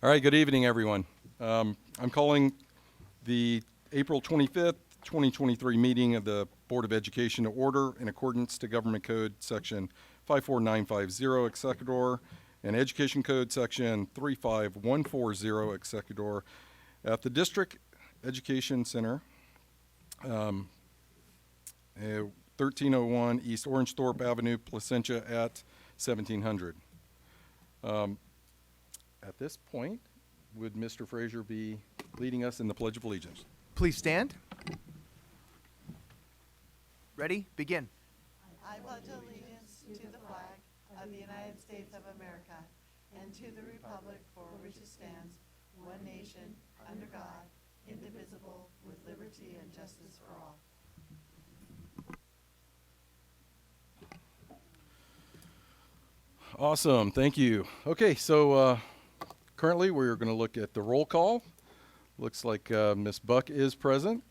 All right, good evening, everyone. I'm calling the April 25th, 2023 meeting of the Board of Education to order in accordance to Government Code Section 54950 ex sequitur and Education Code Section 35140 ex sequitur at the District Education Center, 1301 East Orange Thorpe Avenue, Placentia at 1700. At this point, would Mr. Frazier be leading us in the Pledge of Allegiance? Please stand. Ready? Begin. I pledge allegiance to the flag of the United States of America and to the republic for which it stands, one nation, under God, indivisible, with liberty and justice for all. Awesome, thank you. Okay, so currently we're going to look at the roll call. Looks like Ms. Buck is present.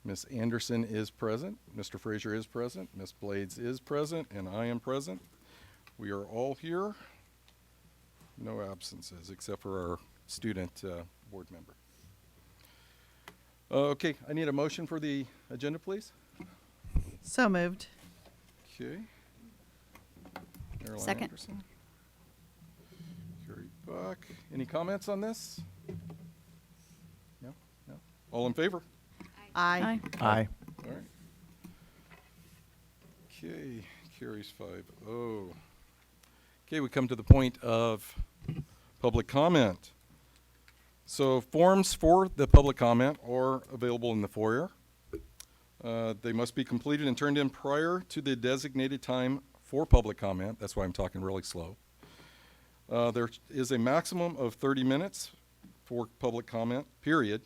Ms. Anderson is present. Mr. Frazier is present. Ms. Blades is present, and I am present. We are all here. No absences except for our student board member. Okay, I need a motion for the agenda, please. So moved. Okay. Marilyn Second. Anderson. Carrie Buck. Any comments on this? No? No? All in favor? Aye. Aye. All right. Okay, carries 5-0. Okay, we come to the point of public comment. So forms for the public comment are available in the foyer. They must be completed and turned in prior to the designated time for public comment. That's why I'm talking really slow. There is a maximum of 30 minutes for public comment, period.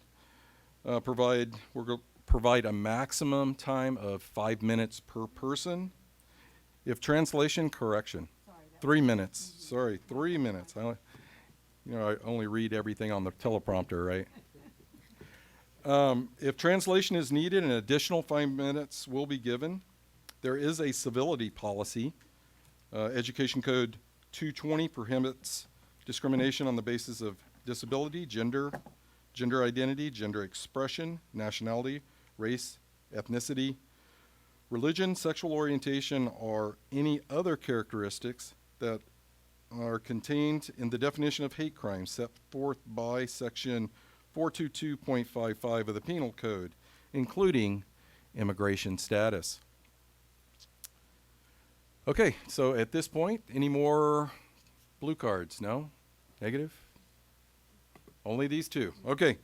We're going to provide a maximum time of 5 minutes per person. If translation, correction. 3 minutes. Sorry, 3 minutes. I only read everything on the teleprompter, right? If translation is needed, an additional 5 minutes will be given. There is a civility policy. Education Code 220 prohibits discrimination on the basis of disability, gender identity, gender expression, nationality, race, ethnicity, religion, sexual orientation, or any other characteristics that are contained in the definition of hate crime set forth by Section 422.55 of the Penal Code, including immigration status. Okay, so at this point, any more blue cards? No? Negative? Only these two. Okay.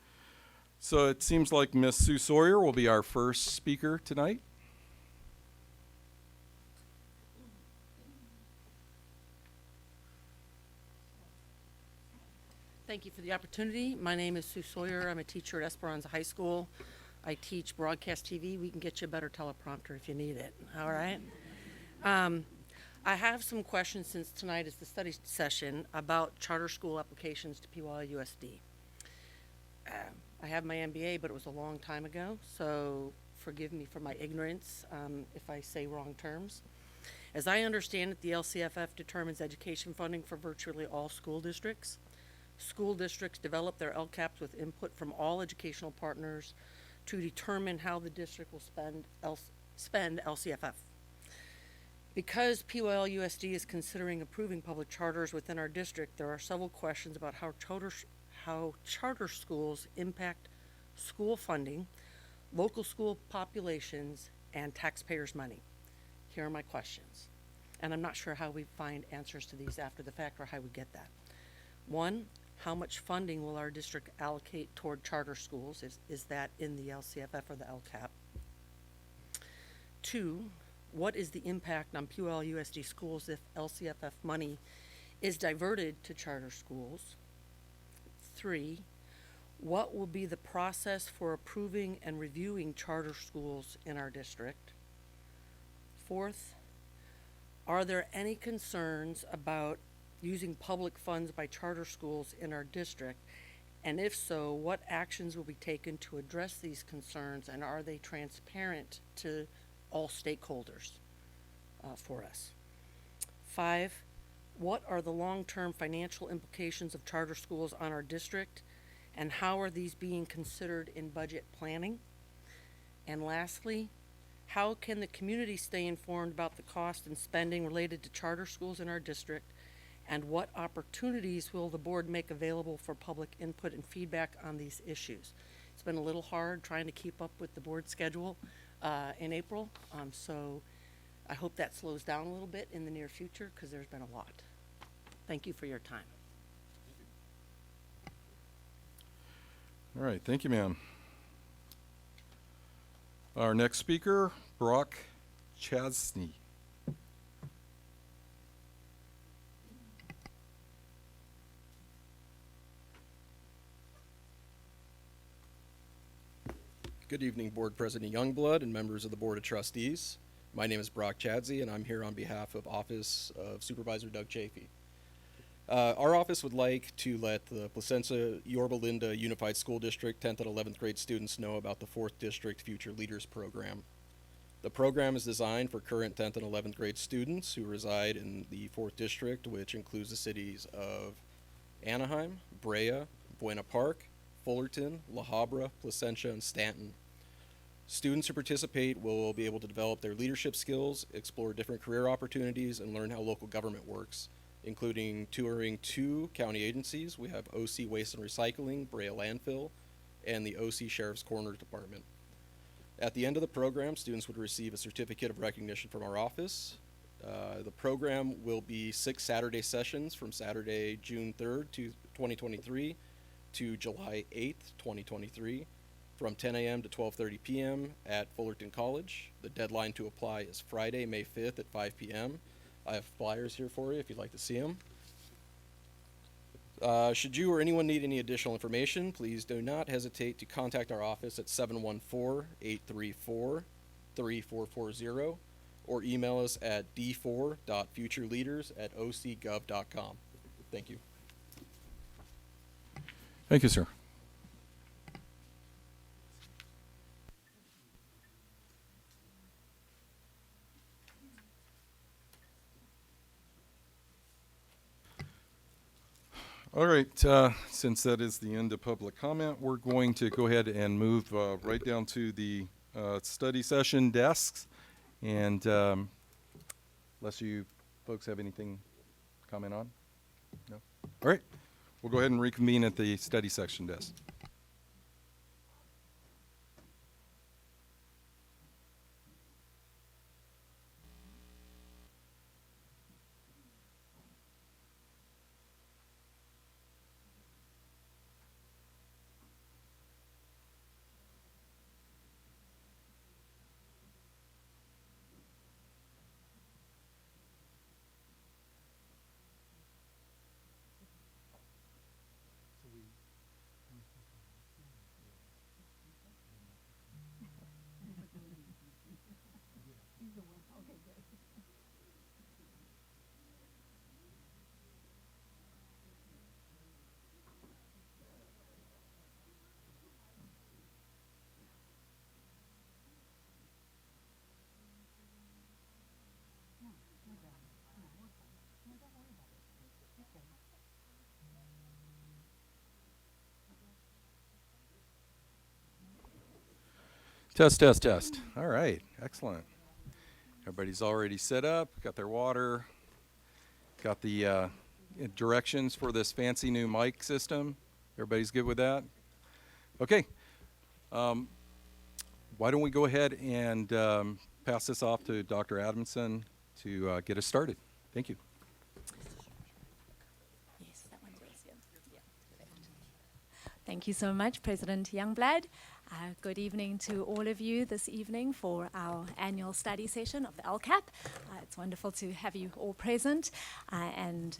So it seems like Ms. Sue Sawyer will be our first speaker tonight. Thank you for the opportunity. My name is Sue Sawyer. I'm a teacher at Esperanza High School. I teach broadcast TV. We can get you a better teleprompter if you need it. All right. I have some questions, since tonight is the study session, about charter school applications to PYLUSD. I have my MBA, but it was a long time ago, so forgive me for my ignorance if I say wrong terms. As I understand it, the LCFF determines education funding for virtually all school districts. School districts develop their LCAPs with input from all educational partners to determine how the district will spend LCFF. Because PYLUSD is considering approving public charters within our district, there are several questions about how charter schools impact school funding, local school populations, and taxpayers' money. Here are my questions. And I'm not sure how we find answers to these after the fact or how we get that. 1, how much funding will our district allocate toward charter schools? Is that in the LCFF or the LCAP? 2, what is the impact on PYLUSD schools if LCFF money is diverted to charter schools? 3, what will be the process for approving and reviewing charter schools in our district? 4th, are there any concerns about using public funds by charter schools in our district? And if so, what actions will be taken to address these concerns, and are they transparent to all stakeholders for us? 5, What are the long-term financial implications of charter schools on our district? And how are these being considered in budget planning? And lastly, how can the community stay informed about the cost and spending related to charter schools in our district? And what opportunities will the board make available for public input and feedback on these issues? It's been a little hard trying to keep up with the board schedule in April, so I hope that slows down a little bit in the near future because there's been a lot. Thank you for your time. All right, thank you, ma'am. Our next speaker, Brock Chasney. Good evening, Board President Youngblood and members of the Board of Trustees. My name is Brock Chadsey, and I'm here on behalf of Office of Supervisor Doug Chafee. Our office would like to let the Placentia-Yorba Unified School District 10th and 11th grade students know about the 4th District Future Leaders Program. The program is designed for current 10th and 11th grade students who reside in the 4th District, which includes the cities of Anaheim, Brea, Buena Park, Fullerton, La Habra, Placentia, and Stanton. Students who participate will be able to develop their leadership skills, explore different career opportunities, and learn how local government works, including touring 2 county agencies. We have OC Waste and Recycling, Brea Landfill, and the OC Sheriff's Corner Department. At the end of the program, students would receive a certificate of recognition from our office. The program will be 6 Saturday sessions from Saturday, June 3rd, 2023 to July 8th, 2023, from 10 a.m. to 12:30 p.m. at Fullerton College. The deadline to apply is Friday, May 5th at 5 p.m. I have flyers here for you if you'd like to see them. Should you or anyone need any additional information, please do not hesitate to contact our office at 714-834-3440 or email us at d4.futureleaders@ocgov.com. Thank you. Thank you, sir. All right, since that is the end of public comment, we're going to go ahead and move right down to the study session desks. And unless you folks have anything to comment on? No? All right, we'll go ahead and reconvene at the study section desk. Test, test, test. All right, excellent. Everybody's already set up, got their water, got the directions for this fancy new mic system. Everybody's good with that? Okay. Why don't we go ahead and pass this off to Dr. Adamson to get us started. Thank you. Yes, that one's yours, yeah. Thank you so much, President Youngblood. Good evening to all of you this evening for our annual study session of the LCAP. It's wonderful to have you all present, and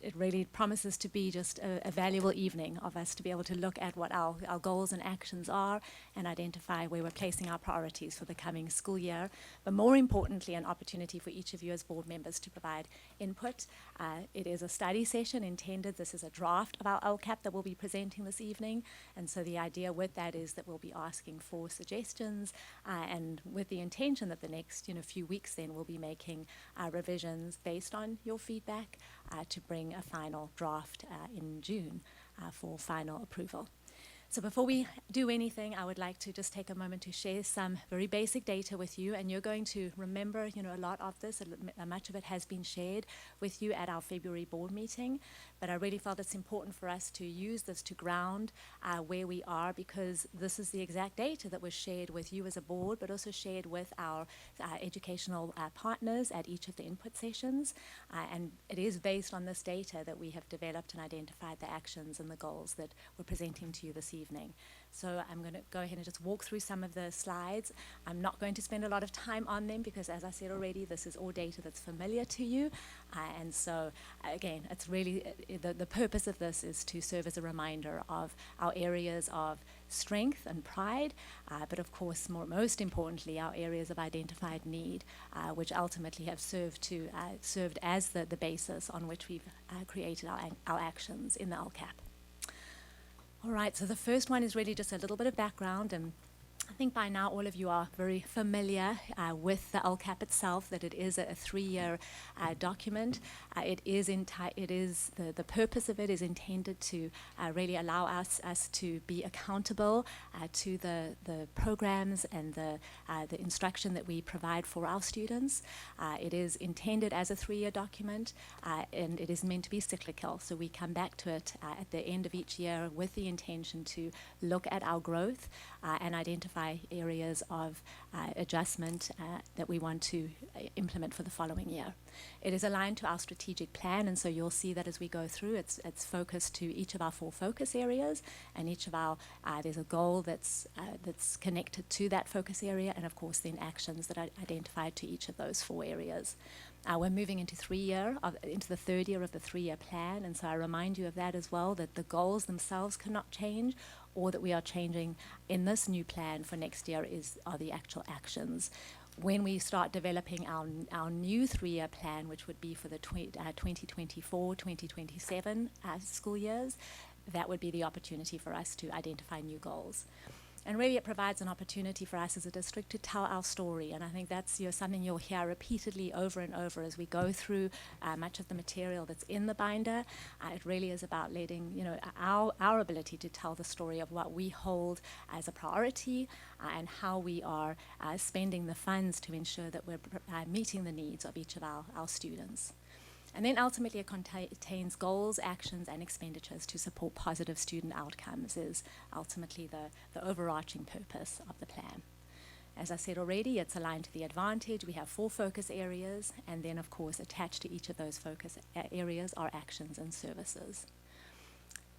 it really promises to be just a valuable evening of us to be able to look at what our goals and actions are and identify where we're placing our priorities for the coming school year, but more importantly, an opportunity for each of you as board members to provide input. It is a study session intended. This is a draft of our LCAP that we'll be presenting this evening, and so the idea with that is that we'll be asking for suggestions, and with the intention that the next few weeks then will we'll be making revisions based on your feedback to bring a final draft in June for final approval. So before we do anything, I would like to just take a moment to share some very basic data with you, and you're going to remember, a lot of this, much of it has been shared with you at our February board meeting, but I really felt it's important for us to use this to ground where we are, because this is the exact data that was shared with you as a board, but also shared with our educational partners at each of the input sessions, and it is based on this data that we have developed and identified the actions and the goals that we're presenting to you this evening. So I'm going to go ahead and just walk through some of the slides. I'm not going to spend a lot of time on them because, as I said already, this is all data that's familiar to you. And so, again, it's really, the purpose of this is to serve as a reminder of our areas of strength and pride, but of course, most importantly, our areas of identified need, which ultimately have served as the basis on which we've created our actions in the LCAP. All right, so the first one is really just a little bit of background, and I think by now all of you are very familiar with the LCAP itself, that it is a 3-year document. The purpose of it is intended to really allow us to be accountable to the programs and the instruction that we provide for our students. It is intended as a 3-year document, and it is meant to be cyclical. So we come back to it at the end of each year with the intention to look at our growth and identify areas of adjustment that we want to implement for the following year. It is aligned to our strategic plan, and so you'll see that as we go through, it's focused to each of our 4 focus areas, and each of our there's a goal that's connected to that focus area, and of course then actions that are identified to each of those 4 areas. We're moving into the 3rd year of the 3-year plan, and so I remind you of that as well, that the goals themselves cannot change. All that we are changing in this new plan for next year are the actual actions. When we start developing our new 3-year plan, which would be for the 2024-2027 school years, that would be the opportunity for us to identify new goals. And really it provides an opportunity for us as a district to tell our story, and I think that's something you'll hear repeatedly over and over as we go through much of the material that's in the binder. It really is about letting our ability to tell the story of what we hold as a priority and how we are spending the funds to ensure that we're meeting the needs of each of our students. And then ultimately it contains goals, actions, and expenditures to support positive student outcomes is ultimately the overarching purpose of the plan. As I said already, it's aligned to the advantage. We have 4 focus areas, and then of course attached to each of those focus areas are actions and services.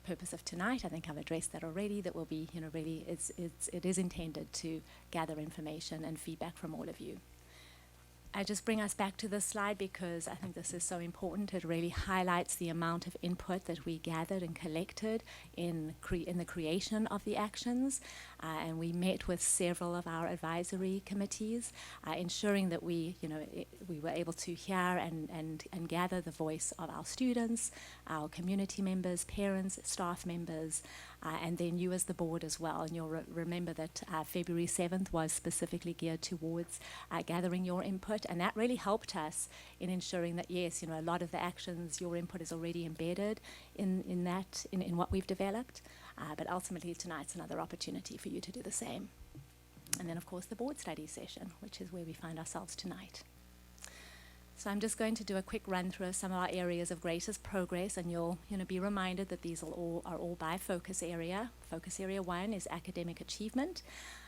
Purpose of tonight, I think I've addressed that already, that will be, really, it is intended to gather information and feedback from all of you. I just bring us back to this slide because I think this is so important. It really highlights the amount of input that we gathered and collected in the creation of the actions. And we met with several of our advisory committees, ensuring that we were able to hear and gather the voice of our students, our community members, parents, staff members, and then you as the board as well. And you'll remember that February 7th was specifically geared towards gathering your input, and that really helped us in ensuring that, yes, a lot of the actions, your input is already embedded in what we've developed, but ultimately tonight's another opportunity for you to do the same. And then, of course, the board study session, which is where we find ourselves tonight. So I'm just going to do a quick run through of some of our areas of greatest progress, and you'll be reminded that these are all by focus area. Focus area 1 is academic achievement,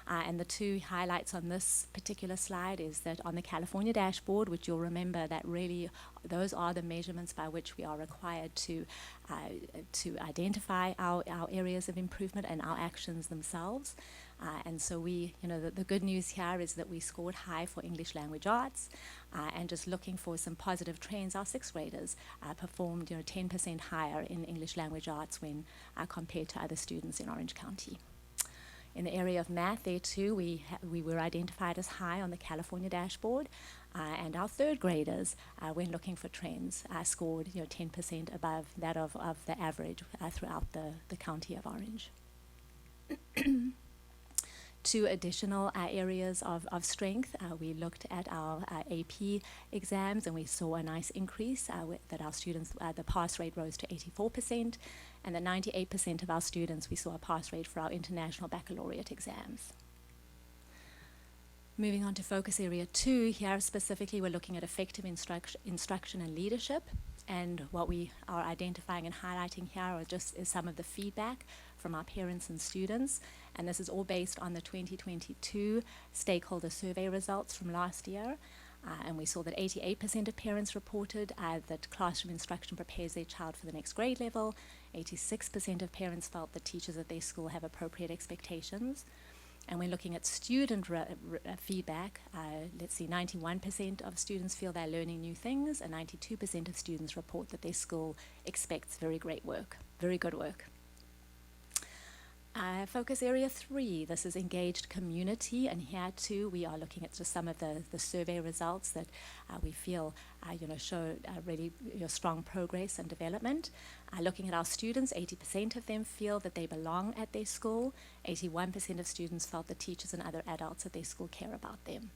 and the 2 highlights on this particular slide is that on the California dashboard, which you'll remember that really those are the measurements by which we are required to identify our areas of improvement and our actions themselves. And so the good news here is that we scored high for English language arts, and just looking for some positive trends, our 6th graders performed 10% higher in English language arts when compared to other students in Orange County. In the area of math, there too, we were identified as high on the California dashboard, and our 3rd graders, when looking for trends, scored 10% above that of the average throughout the county of Orange. two additional areas of strength. We looked at our AP exams, and we saw a nice increase that our students, the pass rate rose to 84%, and that 98% of our students, we saw a pass rate for our international baccalaureate exams. Moving on to focus area 2, here specifically we're looking at effective instruction and leadership. And what we are identifying and highlighting here is some of the feedback from our parents and students. And this is all based on the 2022 stakeholder survey results from last year. And we saw that 88% of parents reported that classroom instruction prepares their child for the next grade level. 86% of parents felt that teachers at their school have appropriate expectations. And when looking at student feedback, let's see, 91% of students feel they're learning new things, and 92% of students report that their school expects very good work. Focus area 3, this is engaged community, and here too we are looking at just some of the survey results that we feel show really strong progress and development. Looking at our students, 80% of them feel that they belong at their school. 81% of students felt that teachers and other adults at their school care about them.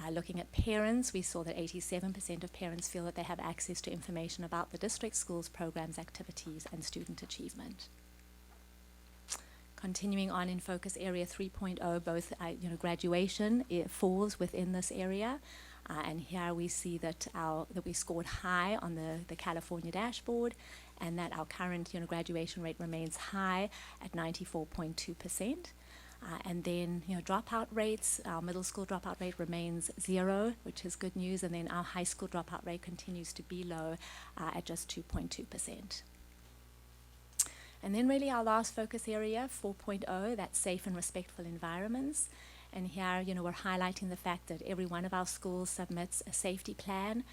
Looking at parents, we saw that 87% of parents feel that they have access to information about the district schools, programs, activities, and student achievement. Continuing on in focus area 3.0, both graduation falls within this area, and here we see that we scored high on the California dashboard, and that our current graduation rate remains high at 94.2%. And then dropout rates, our middle school dropout rate remains 0, which is good news, and then our high school dropout rate continues to be low at just 2.2%. And then really our last focus area, 4.0, that's safe and respectful environments. And here, we're highlighting the fact that every one of our schools submits a safety plan.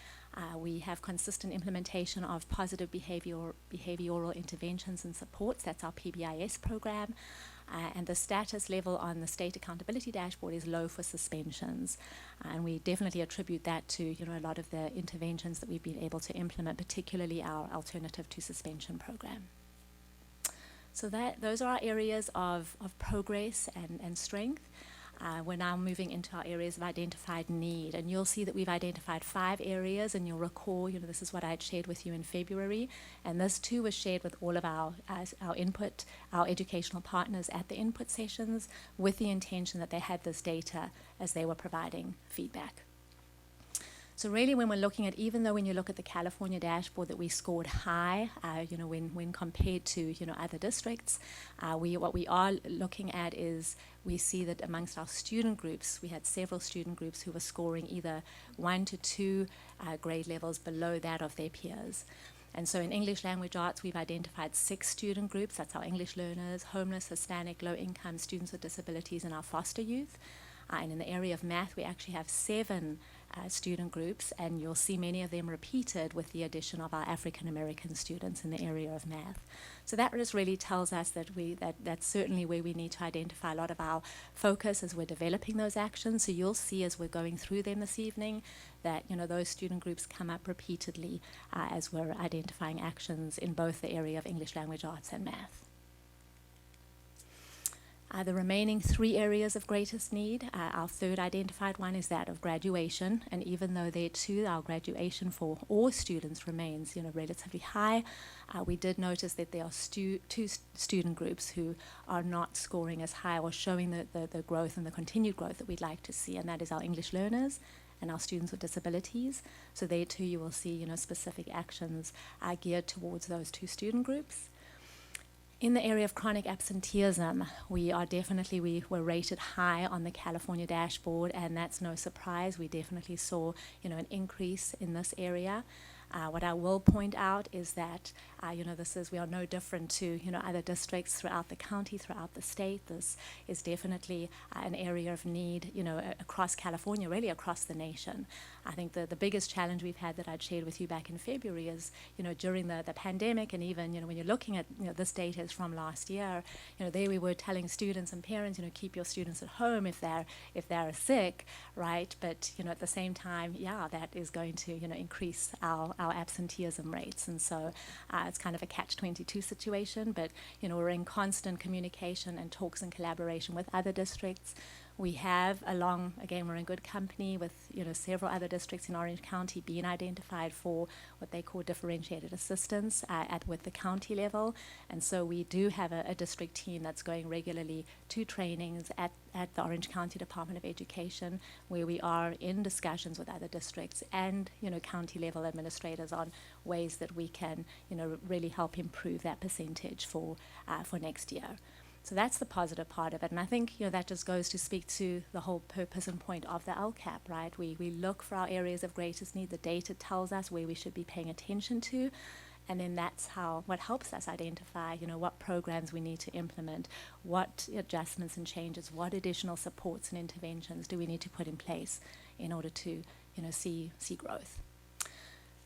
We have consistent implementation of positive behavioral interventions and supports. That's our PBIS program. And the status level on the state accountability dashboard is low for suspensions. And we definitely attribute that to, a lot of the interventions that we've been able to implement, particularly our alternative to suspension program. So those are our areas of progress and strength. We're now moving into our areas of identified need. And you'll see that we've identified 5 areas, and you'll recall, this is what I had shared with you in February. And this too was shared with all of our educational partners at the input sessions, with the intention that they had this data as they were providing feedback. So really when we're looking at, even though when you look at the California dashboard that we scored high, when compared to, other districts, what we are looking at is we see that amongst our student groups, we had several student groups who were scoring either 1 to 2 grade levels below that of their peers. And so in English language arts, we've identified 6 student groups. That's our English learners, homeless, Hispanic, low income, students with disabilities, and our foster youth. And in the area of math, we actually have 7 student groups, and you'll see many of them repeated with the addition of our African American students in the area of math. So that just really tells us that that's certainly where we need to identify a lot of our focus as we're developing those actions. So you'll see as we're going through them this evening that those student groups come up repeatedly as we're identifying actions in both the area of English language arts and math. The remaining 3 areas of greatest need, our third identified one is that of graduation, and even though there too our graduation for all students remains relatively high, we did notice that there are 2 student groups who are not scoring as high or showing the growth and the continued growth that we'd like to see, and that is our English learners and our students with disabilities. So there too you will see specific actions geared towards those 2 student groups. In the area of chronic absenteeism, we were rated high on the California dashboard, and that's no surprise. We definitely saw, an increase in this area. What I will point out is that, we are no different to, other districts throughout the county, throughout the state. This is definitely an area of need, across California, really across the nation. I think the biggest challenge we've had that I'd shared with you back in February is, during the pandemic, and even, when you're looking at, this data is from last year, there we were telling students and parents, keep your students at home if they're sick, right? But, at the same time, that is going to, increase our our absenteeism rates. And so it's kind of a catch-22 situation, but we're in constant communication and talks and collaboration with other districts. We have, again, we're in good company with, several other districts in Orange County being identified for what they call differentiated assistance with the county level. And so we do have a district team that's going regularly to trainings at the Orange County Department of Education, where we are in discussions with other districts and, county level administrators on ways that we can, really help improve that percentage for next year. So that's the positive part of it. And I think, that just goes to speak to the whole purpose and point of the LCAP, right? We look for our areas of greatest need. The data tells us where we should be paying attention to. And then that's what helps us identify, what programs we need to implement, what adjustments and changes, what additional supports and interventions do we need to put in place in order to, see growth.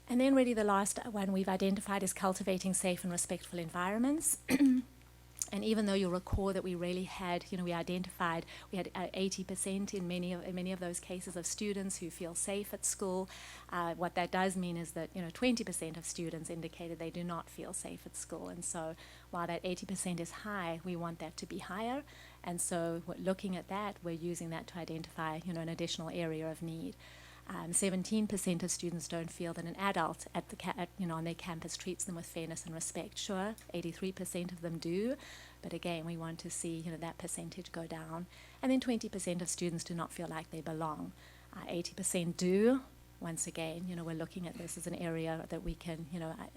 And then really the last one we've identified is cultivating safe and respectful environments. And even though you'll recall that we really had, we identified, we had 80% in many of those cases of students who feel safe at school. What that does mean is that, 20% of students indicated they do not feel safe at school. And so while that 80% is high, we want that to be higher. And so looking at that, we're using that to identify, an additional area of need. 17% of students don't feel that an adult on their campus treats them with fairness and respect. Sure, 83% of them do, but again, we want to see that percentage go down. And then 20% of students do not feel like they belong. 80% do. Once again, we're looking at this as an area that we can,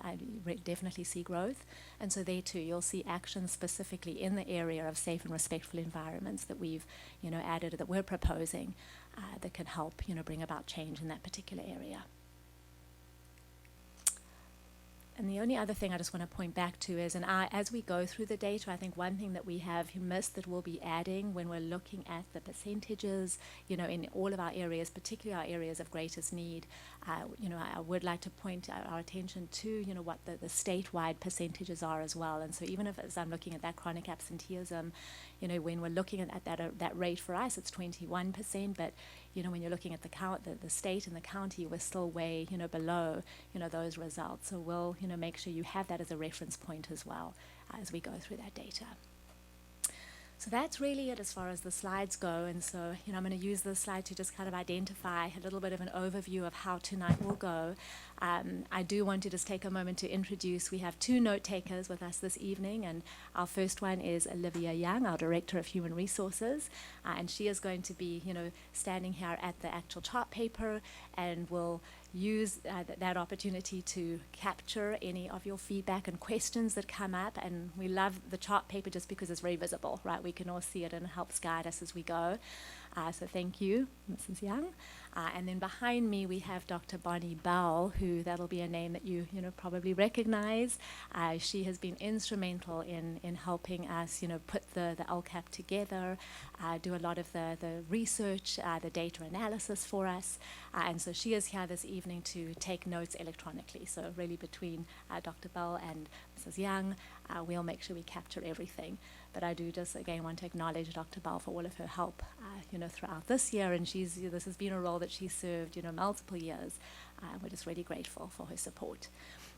I definitely see growth. And so there too, you'll see actions specifically in the area of safe and respectful environments that we've, added, that we're proposing, that can help, bring about change in that particular area. And the only other thing I just want to point back to is, as we go through the data, I think one thing that we have missed that we'll be adding when we're looking at the percentages, in all of our areas, particularly our areas of greatest need, I would like to point our attention to, what the statewide percentages are as well. And so even as I'm looking at that chronic absenteeism, when we're looking at that rate for us, it's 21%, but when you're looking at the state and the county, we're still way, below, those results. So we'll, make sure you have that as a reference point as well as we go through that data. So that's really it as far as the slides go. And so, I'm going to use this slide to just kind of identify a little bit of an overview of how tonight will go. I do want to just take a moment to introduce, we have two note takers with us this evening, and our first one is Olivia Young, our Director of Human Resources, and she is going to be, standing here at the actual chart paper, and will use that opportunity to capture any of your feedback and questions that come up. And we love the chart paper just because it's very visible, right? We can all see it and it helps guide us as we go. So thank you, Mrs. Young. And then behind me we have Dr. Bonnie Bell, who that'll be a name that you probably recognize. She has been instrumental in helping us put the LCAP together, do a lot of the research, the data analysis for us, and so she is here this evening to take notes electronically. So really between Dr. Bell and Mrs. Young, we'll make sure we capture everything. But I do just again want to acknowledge Dr. Bell for all of her help, throughout this year, and this has been a role that she served, multiple years. We're just really grateful for her support.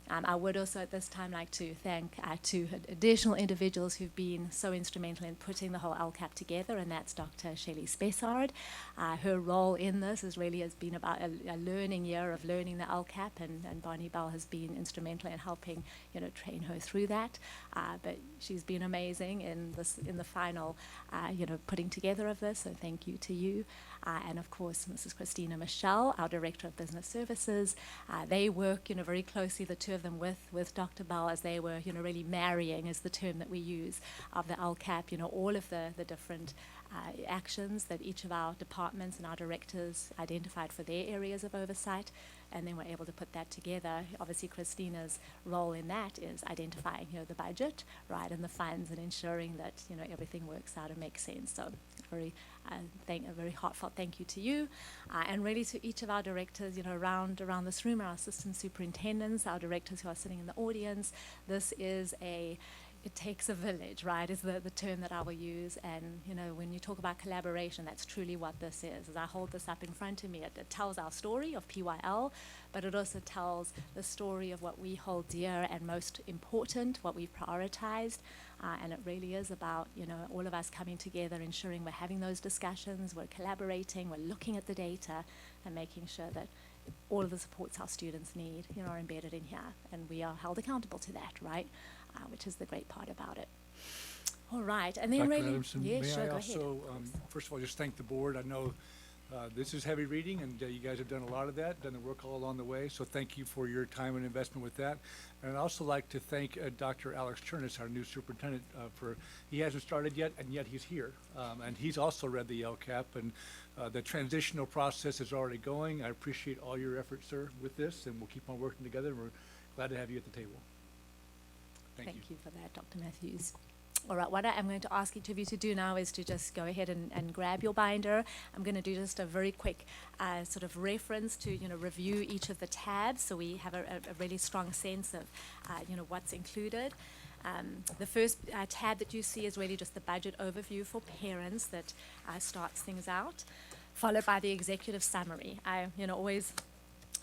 I would also at this time like to thank two additional individuals who've been so instrumental in putting the whole LCAP together, and that's Dr. Shelley Spessard. Her role in this has been about a learning year of learning the LCAP, and Bonnie Bell has been instrumental in helping, train her through that. But she's been amazing in the final, putting together of this, so thank you to you. And of course, Mrs. Christina Michelle, our Director of Business Services. They work, very closely, the two of them, with Dr. Bell, as they were, really marrying is the term that we use of the LCAP, all of the different actions that each of our departments and our directors identified for their areas of oversight, and then we're able to put that together. Obviously, Christina's role in that is identifying, the budget, right, and the funds, and ensuring that, everything works out and makes sense. So a very heartfelt thank you to you, and really to each of our directors, around this room, our assistant superintendents, our directors who are sitting in the audience. This is it takes a village, right, is the term that I will use. And, you know, when you talk about collaboration, that's truly what this is. As I hold this up in front of me, it tells our story of PYL, but it also tells the story of what we hold dear and most important, what we've prioritized. And it really is about, you know, all of us coming together, ensuring we're having those discussions, we're collaborating, we're looking at the data, and making sure that all of the supports our students need, you know, are embedded in here. And we are held accountable to that, right? Which is the great part about it. All right, and then Dr. really, Adamson, yeah, may sure, I go ahead. also, first of all, just thank the board. I know this is heavy reading, and you guys have done a lot of that, done the work all along the way, so thank you for your time and investment with that. And I'd also like to thank Dr. Alex Chernus, our new superintendent, he hasn't started yet, and yet he's here. And he's also read the LCAP, and the transitional process is already going. I appreciate all your efforts, sir, with this, and we'll keep on working together, and we're glad to have you at the table. Thank you for that, Dr. Matthews. All right, what I am going to ask each of you to do now is to just go ahead and grab your binder. I'm going to do just a very quick sort of reference to, you know, review each of the tabs so we have a really strong sense of, you know, what's included. The first tab that you see is really just the budget overview for parents that starts things out, followed by the executive summary. I, you know, always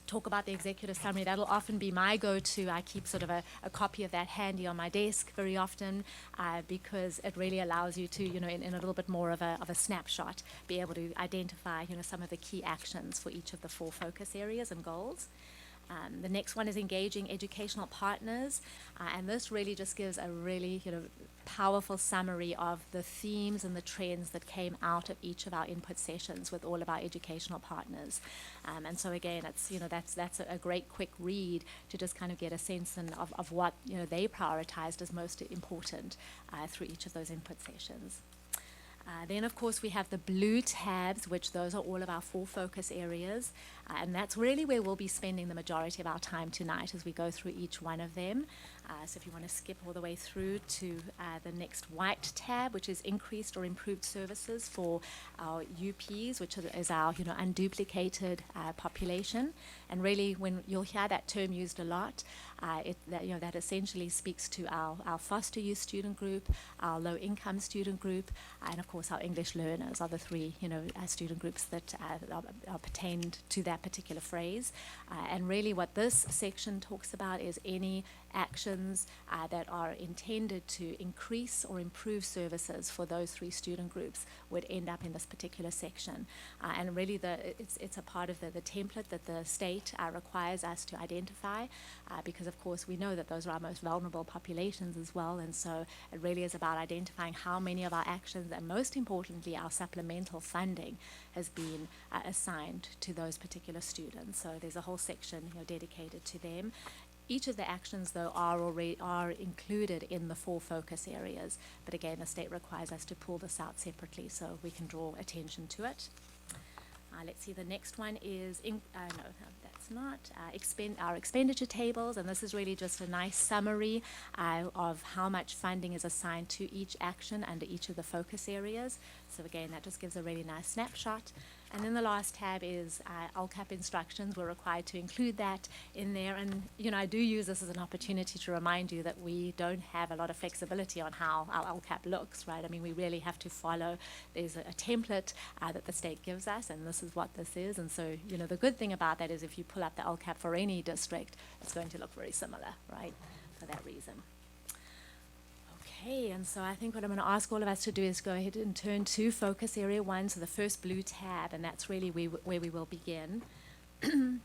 talk about the executive summary. That'll often be my go-to. I keep sort of a copy of that handy on my desk very often because it really allows you to, you know, in a little bit more of a snapshot, be able to identify, you know, some of the key actions for each of the 4 focus areas and goals. The next one is engaging educational partners, and this really just gives a really, you know, powerful summary of the themes and the trends that came out of each of our input sessions with all of our educational partners. And so again, it's, you know, that's a great quick read to just kind of get a sense of what, you know, they prioritized as most important through each of those input sessions. Then, of course, we have the blue tabs, which those are all of our 4 focus areas. And that's really where we'll be spending the majority of our time tonight as we go through each one of them. So if you want to skip all the way through to the next white tab, which is increased or improved services for our UPs, which is our, you know, unduplicated population. And really, when you'll hear that term used a lot, that essentially speaks to our foster youth student group, our low-income student group, and of course our English learners are the 3, you know, student groups that are pertained to that particular phrase. And really, what this section talks about is any actions that are intended to increase or improve services for those 3 student groups would end up in this particular section. And really, it's a part of the template that the state requires us to identify, because of course we know that those are our most vulnerable populations as well, and so it really is about identifying how many of our actions, and most importantly our supplemental funding, has been assigned to those particular students. So there's a whole section, you know, dedicated to them. Each of the actions, though, are included in the 4 focus areas, but again, the state requires us to pull this out separately so we can draw attention to it. Let's see, the next one is, no, that's not, our expenditure tables, and this is really just a nice summary of how much funding is assigned to each action under each of the focus areas. So again, that just gives a really nice snapshot. And then the last tab is LCAP instructions. We're required to include that in there. And, you know, I do use this as an opportunity to remind you that we don't have a lot of flexibility on how our LCAP looks, right? I mean, we really have to follow, there's a template that the state gives us, and this is what this is. And so, you know, the good thing about that is if you pull up the LCAP for any district, it's going to look very similar, right, for that reason. Okay, and so I think what I'm going to ask all of us to do is go ahead and turn to focus area 1, so the first blue tab, and that's really where we will begin. And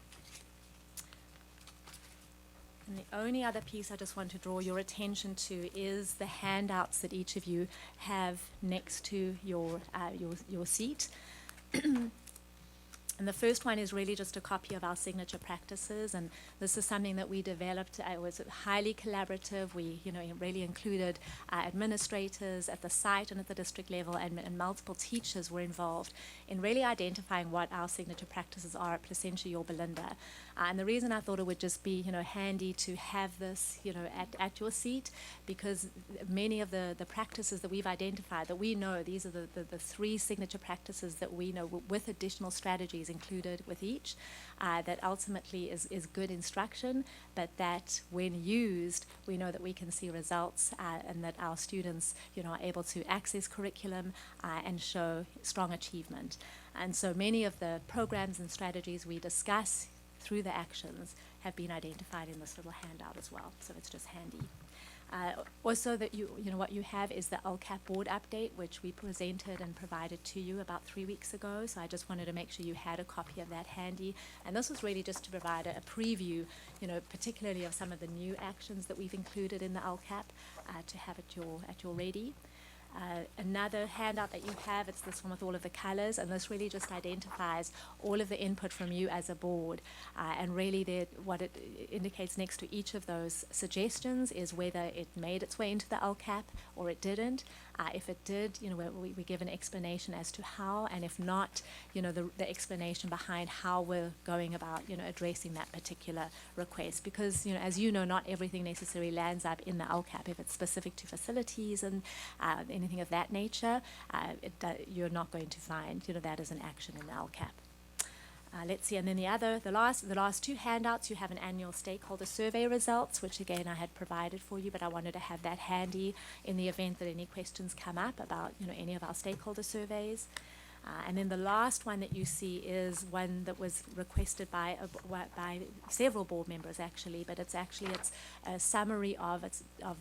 the only other piece I just want to draw your attention to is the handouts that each of you have next to your seat. And the first one is really just a copy of our signature practices, and this is something that we developed. It was highly collaborative. We, you know, really included administrators at the site and at the district level, and multiple teachers were involved in really identifying what our signature practices are at Placentia-Yorba. And the reason I thought it would just be, you know, handy to have this, you know, at your seat, because many of the practices that we've identified, that we know, these are the 3 signature practices that we know with additional strategies strategies included with each, that ultimately is good instruction, but that when used, we know that we can see results, and that our students, are able to access curriculum and show strong achievement. And so many of the programs and strategies we discuss through the actions have been identified in this little handout as well, so it's just handy. Also, that what you have is the LCAP board update, which we presented and provided to you about 3 weeks ago. So I just wanted to make sure you had a copy of that handy. And this was really just to provide a preview, particularly of some of the new actions that we've included in the LCAP, to have at your ready. Another handout that you have, it's this one with all of the colors, and this really just identifies all of the input from you as a board. And really what it indicates next to each of those suggestions is whether it made its way into the LCAP or it didn't. If it did, we give an explanation as to how, and if not, the explanation behind how we're going about, addressing that particular request. Because, as you know, not everything necessarily lands up in the LCAP. If it's specific to facilities and anything of that nature, you're not going to find, that as an action in the LCAP. Let's see, and then the last two handouts, you have an annual stakeholder survey results, which again I had provided for you, but I wanted to have that handy in the event that any questions come up about any of our stakeholder surveys. And then the last one that you see is one that was requested by several board members actually, but it's a summary of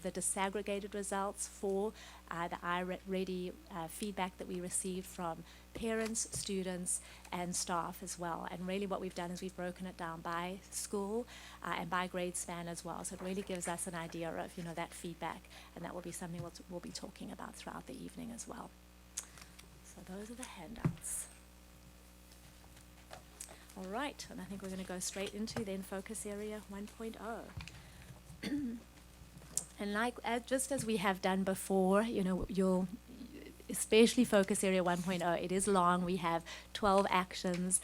the disaggregated results for the iReady feedback that we received from parents, students, and staff as well. And really what we've done is we've broken it down by school and by grade span as well. So it really gives us an idea of that feedback, and that will be something we'll be talking about throughout the evening as well. So those are the handouts. All right, and I think we're going to go straight into then focus area 1.0. And just as we have done before, you'll especially focus area 1.0, it is long. We have 12 actions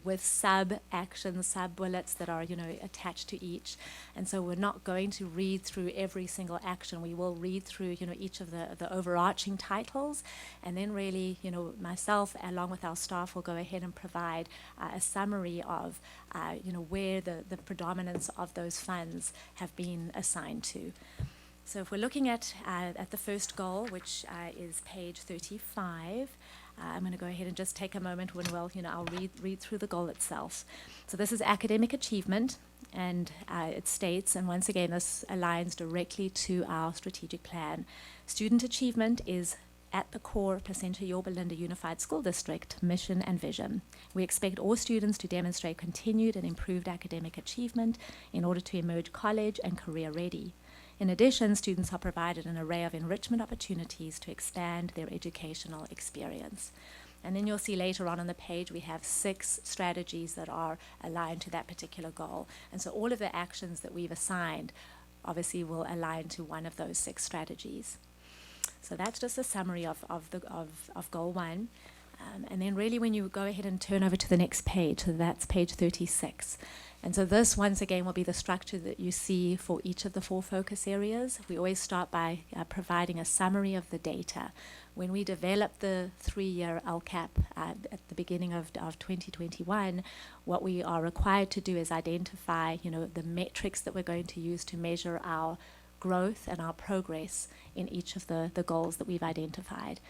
with sub-actions, sub-bullets that are, attached to each. And so we're not going to read through every single action. We will read through, each of the overarching titles. And then really, myself, along with our staff, will go ahead and provide a summary of, where the predominance of those funds have been assigned to. So if we're looking at the first goal, which is page 35, I'm going to go ahead and just take a moment when I'll read through the goal itself. So this is academic achievement, and it states, and once again this aligns directly to our strategic plan. Student achievement is at the core Placentia-Yorba Unified School District mission and vision. We expect all students to demonstrate continued and improved academic achievement in order to emerge college and career ready. In addition, students are provided an array of enrichment opportunities to expand their educational experience. And then you'll see later on the page we have 6 strategies that are aligned to that particular goal. And so all of the actions that we've assigned obviously will align to one of those 6 strategies. So that's just a summary of goal 1. And then really when you go ahead and turn over to the next page, so that's page 36. And so this, once again, will be the structure that you see for each of the 4 focus areas. We always start by providing a summary of the data. When we developed the 3-year LCAP at the beginning of 2021, what we are required to do is identify, the metrics that we're going to use to measure our growth and our progress in each of the goals that we've identified.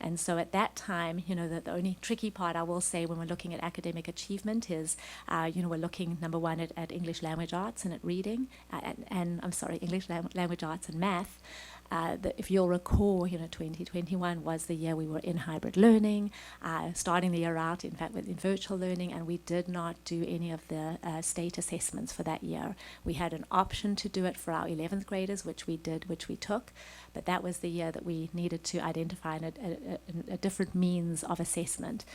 And so at that time, the only tricky part I will say when we're looking at academic achievement is, we're looking, number one, at English language arts and at reading, English language arts and math. If you'll recall, 2021 was the year we were in hybrid learning, starting the year out, in fact, in virtual learning, and we did not do any of the state assessments for that year. We had an option to do it for our 11th graders, which we took, but that was the year that we needed to identify a different means of assessment,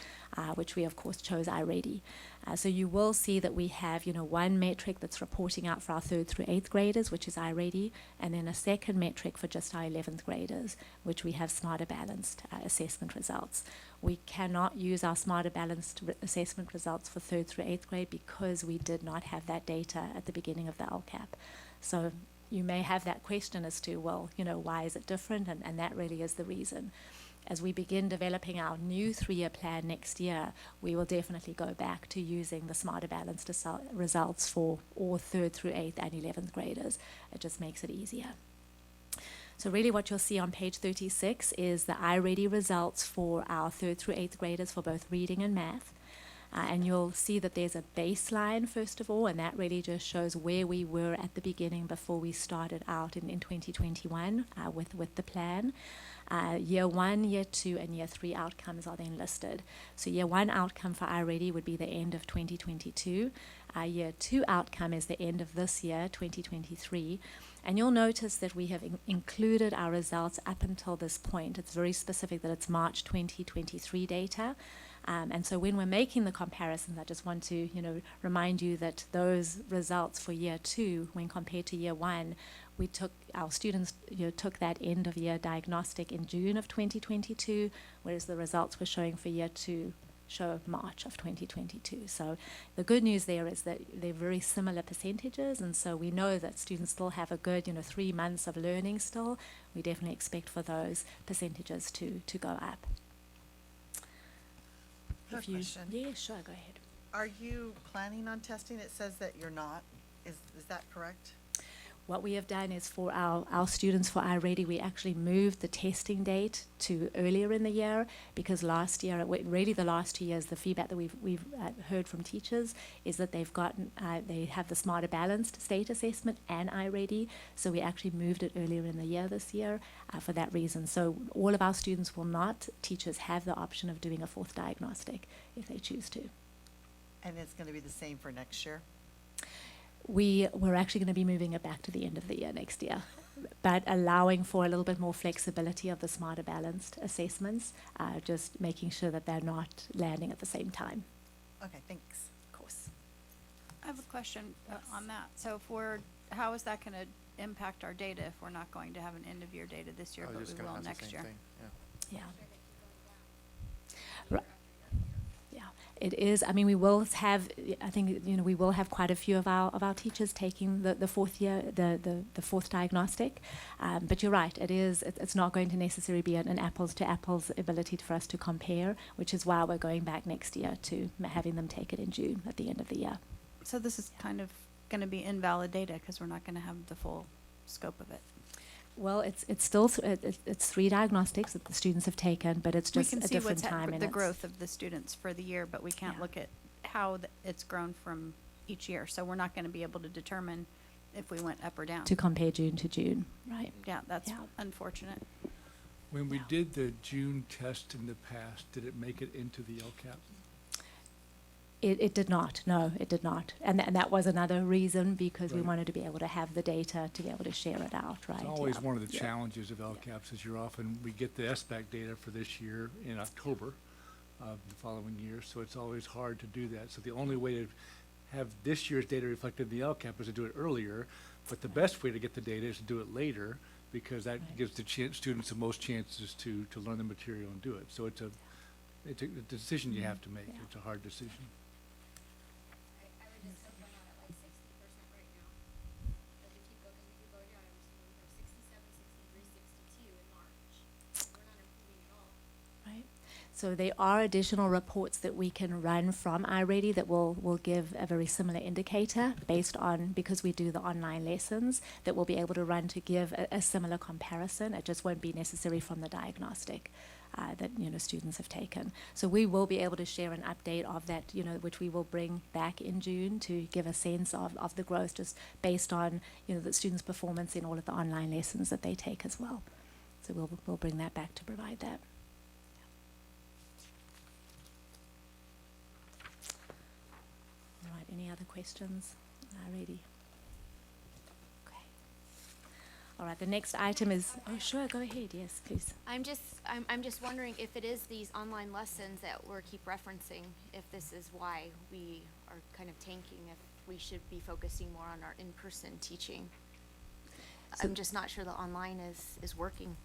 which we, of course, chose iReady. So you will see that we have, one metric that's reporting out for our 3rd through 8th graders, which is iReady, and then a second metric for just our 11th graders, which we have Smarter Balanced assessment results. We cannot use our Smarter Balanced assessment results for 3rd through 8th grade because we did not have that data at the beginning of the LCAP. So you may have that question as to, well, why is it different? And that really is the reason. as we begin developing our new 3-year plan next year, we will definitely go back to using the Smarter Balanced results for all 3rd through 8th and 11th graders. It just makes it easier. So really what you'll see on page 36 is the iReady results for our 3rd through 8th graders for both reading and math. And you'll see that there's a baseline, first of all, and that really just shows where we were at the beginning before we started out in 2021 with the plan. Year 1, Year 2, and Year 3 outcomes are then listed. So Year 1 outcome for iReady would be the end of 2022. Year 2 outcome is the end of this year, 2023. And you'll notice that we have included our results up until this point. It's very specific that it's March 2023 data. And so when we're making the comparisons, I just want to, remind you that those results for Year 2, when compared to Year 1, our students took that end of year diagnostic in June of 2022, whereas the results we're showing for Year 2 show March of 2022. So the good news there is that they're very similar percentages, and so we know that students still have a good 3 months of learning still. We definitely expect for those percentages to go up. Quick question. Yeah, sure, go ahead. Are you planning on testing? It says that you're not. Is that correct? What we have done is for our students for iReady, we actually moved the testing date to earlier in the year, because last year, really the last 2 years, the feedback that we've heard from teachers is that they have the Smarter Balanced state assessment and iReady, so we actually moved it earlier in the year this year for that reason. So all of our students will not. Teachers have the option of doing a 4th diagnostic if they choose to. And it's going to be the same for next year? We're actually going to be moving it back to the end of the year next year, but allowing for a little bit more flexibility of the Smarter Balanced assessments, just making sure that they're not landing at the same time. Okay, thanks. Of course. I have a question on that. So how is that going to impact our data if we're not going to have an end of year data this year, but we will next year? Yeah. Right. Yeah, it is. I mean, we will have. I think we will have quite a few of our teachers taking the 4th year, the 4th diagnostic. But you're right. It is. It's not going to necessarily be an apples to apples ability for us to compare, which is why we're going back next year to having them take it in June at the end of the year. So this is kind of going to be invalid data because we're not going to have the full scope of it. Well, it's still it's 3 diagnostics that the students have taken, but it's just we can a see different what's time. the growth of the students for the year, but we can't Yeah. look at how it's grown from each year. So we're not going to be able to determine if we went up or down. To compare June to June, right? Yeah, that's Yeah. unfortunate. When we Yeah. did the June test in the past, did it make it into the LCAP? It did not. No, it did not. And that was another reason, because we Right. wanted to be able to have the data to be able to share it out, right? It's always Yeah. one of the Yeah. challenges of LCAPs is we get the SBAC data for this year in October of the following year, so it's always hard to do that. So the only way to have this year's data reflected in the LCAP is to do it earlier, but the best way to get the data is to do it later, because that Right. gives the students the most chances to learn the material and do it. So it's a decision you have to make. Yeah. It's a hard decision. I would just point out at like 60% right now. But we could go down every single year, 67, 63, 62 in March. We're not improving at all. Right. So there are additional reports that we can run from iReady that will give a very similar indicator based on, because we do the online lessons, that we'll be able to run to give a similar comparison. It just won't be necessary from the diagnostic that students have taken. So we will be able to share an update of that, which we will bring back in June to give a sense of the growth, just based on the students' performance in all of the online lessons that they take as well. So we'll bring that back to provide that. All right, any other questions? Alrighty. Okay. All right, the next item is, oh, sure, go ahead, yes, please. I'm just wondering if it is these online lessons that we're keep referencing, if this is why we are kind of tanking, if we should be focusing more on our in-person teaching. So- I'm just not sure the online is working.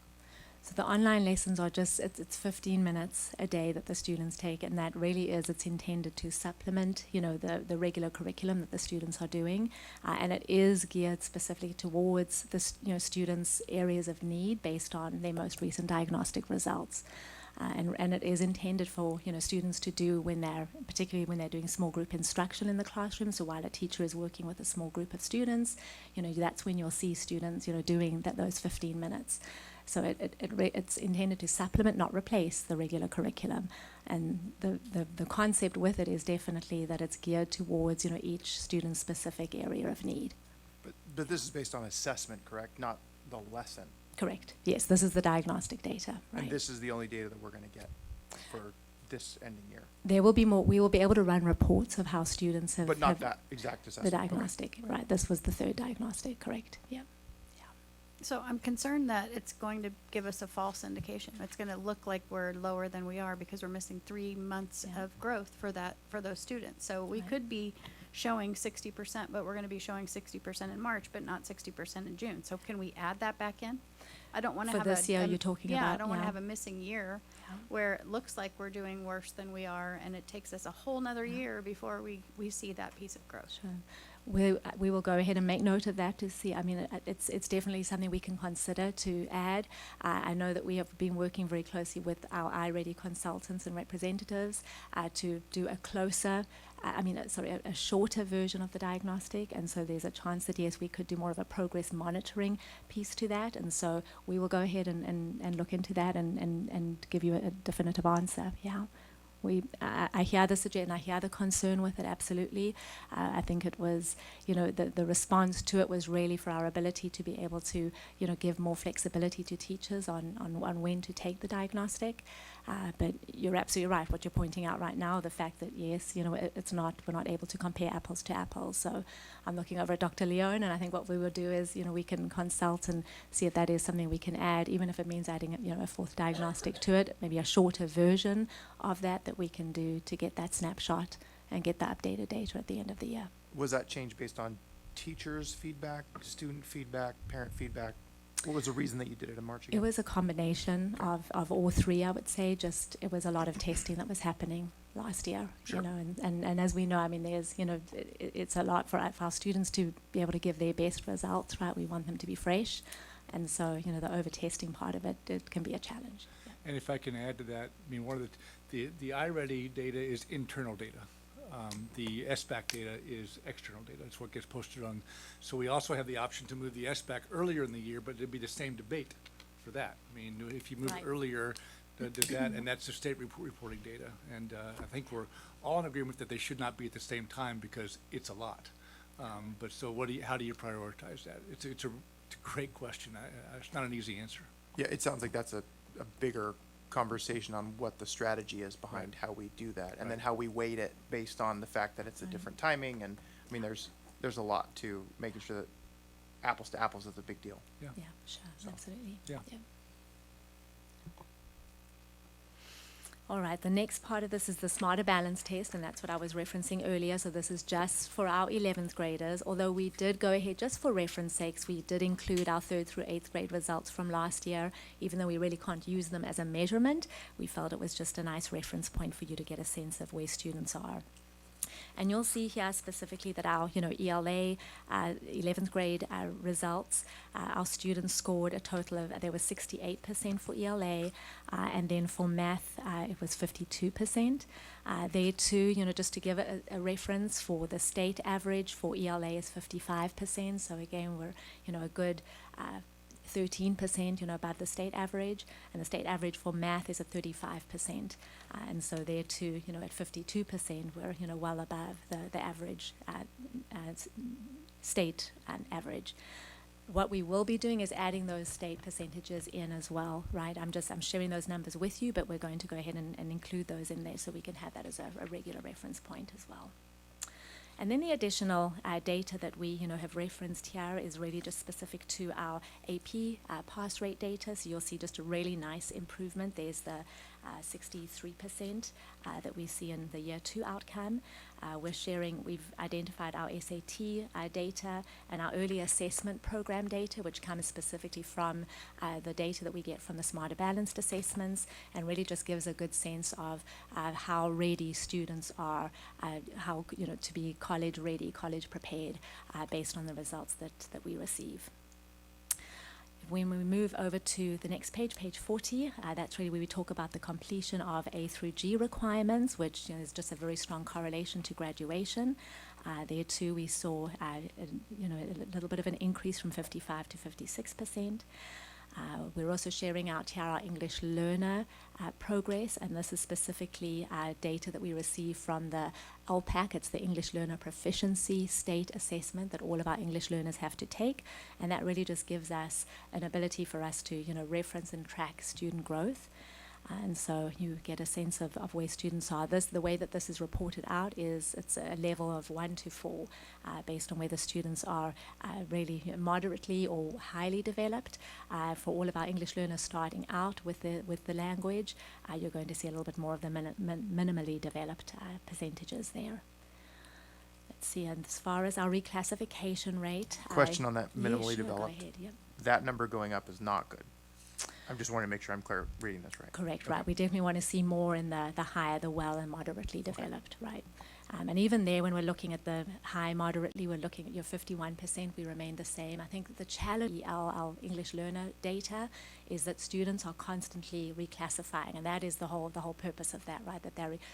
So the online lessons are just, it's 15 minutes a day that the students take, and that really is, it's intended to supplement, you know, the regular curriculum that the students are doing, and it is geared specifically towards the, you know, students' areas of need based on their most recent diagnostic results. And it is intended for, you know, students to do when they're, particularly when they're doing small group instruction in the classroom. So while a teacher is working with a small group of students, you know, that's when you'll see students, you know, doing those 15 minutes. So it's intended to supplement, not replace, the regular curriculum. And the concept with it is definitely that it's geared towards, you know, each student's specific area of need. But this is based on assessment, correct? Not the lesson. Correct. Yes, this is the diagnostic data. Right. And this is the only data that we're going to get for this ending year. There will be more. We will be able to run reports of how students have. But not have that exact assessment. the Okay. diagnostic. Right. This was the third diagnostic. Correct. Yeah. So I'm concerned that it's going to give us a false indication. It's going to look like we're lower than we are because we're missing 3 months Yeah. of growth for those students. So we Right. could be showing 60%, but we're going to be showing 60% in March, but not 60% in June. So can we add that back in? I don't want to For have this year you're talking yeah, I about, don't want to yeah. have a missing year Yeah. where it looks like we're doing worse than we are, and it takes us a whole nother year before we see that piece of growth. Sure. We will go ahead and make note of that to see. I mean, it's definitely something we can consider to add. I know that we have been working very closely with our iReady consultants and representatives to do a closer, a shorter version of the diagnostic. And so there's a chance that, yes, we could do more of a progress monitoring piece to that. And so we will go ahead and look into that and give you a definitive answer. Yeah. I hear the suggestion, I hear the concern with it, absolutely. I think it was, you know, the response to it was really for our ability to be able to, you know, give more flexibility to teachers on when to take the diagnostic. But you're absolutely right, what you're pointing out right now, the fact that, yes, you know, we're not able to compare apples to apples. So I'm looking over at Dr. Leone, and I think what we will do is, you know, we can consult and see if that is something we can add, even if it means adding, you know, a fourth diagnostic to it, maybe a shorter version of that we can do to get that snapshot and get the updated data at the end of the year. Was that change based on teachers' feedback, student feedback, parent feedback? What was the reason that you did it in March again? It was a combination of all three, I would say. Just it was a lot of testing that was happening last year, Sure. you know, and as we know, I mean, there's, you know, it's a lot for our students to be able to give their best results, right? We want them to be fresh, and so, you know, the over-testing part of it can be a challenge. Yeah. And if I can add to that, I mean, one of the iReady data is internal data. The SBAC data is external data. It's what gets posted on. So we also have the option to move the SBAC earlier in the year, but it'd be the same debate for that. I mean, if you move Right. it earlier, does that, and that's the state reporting data. And I think we're all in agreement that they should not be at the same time because it's a lot. But so how do you prioritize that? It's a great question. It's not an easy answer. Yeah, it sounds like that's a bigger conversation on what the strategy is behind how we do that, and then how we weight it based on the fact that it's a different timing. And I mean, there's a lot to making sure that apples to apples is a big deal. Yeah. Yeah, sure, So, absolutely. yeah. All right, the next part of this is the Smarter Balance test, and that's what I was referencing earlier. So this is just for our 11th graders. Although we did go ahead, just for reference sakes, we did include our 3rd through 8th grade results from last year. Even though we really can't use them as a measurement, we felt it was just a nice reference point for you to get a sense of where students are. And you'll see here specifically that our, you know, ELA 11th grade results, our students scored a total of, there was 68% for ELA, and then for math, it was 52%. There too, you know, just to give a reference, for the state average for ELA is 55%. So again, we're, you know, a good 13%, you know, above the state average, and the state average for math is at 35%. And so there too, you know, at 52%, we're, you know, well above the average state average. What we will be doing is adding those state percentages in as well, right? I'm sharing those numbers with you, but we're going to go ahead and include those in there so we can have that as a regular reference point as well. And then the additional data that we, you know, have referenced here is really just specific to our AP pass rate data. So you'll see just a really nice improvement. There's the 63% that we see in the year 2 outcome. We've identified our SAT data and our early assessment program data, which comes specifically from the data that we get from the Smarter Balanced assessments, and really just gives a good sense of how ready students are, to be college ready, college prepared, based on the results that we receive. When we move over to the next page, page 40, that's really where we talk about the completion of A through G requirements, which is just a very strong correlation to graduation. There too, we saw a little bit of an increase from 55 to 56%. We're also sharing out here our English learner progress, and this is specifically data that we receive from the LCAP. It's the English Learner Proficiency State Assessment that all of our English learners have to take, and that really just gives us an ability for us to reference and track student growth. And so you get a sense of where students are. The way that this is reported out is it's a level of 1 to 4 based on whether students are really moderately or highly developed. For all of our English learners starting out with the language, you're going to see a little bit more of the minimally developed percentages there. Let's see, and as far as our reclassification rate. Question on that minimally yeah, sure, developed. Go ahead, yep. That number going up is not good. I'm just wanting to make sure I'm clear reading this right. Correct, right. We definitely want to see more in the higher, the well and moderately developed, right. And even there, when we're looking at the high, moderately, we're looking at your 51%, we remain the same. I think the challenge, our English learner data, is that students are constantly reclassifying, and that is the whole purpose of that, right?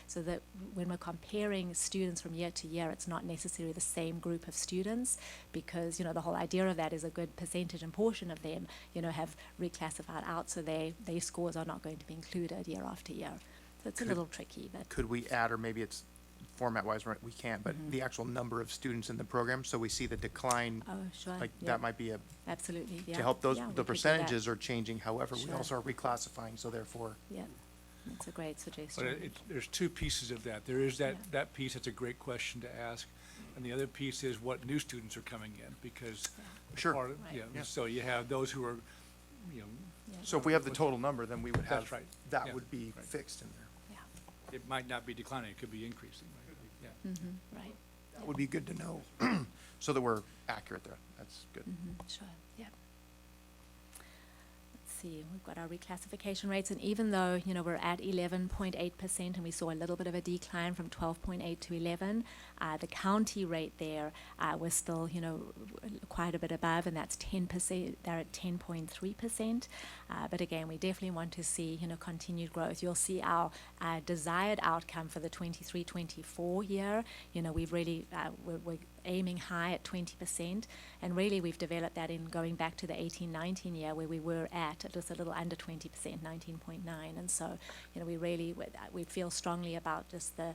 So that when we're comparing students from year to year, it's not necessarily the same group of students, because the whole idea of that is a good percentage and portion of them, have reclassified out, so their scores are not going to be included year after year. So it's a little tricky, but Could we add, or maybe it's format-wise, we can't, but the actual number of students in the program, so we see the decline, oh, sure, like yeah, that might be absolutely, yeah. to help those, yeah, we the could do percentages are changing, however, we Sure. also are reclassifying, so therefore, that. Yeah, that's a great suggestion. But there's two pieces of that. There is that, Yeah. that piece, that's a great question to ask. And the other piece is what new students are coming in, because. Sure. part of- Right. Yeah, Yeah. so you have those who are, Yeah. so if we have the total number, then we would That's have, right. that Yeah. would be Right. fixed in there. it might not be declining, it could be increasing, right? Yeah. Right. That would be good to know, so that we're accurate there. That's good. Sure, yeah. Let's see, we've got our reclassification rates, and even though, we're at 11.8%, and we saw a little bit of a decline from 12.8 to 11, the county rate there was still, quite a bit above, and that's 10%, they're at 10.3%. But again, we definitely want to see, continued growth. You'll see our desired outcome for the 23-24 year. We've really, we're aiming high at 20%, and really we've developed that in going back to the 18-19 year, where we were at just a little under 20%, 19.9, and so we feel strongly about just the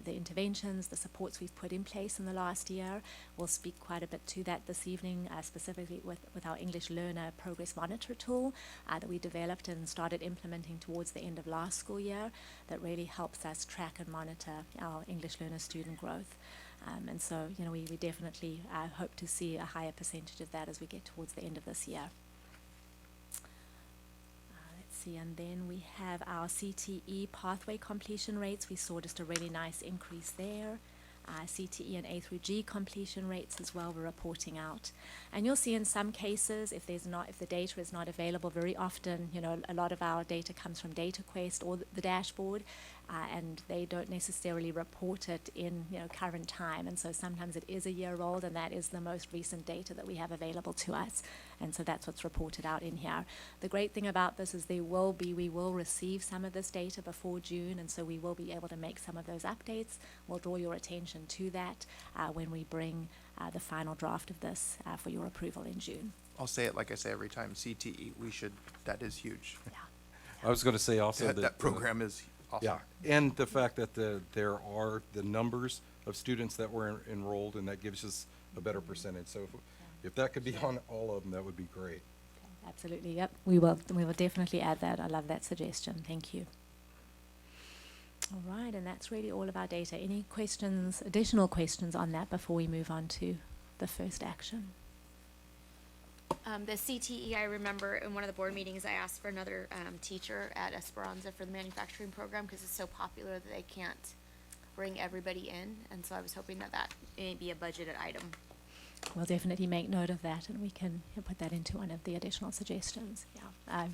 interventions, the supports we've put in place in the last year. We'll speak quite a bit to that this evening, specifically with our English Learner Progress Monitor tool that we developed and started implementing towards the end of last school year, that really helps us track and monitor our English learner student growth. And so, we definitely hope to see a higher percentage of that as we get towards the end of this year. Let's see, and then we have our CTE pathway completion rates. We saw just a really nice increase there. CTE and A through G completion rates as well, we're reporting out. And you'll see in some cases, if the data is not available, very often, a lot of our data comes from DataQuest or the dashboard, and they don't necessarily report it in, current time. And so sometimes it is a year old, and that is the most recent data that we have available to us. And so that's what's reported out in here. The great thing about this is we will receive some of this data before June, and so we will be able to make some of those updates. We'll draw your attention to that when we bring the final draft of this for your approval in June. I'll say it like I say every time, CTE, that is huge. Yeah. I was going to say also That program is awesome. Yeah, and the fact that there are the numbers of students that were enrolled, and that gives us a better percentage. So if that could be on all of them, that would be great. Absolutely, yep. We will definitely add that. I love that suggestion. Thank you. All right, and that's really all of our data. Any questions, additional questions on that before we move on to the first action? The CTE, I remember in one of the board meetings, I asked for another teacher at Esperanza for the manufacturing program because it's so popular that they can't bring everybody in. And so I was hoping that that may be a budgeted item. We'll definitely make note of that, and we can put that into one of the additional suggestions. Yeah, I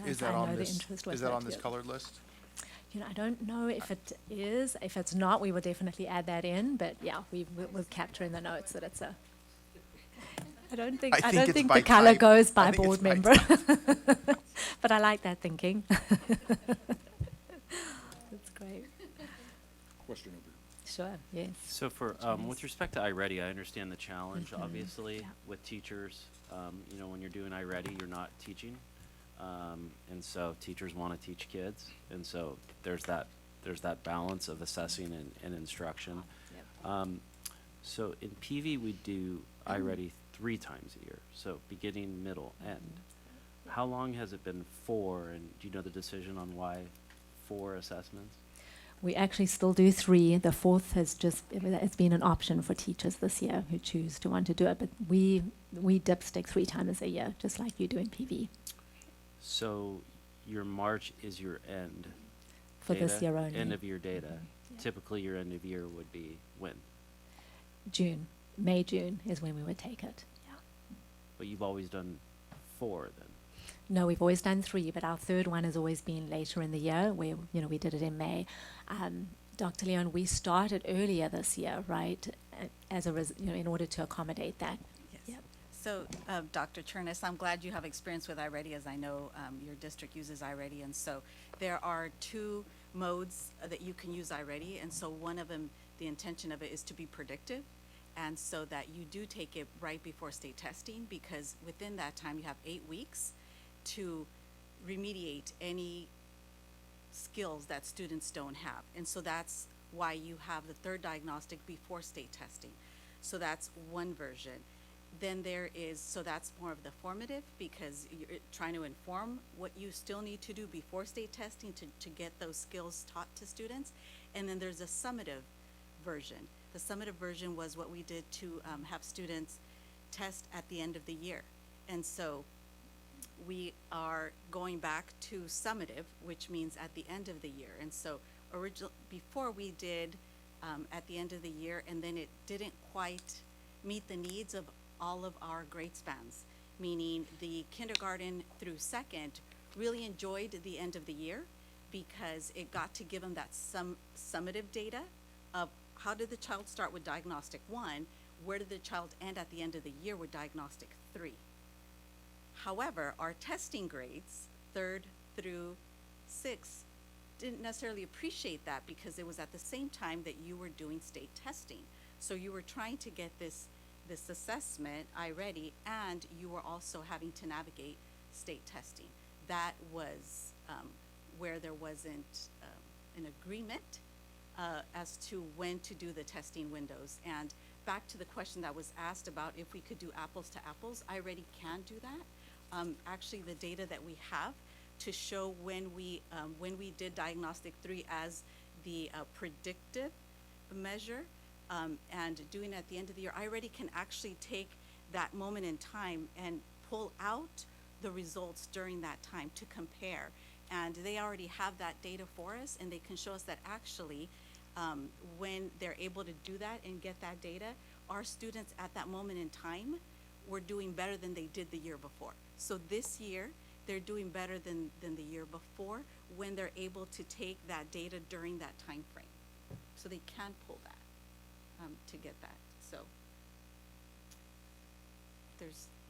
Is that know on the this, interest was is that that, on this yeah. colored list? You know, I don't know if it is. If it's not, we will definitely add that in. But yeah, we'll capture in the notes that it's a. I don't think I think it's the by color type. goes by I think it's board by member. But I like that thinking. That's great. Question over. Sure. Yes. So for, with respect to iReady, I understand the challenge, obviously, Yeah. with teachers. You know, when you're doing iReady, you're not teaching. And so teachers want to teach kids. And so there's that balance of assessing and instruction. So in PV, we do iReady 3 times a year, so beginning, middle, end. How long has it been 4, and do you know the decision on why 4 assessments? We actually still do 3. The 4th has it's been an option for teachers this year who choose to want to do it. But we dipstick 3 times a year, just like you do in PV. So your March is your end For this data, year only. End of year data. Yeah. Typically, your end of year would be when? June. May, June is when we would take it. Yeah. But you've always done 4 then. No, we've always done 3, but our 3rd one has always been later in the year, where we did it in May. Dr. Leon, we started earlier this year, right? As a in order to accommodate that. Yes. Yep. So, Dr. Chernus, I'm glad you have experience with iReady, as I know your district uses iReady. And so there are 2 modes that you can use iReady. And so one of them, the intention of it is to be predictive. And so that you do take it right before state testing, because within that time you have 8 weeks to remediate any skills that students don't have. And so that's why you have the 3rd diagnostic before state testing. So that's one version. Then there is, so that's more of the formative, because you're trying to inform what you still need to do before state testing to get those skills taught to students. And then there's a summative version. The summative version was what we did to have students test at the end of the year. And so we are going back to summative, which means at the end of the year. And so before we did at the end of the year, and then it didn't quite meet the needs of all of our grade spans, meaning the kindergarten through 2nd really enjoyed the end of the year because it got to give them that summative data of how did the child start with diagnostic 1, where did the child end at the end of the year with diagnostic 3. However, our testing grades, 3rd through 6th, didn't necessarily appreciate that because it was at the same time that you were doing state testing. So you were trying to get this assessment, iReady, and you were also having to navigate state testing. That was where there wasn't an agreement as to when to do the testing windows. And back to the question that was asked about if we could do apples to apples, iReady can do that. Actually, the data that we have to show when we did diagnostic 3 as the predictive measure and doing it at the end of the year, iReady can actually take that moment in time and pull out the results during that time to compare. And they already have that data for us, and they can show us that actually when they're able to do that and get that data, our students at that moment in time were doing better than they did the year before. So this year, they're doing better than the year before when they're able to take that data during that time frame. So they can pull that to get that. So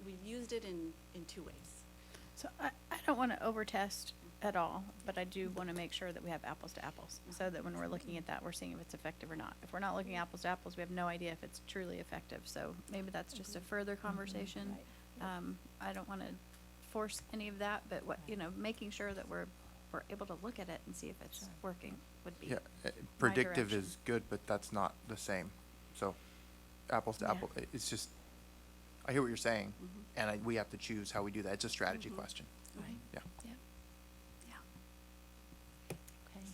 we've used it in 2 ways. So I don't want to over-test at all, but I do want to make sure that we have apples to apples, so that when we're looking at that, we're seeing if it's effective or not. If we're not looking apples to apples, we have no idea if it's truly effective. So maybe that's just a further conversation. I don't want to force any of that, but making sure that we're able to look at it and see if it's working would be. Yeah, predictive direction. is good, but that's not the same. So apples to Yeah. apple, it's just, I hear what you're saying, and we have to choose how we do that. It's a strategy question. Right. Yeah. Yeah. Yeah. Okay.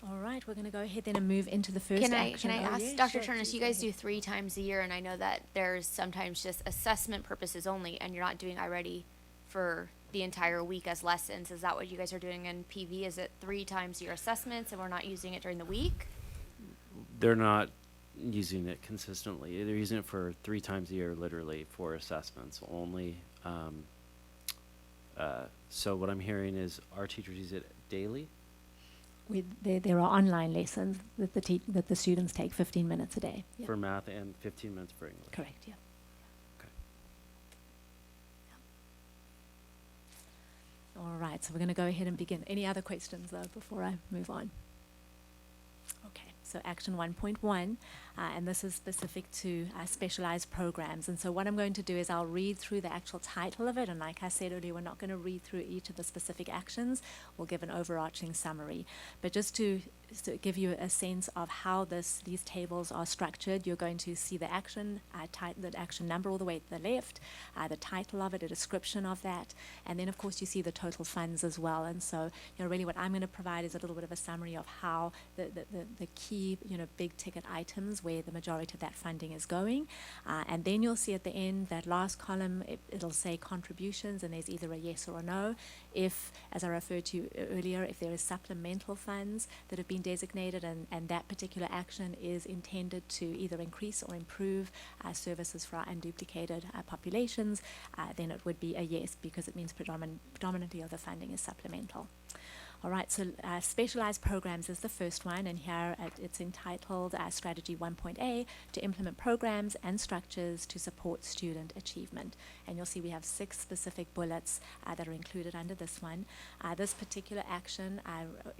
All right, we're going to go ahead then and move into the first Can action. I Oh, ask, yeah, Dr. sure, Turnus, please you go guys ahead. do 3 times a year, and I know that there's sometimes just assessment purposes only, and you're not doing iReady for the entire week as lessons. Is that what you guys are doing in PV? Is it 3 times your assessments, and we're not using it during the week? They're not using it consistently. They're using it for 3 times a year, literally, for assessments only. So what I'm hearing is our teachers use it daily? There are online lessons that the students take 15 minutes a day. Yeah. For math and 15 minutes for English. Correct, yeah. Okay. All right, so we're going to go ahead and begin. Any other questions, though, before I move on? Okay, so action 1.1, and this is specific to specialized programs. And so what I'm going to do is I'll read through the actual title of it, and like I said earlier, we're not going to read through each of the specific actions. We'll give an overarching summary. But just to give you a sense of how these tables are structured, you're going to see the action, the action number all the way to the left, the title of it, a description of that, and then of course you see the total funds as well. And so, really what I'm going to provide is a little bit of a summary of how the key, big ticket items where the majority of that funding is going. And then you'll see at the end, that last column, it'll say contributions, and there's either a yes or a no. If, as I referred to earlier, if there is supplemental funds that have been designated and that particular action is intended to either increase or improve services for our unduplicated populations, then it would be a yes, because it means predominantly of the funding is supplemental. All right, so specialized programs is the first one, and here it's entitled Strategy 1.A, to implement programs and structures to support student achievement. And you'll see we have 6 specific bullets that are included under this one. This particular action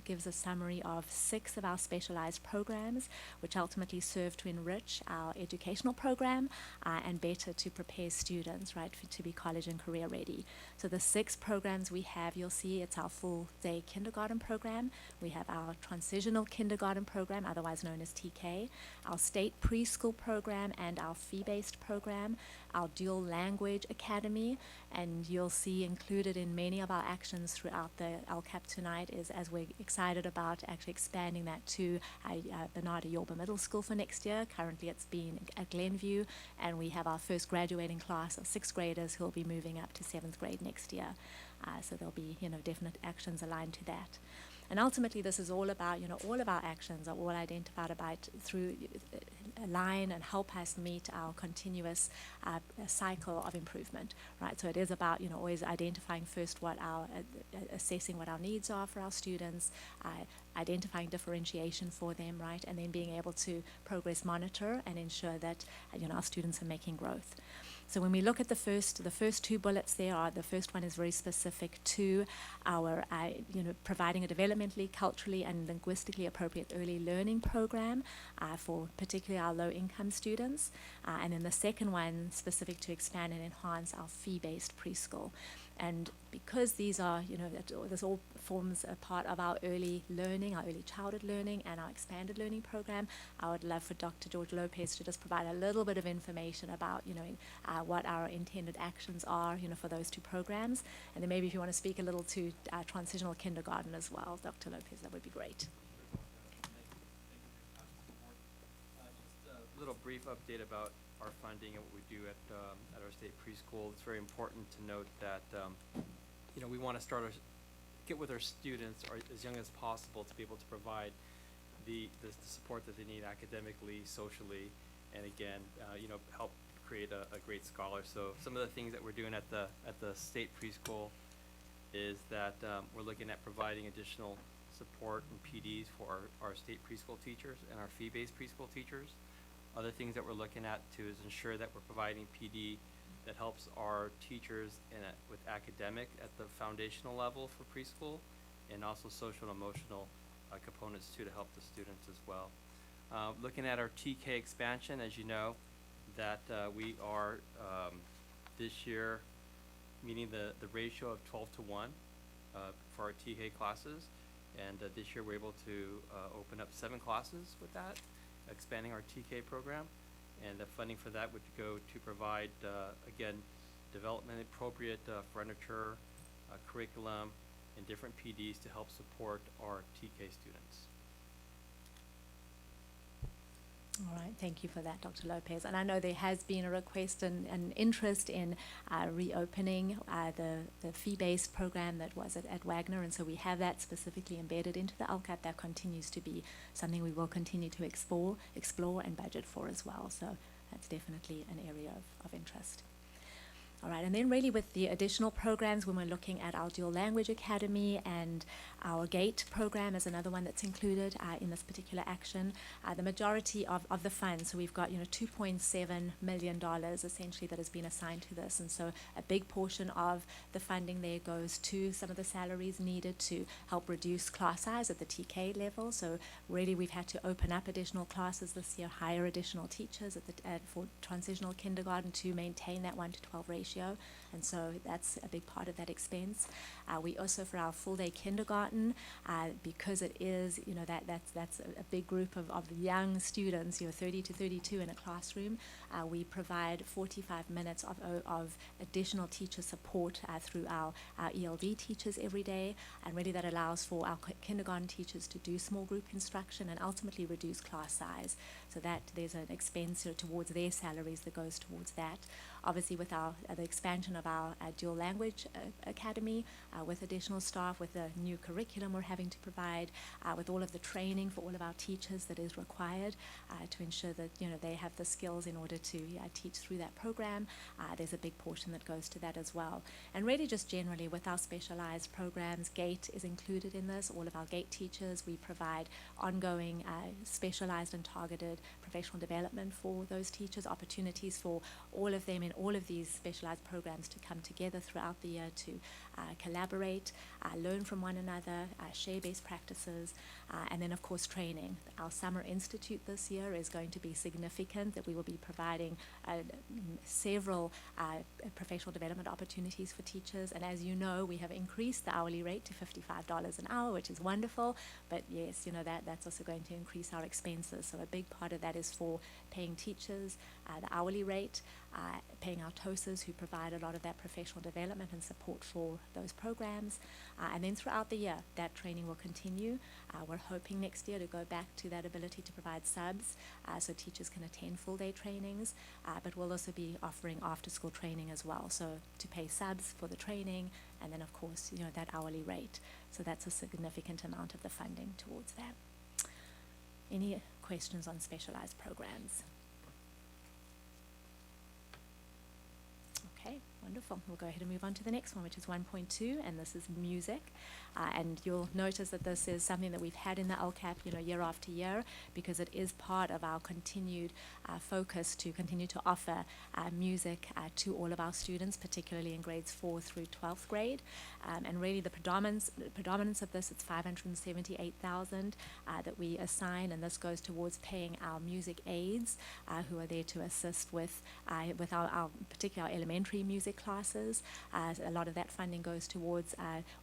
gives a summary of 6 of our specialized programs, which ultimately serve to enrich our educational program and better to prepare students, right, to be college and career ready. So the 6 programs we have, you'll see it's our full day kindergarten program. We have our transitional kindergarten program, otherwise known as TK, our state preschool program, and our fee-based program, our dual language academy. And you'll see included in many of our actions throughout the LCAP tonight is, as we're excited about actually expanding that to Placentia-Yorba Middle School for next year. Currently it's been at Glenview, and we have our first graduating class of 6th graders who will be moving up to 7th grade next year. So there'll be, definite actions aligned to that. And ultimately, this is all about, all of our actions are all identified about through align and help us meet our continuous cycle of improvement, right? So it is about, always identifying first what our, assessing what our needs are for our students, identifying differentiation for them, right? And then being able to progress monitor and ensure that, our students are making growth. So when we look at the first 2 bullets there are, the first one is very specific to our, providing a developmentally, culturally, and linguistically appropriate early learning program for particularly our low-income students. And then the second one, specific to expand and enhance our fee-based preschool. And because these are, this all forms a part of our early learning, our early childhood learning, and our expanded learning program, I would love for Dr. George Lopez to just provide a little bit of information about, what our intended actions are, for those 2 programs. And then maybe if you want to speak a little to transitional kindergarten as well, Dr. Lopez, that would be great. Just a little brief update about our funding and what we do at our state preschool. It's very important to note that we want to get with our students as young as possible to be able to provide the support that they need academically, socially, and again, help create a great scholar. So some of the things that we're doing at the state preschool is that we're looking at providing additional support and PDs for our state preschool teachers and our fee-based preschool teachers. Other things that we're looking at too is ensure that we're providing PD that helps our teachers with academic at the foundational level for preschool, and also social and emotional components too to help the students as well. Looking at our TK expansion, as you know, that we are this year meeting the ratio of 12:1 for our TK classes, and this year we're able to open up 7 classes with that, expanding our TK program, and the funding for that would go to provide, again, development appropriate furniture, curriculum, and different PDs to help support our TK students. All right, thank you for that, Dr. Lopez. And I know there has been a request and interest in reopening the fee-based program that was at Wagner, and so we have that specifically embedded into the LCAP. That continues to be something we will continue to explore and budget for as well. So that's definitely an area of interest. All right, and then really with the additional programs, when we're looking at our Dual Language Academy and our GATE program is another one that's included in this particular action. The majority of the funds, so we've got $2.7 million essentially that has been assigned to this, and so a big portion of the funding there goes to some of the salaries needed to help reduce class size at the TK level. So really we've had to open up additional classes this year, hire additional teachers for transitional kindergarten to maintain that 1-to-12 ratio. And so that's a big part of that expense. We also, for our full day kindergarten, because it is, that's a big group of young students, 30 to 32 in a classroom, we provide 45 minutes of additional teacher support through our ELD teachers every day. And really that allows for our kindergarten teachers to do small group instruction and ultimately reduce class size. So that there's an expense towards their salaries that goes towards that. Obviously, with the expansion of our dual language academy, with additional staff, with the new curriculum we're having to provide, with all of the training for all of our teachers that is required to ensure that they have the skills in order to teach through that program. There's a big portion that goes to that as well. And really, just generally with our specialized programs, GATE is included in this. All of our GATE teachers, we provide ongoing specialized and targeted professional development for those teachers, opportunities for all of them in all of these specialized programs to come together throughout the year to collaborate, learn from one another, share best practices, and then of course training. Our Summer Institute this year is going to be significant, that we will be providing several professional development opportunities for teachers. And as you know, we have increased the hourly rate to $55 an hour, which is wonderful, but yes, that's also going to increase our expenses. So a big part of that is for paying teachers the hourly rate, paying our TOSAs who provide a lot of that professional development and support for those programs. And then throughout the year, that training will continue. We're hoping next year to go back to that ability to provide subs so teachers can attend full day trainings, but we'll also be offering after school training as well. So to pay subs for the training and then of course, that hourly rate. So that's a significant amount of the funding towards that. Any questions on specialized programs? Okay, wonderful. We'll go ahead and move on to the next one, which is 1.2, and this is music. And you'll notice that this is something that we've had in the LCAP, year after year, because it is part of our continued focus to continue to offer music to all of our students, particularly in grades 4 through 12th grade. And really the predominance of this, it's $578,000 that we assign, and this goes towards paying our music aides who are there to assist with our particular elementary music classes. A lot of that funding goes towards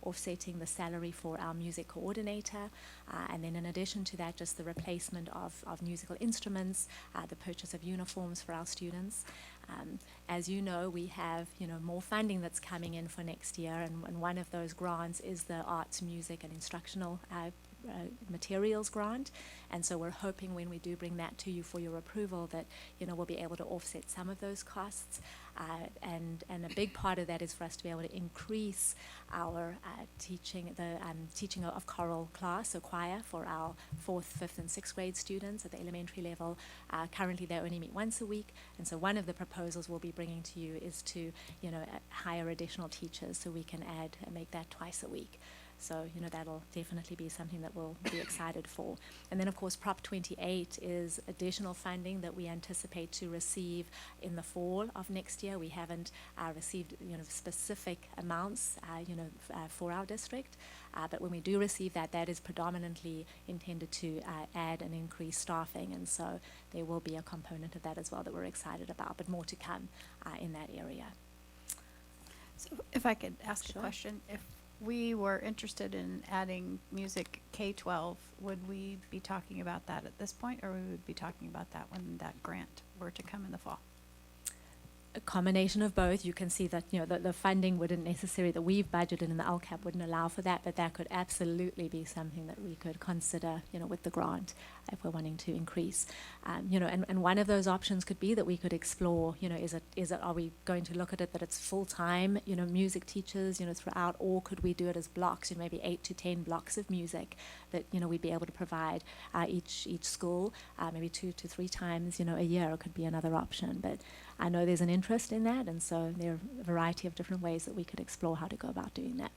offsetting the salary for our music coordinator, and then in addition to that, just the replacement of musical instruments, the purchase of uniforms for our students. As you know, we have more funding that's coming in for next year, and one of those grants is the arts, music, and instructional materials grant. And so we're hoping when we do bring that to you for your approval that we'll be able to offset some of those costs, and a big part of that is for us to be able to increase our teaching of choral class or choir for our 4th, 5th, and 6th grade students at the elementary level. Currently they only meet once a week, and so one of the proposals we'll be bringing to you is to hire additional teachers so we can make that twice a week. So, that'll definitely be something that we'll be excited for. And then, of course, Prop 28 is additional funding that we anticipate to receive in the fall of next year. We haven't received, specific amounts, for our district. But when we do receive that, that is predominantly intended to add and increase staffing. And so there will be a component of that as well that we're excited about, but more to come in that area. So if I could ask Sure. a question, if we were interested in adding music K-12, would we be talking about that at this point, or we would be talking about that when that grant were to come in the fall? a combination of both. You can see that, you know, the funding wouldn't necessarily, that we've budgeted in the LCAP wouldn't allow for that, but that could absolutely be something that we could consider, you know, with the grant if we're wanting to increase. You know, and one of those options could be that we could explore, you know, is it, are we going to look at it that it's full-time, you know, music teachers, you know, throughout, or could we do it as blocks, you know, maybe 8 to 10 blocks of music that, you know, we'd be able to provide each school, maybe 2 to 3 times, you know, a year could be another option. But I know there's an interest in that, and so there are a variety of different ways that we could explore how to go about doing that.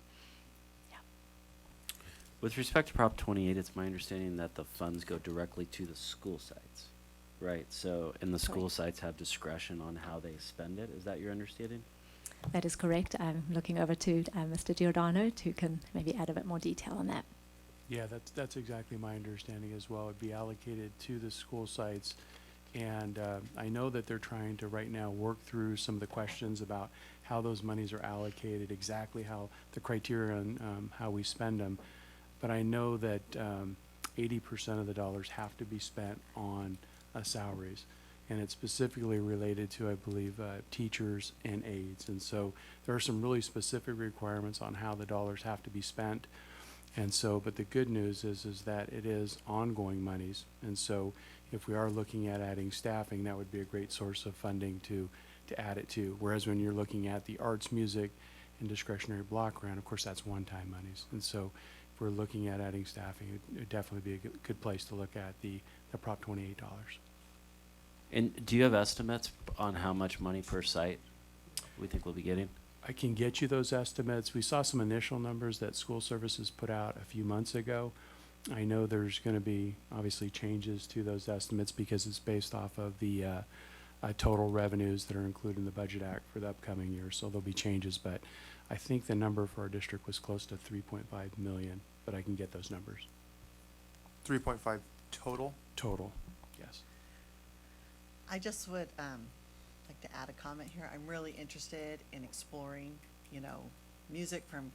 Yeah. With respect to Prop 28, it's my understanding that the funds go directly to the school sites, right? So, and the school Correct. sites have discretion on how they spend it. Is that your understanding? That is correct. I'm looking over to Mr. Giordano, who can maybe add a bit more detail on that. Yeah, that's exactly my understanding as well. It'd be allocated to the school sites. And I know that they're trying to right now work through some of the questions about how those monies are allocated, exactly how the criteria and how we spend them. But I know that 80% of the dollars have to be spent on salaries. And it's specifically related to, I believe, teachers and aides. And so there are some really specific requirements on how the dollars have to be spent. And so, but the good news is that it is ongoing monies. And so if we are looking at adding staffing, that would be a great source of funding to add it to. Whereas when you're looking at the arts, music, and discretionary block grant, of course, that's one-time monies. And so if we're looking at adding staffing, it would definitely be a good place to look at the Prop 28 dollars. And do you have estimates on how much money per site we think we'll be getting? I can get you those estimates. We saw some initial numbers that school services put out a few months ago. I know there's going to be obviously changes to those estimates because it's based off of the total revenues that are included in the Budget Act for the upcoming year. So there'll be changes, but I think the number for our district was close to 3.5 million, but I can get those numbers. 3.5 total? Total, yes. I just would like to add a comment here. I'm really interested in exploring, you know, music from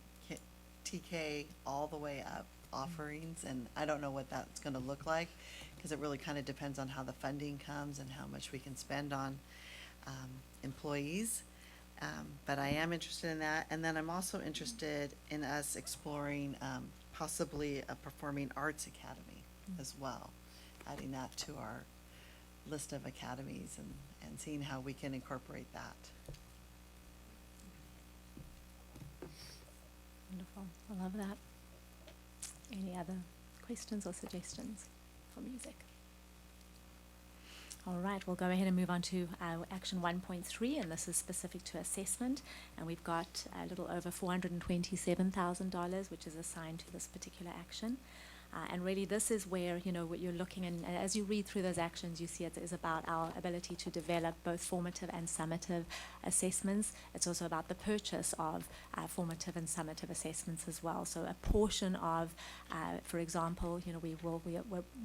TK all the way up offerings, and I don't know what that's going to look like because it really kind of depends on how the funding comes and how much we can spend on employees. But I am interested in that, and then I'm also interested in us exploring possibly a performing arts academy as well, adding that to our list of academies and seeing how we can incorporate that. Wonderful. I love that. Any other questions or suggestions for music? All right, we'll go ahead and move on to action 1.3, and this is specific to assessment. And we've got a little over $427,000, which is assigned to this particular action. And really, this is where, you know, what you're looking, and as you read through those actions, you see it is about our ability to develop both formative and summative assessments. It's also about the purchase of formative and summative assessments as well. So a portion of, for example, you know,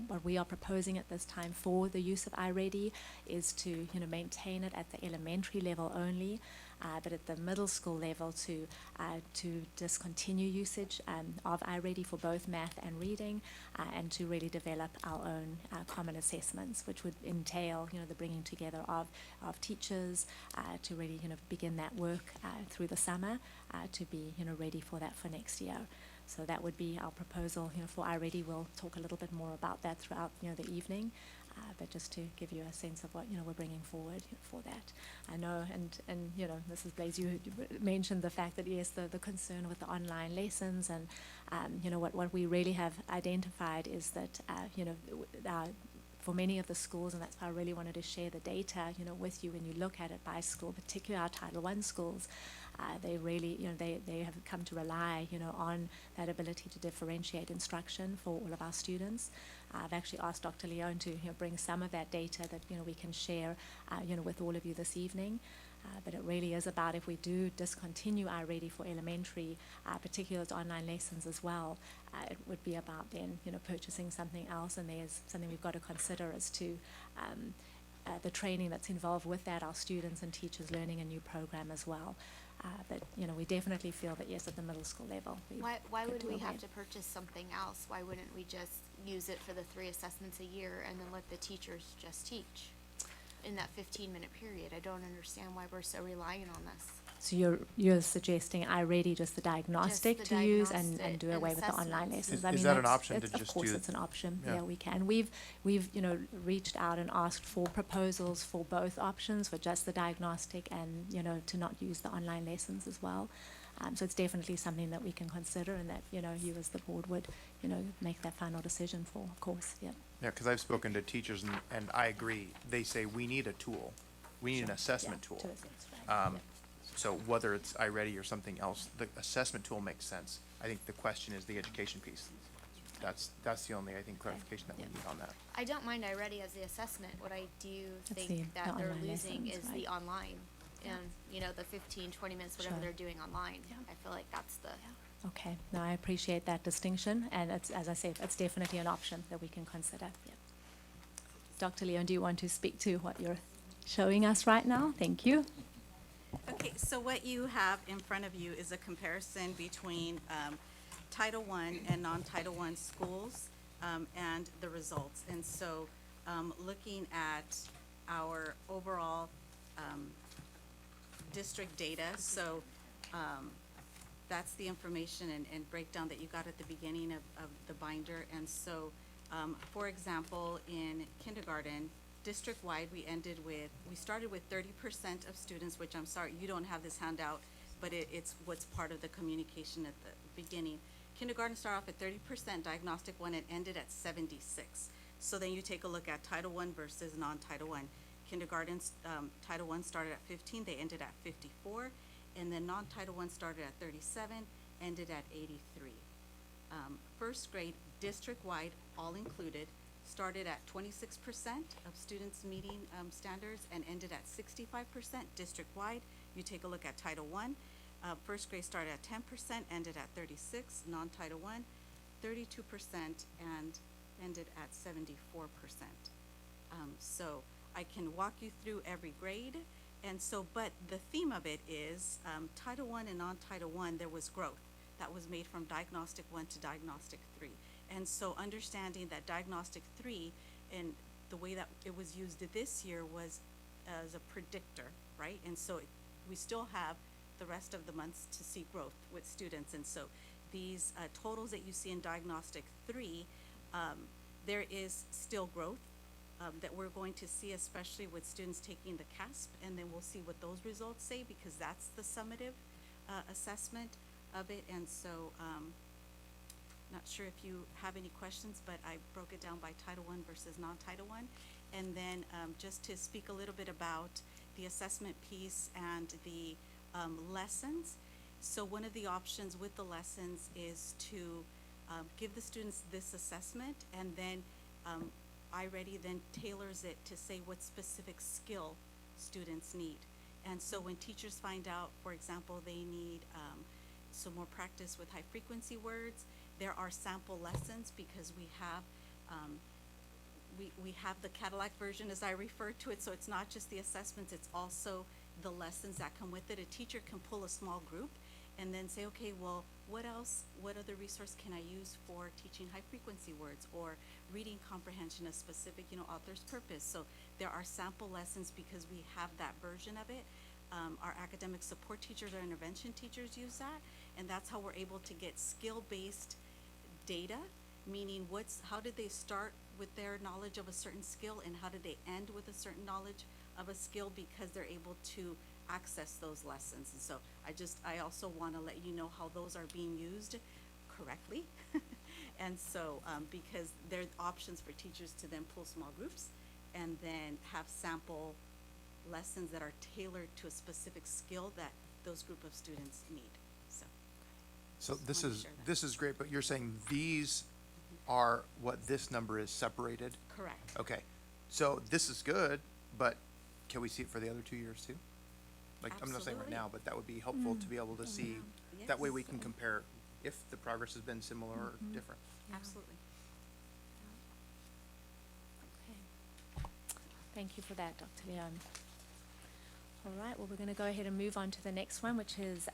what we are proposing at this time for the use of iReady is to, you know, maintain it at the elementary level only. But at the middle school level to discontinue usage of iReady for both math and reading, and to really develop our own common assessments, which would entail, you know, the bringing together of teachers to really, you know, begin that work through the summer to be, you know, ready for that for next year. So that would be our proposal, you know, for iReady. We'll talk a little bit more about that throughout, you know, the evening. But just to give you a sense of what, you know, we're bringing forward for that. I know, and you know, Mrs. Blaze, you mentioned the fact that, yes, the concern with the online lessons, and, you know, what we really have identified is that, you know, for many of the schools, and that's why I really wanted to share the data, you know, with you when you look at it by school, particularly our Title I schools. They really, you know, they have come to rely, you know, on that ability to differentiate instruction for all of our students. I've actually asked Dr. Leone to, you know, bring some of that data that, you know, we can share, you know, with all of you this evening. But it really is about, if we do discontinue iReady for elementary, particularly those online lessons as well, it would be about then, you know, purchasing something else, and there's something we've got to consider as to the training that's involved with that, our students and teachers learning a new program as well. But, you know, we definitely feel that, yes, at the middle school level. Why would we have to purchase something else? Why wouldn't we just use it for the 3 assessments a year and then let the teachers just teach? in that 15-minute period. I don't understand why we're so reliant on this. So you're suggesting iReady, just the diagnostic the to use and diagnostic do and away with the online assessments. lessons? Is- I is mean, that an that's- option to it's- just Of course, do- it's an option. Yeah. Yeah, we can. We've reached out and asked for proposals for both options, for just the diagnostic and, to not use the online lessons as well. So it's definitely something that we can consider and that, you as the board would, make that final decision for, of course, yeah. Yeah, because I've spoken to teachers and I agree. They say we need a tool. We need an assessment Yeah, tool. to assess, right, yeah. So whether it's iReady or something else, the assessment tool makes sense. I think the question is the education piece. That's the only, I think, clarification that we need on that. I don't mind iReady as the assessment. What I do That's think the that they're online losing lessons, is right? the online. And, the 15, 20 minutes, whatever Sure. they're doing online. Yeah. I feel like that's the, Okay, no, I appreciate that distinction, and it's, as I said, it's definitely an option that we can consider, yeah. Dr. Leon, do you want to speak to what you're showing us right now? Thank you. Okay, so what you have in front of you is a comparison between Title I and non-Title I schools and the results. And so looking at our overall district data, so that's the information and breakdown that you got at the beginning of the binder. And so, for example, in kindergarten, district-wide, we started with 30% of students, which I'm sorry, you don't have this handout, but it's what's part of the communication at the beginning. Kindergarten started off at 30% diagnostic one and ended at 76. So then you take a look at Title I versus non-Title I. Kindergarten, Title I started at 15, they ended at 54, and then non-Title I started at 37, ended at 83. First grade, district-wide, all included, started at 26% of students meeting standards and ended at 65% district-wide. You take a look at Title I. First grade started at 10%, ended at 36, non-Title I, 32%, and ended at 74%. So I can walk you through every grade. And so, but the theme of it is Title I and non-Title I, there was growth that was made from Diagnostic 1 to Diagnostic 3. And so understanding that Diagnostic 3 and the way that it was used this year was as a predictor, right? And so we still have the rest of the months to see growth with students. And so these totals that you see in Diagnostic 3, there is still growth that we're going to see, especially with students taking the CASP, and then we'll see what those results say, because that's the summative assessment of it. And so not sure if you have any questions, but I broke it down by Title I versus non-Title I. And then just to speak a little bit about the assessment piece and the lessons. So one of the options with the lessons is to give the students this assessment, and then iReady then tailors it to say what specific skill students need. And so when teachers find out, for example, they need some more practice with high frequency words, there are sample lessons, because we have we have the Cadillac version, as I refer to it, so it's not just the assessments, it's also the lessons that come with it. A teacher can pull a small group and then say, okay, well, what else, what other resource can I use for teaching high frequency words or reading comprehension, a specific, author's purpose. So there are sample lessons because we have that version of it. Our academic support teachers, our intervention teachers use that, and that's how we're able to get skill-based data, meaning how did they start with their knowledge of a certain skill and how did they end with a certain knowledge of a skill, because they're able to access those lessons. And so I also want to let you know how those are being used correctly. And so because there are options for teachers to then pull small groups and then have sample lessons that are tailored to a specific skill that those group of students need. So Just wanted to share that. this is great, but you're saying these are what this number is separated? Correct. Okay, so this is good, but can we see it for the other 2 years too? Like, I'm not saying right Absolutely. now, but that would be helpful to be able to see, that way we can compare if the progress has been similar or different. Absolutely. Okay. Thank you for that, Dr. Leon. All right, well, we're going to go ahead and move on to the next one, which is,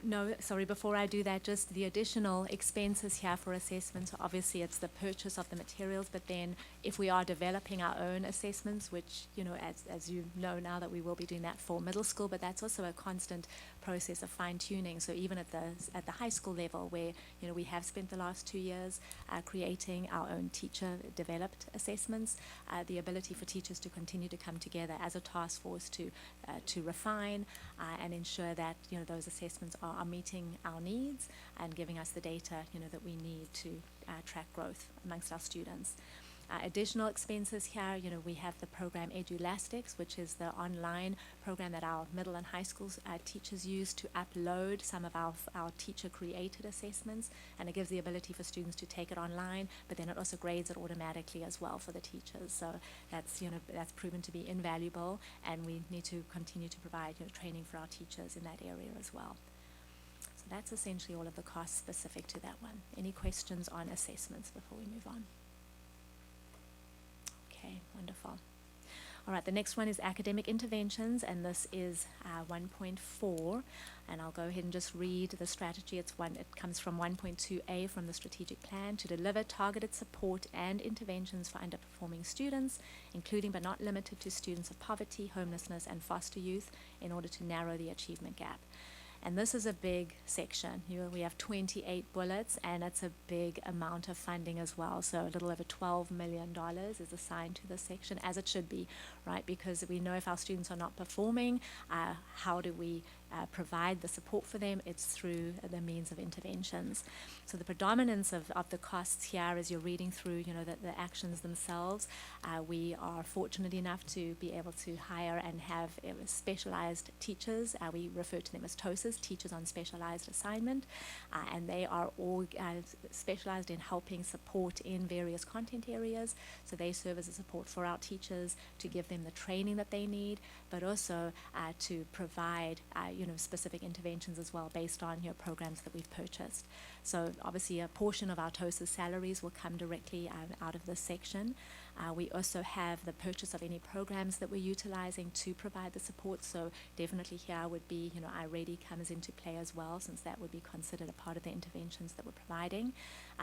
no, sorry, before I do that, just the additional expenses here for assessments. So obviously, it's the purchase of the materials, but then if we are developing our own assessments, which, you know, as you know now that we will be doing that for middle school, but that's also a constant process of fine-tuning. So even at the high school level, where, you know, we have spent the last 2 years creating our own teacher-developed assessments, the ability for teachers to continue to come together as a task force to refine and ensure that, you know, those assessments are meeting our needs and giving us the data, you know, that we need to track growth amongst our students. Additional expenses here, you know, we have the program EduLastics, which is the online program that our middle and high school teachers use to upload some of our teacher-created assessments, and it gives the ability for students to take it online, but then it also grades it automatically as well for the teachers. So that's, you know, that's proven to be invaluable, and we need to continue to provide, you know, training for our teachers in that area as well. So that's essentially all of the costs specific to that one. Any questions on assessments before we move on? Okay, wonderful. All right, the next one is academic interventions, and this is 1.4, and I'll go ahead and just read the strategy. It comes from 1.2a from the strategic plan to deliver targeted support and interventions for underperforming students, including but not limited to students of poverty, homelessness, and foster youth, in order to narrow the achievement gap. And this is a big section. We have 28 bullets, and it's a big amount of funding as well. So a little over $12 million is assigned to this section, as it should be, right? Because we know if our students are not performing, how do we provide the support for them? It's through the means of interventions. So the predominance of the costs here, as you're reading through, you know, the actions themselves, we are fortunate enough to be able to hire and have specialized teachers. We refer to them as TOSAs, teachers on specialized assignment, and they are all specialized in helping support in various content areas. So they serve as a support for our teachers to give them the training that they need, but also to provide you know, specific interventions as well based on your programs that we've purchased. So obviously a portion of our TOSA's salaries will come directly out of this section. We also have the purchase of any programs that we're utilizing to provide the support. So definitely here would be, you know, iReady comes into play as well, since that would be considered a part of the interventions that we're providing.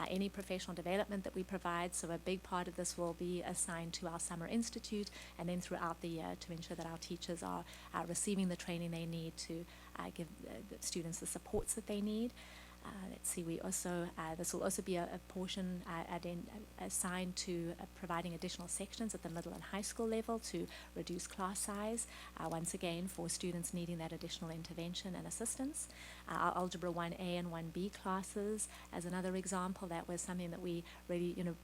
Any professional development that we provide, so a big part of this will be assigned to our Summer Institute and then throughout the year to ensure that our teachers are receiving the training they need to give the students the supports that they need. Let's see, we also, this will also be a portion assigned to providing additional sections at the middle and high school level to reduce class size, once again for students needing that additional intervention and assistance. Our Algebra 1A and 1B classes, as another example, that was something that we really, you know,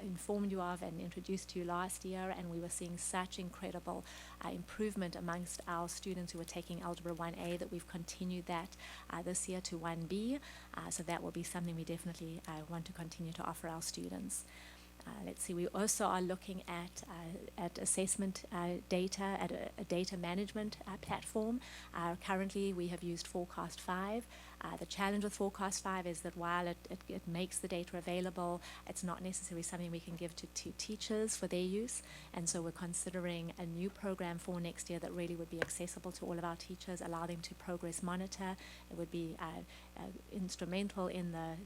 informed you of and introduced to you last year, and we were seeing such incredible improvement amongst our students who were taking Algebra 1A that we've continued that this year to 1B. So that will be something we definitely want to continue to offer our students. Let's see, we also are looking at assessment data, at a data management platform. Currently, we have used Forecast 5. The challenge with Forecast 5 is that while it makes the data available, it's not necessarily something we can give to teachers for their use. And so we're considering a new program for next year that really would be accessible to all of our teachers, allow them to progress monitor. It would be instrumental in the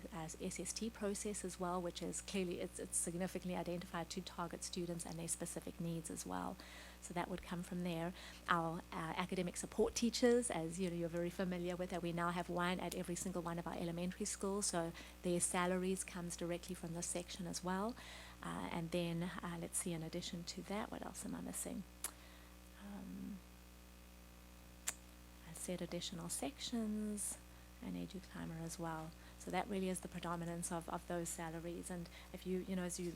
SST process as well, which is clearly, it's significantly identified to target students and their specific needs as well. So that would come from there. Our academic support teachers, as you know, you're very familiar with, that we now have one at every single one of our elementary schools, so their salaries comes directly from this section as well. And then let's see, in addition to that, what else am I missing? I said additional sections and EduClimber as well. So that really is the predominance of those salaries. And if you, you know, as you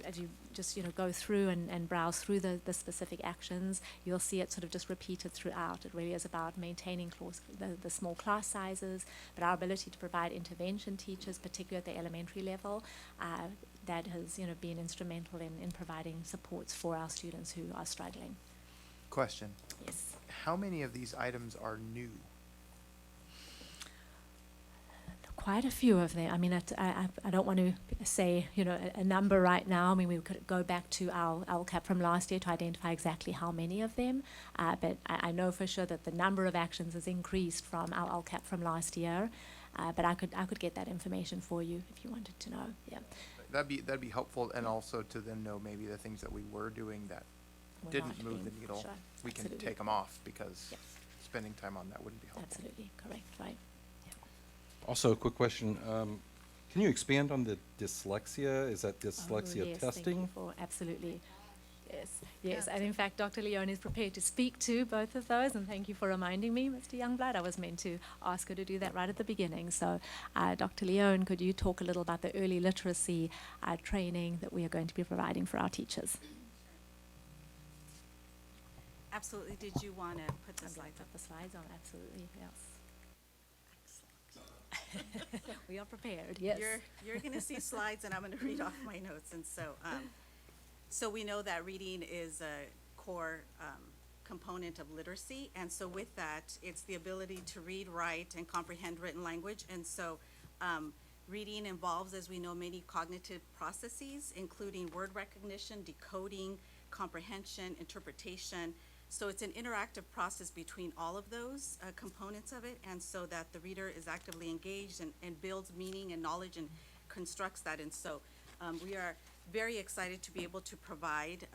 just, you know, go through and browse through the specific actions, you'll see it sort of just repeated throughout. It really is about maintaining the small class sizes, but our ability to provide intervention teachers, particularly at the elementary level, that has, you know, been instrumental in providing supports for our students who are struggling. Question. Yes. How many of these items are new? quite a few of them. I mean, I don't want to say, you know, a number right now. I mean, we could go back to our LCAP from last year to identify exactly how many of them. But I know for sure that the number of actions has increased from our LCAP from last year. But I could get that information for you if you wanted to know. Yeah. That'd be helpful, and also to then know maybe the things that we were doing that We're didn't not move the doing, needle. sure. We can Absolutely. take them off, because Yes. spending time on that wouldn't be helpful. Absolutely correct. Right. Also, a quick question. Can you expand on the dyslexia? Is that dyslexia yes, testing? Thank you for absolutely. Yes, and in fact, Dr. Leone is prepared to speak to both of those, and thank you for reminding me, Mr. Youngblood. I was meant to ask her to do that right at the beginning. So, Dr. Leone, could you talk a little about the early literacy training that we are going to be providing for our teachers? Absolutely. Did you want to put the slides up? The slides on, absolutely, yes. We are prepared, yes. You're going to see slides, and I'm going to read off my notes. And so we know that reading is a core component of literacy. And so with that, it's the ability to read, write, and comprehend written language. And so reading involves, as we know, many cognitive processes, including word recognition, decoding, comprehension, interpretation. So it's an interactive process between all of those components of it, and so that the reader is actively engaged and builds meaning and knowledge and constructs that. And so we are very excited to be able to provide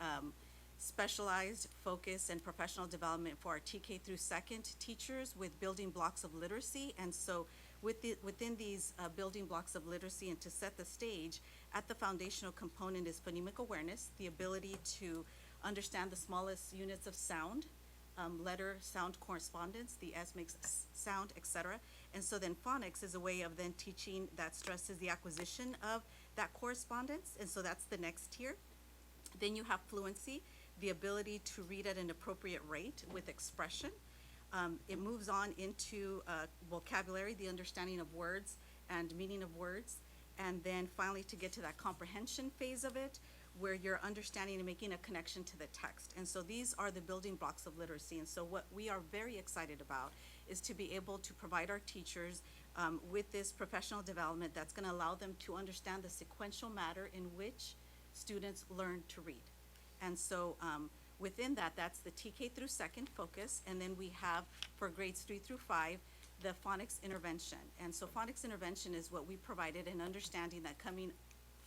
specialized focus and professional development for our TK through second teachers with building blocks of literacy. And so within these building blocks of literacy, and to set the stage, at the foundational component is phonemic awareness, the ability to understand the smallest units of sound, letter sound correspondence, the S makes sound, etc. And so then phonics is a way of then teaching that stresses the acquisition of that correspondence, and so that's the next tier. Then you have fluency, the ability to read at an appropriate rate with expression. It moves on into vocabulary, the understanding of words and meaning of words. And then finally, to get to that comprehension phase of it, where you're understanding and making a connection to the text. And so these are the building blocks of literacy. And so what we are very excited about is to be able to provide our teachers with this professional development that's going to allow them to understand the sequential manner in which students learn to read. And so within that, that's the TK through second focus. And then we have, for grades 3 through 5, the phonics intervention. And so phonics intervention is what we provided, in understanding that coming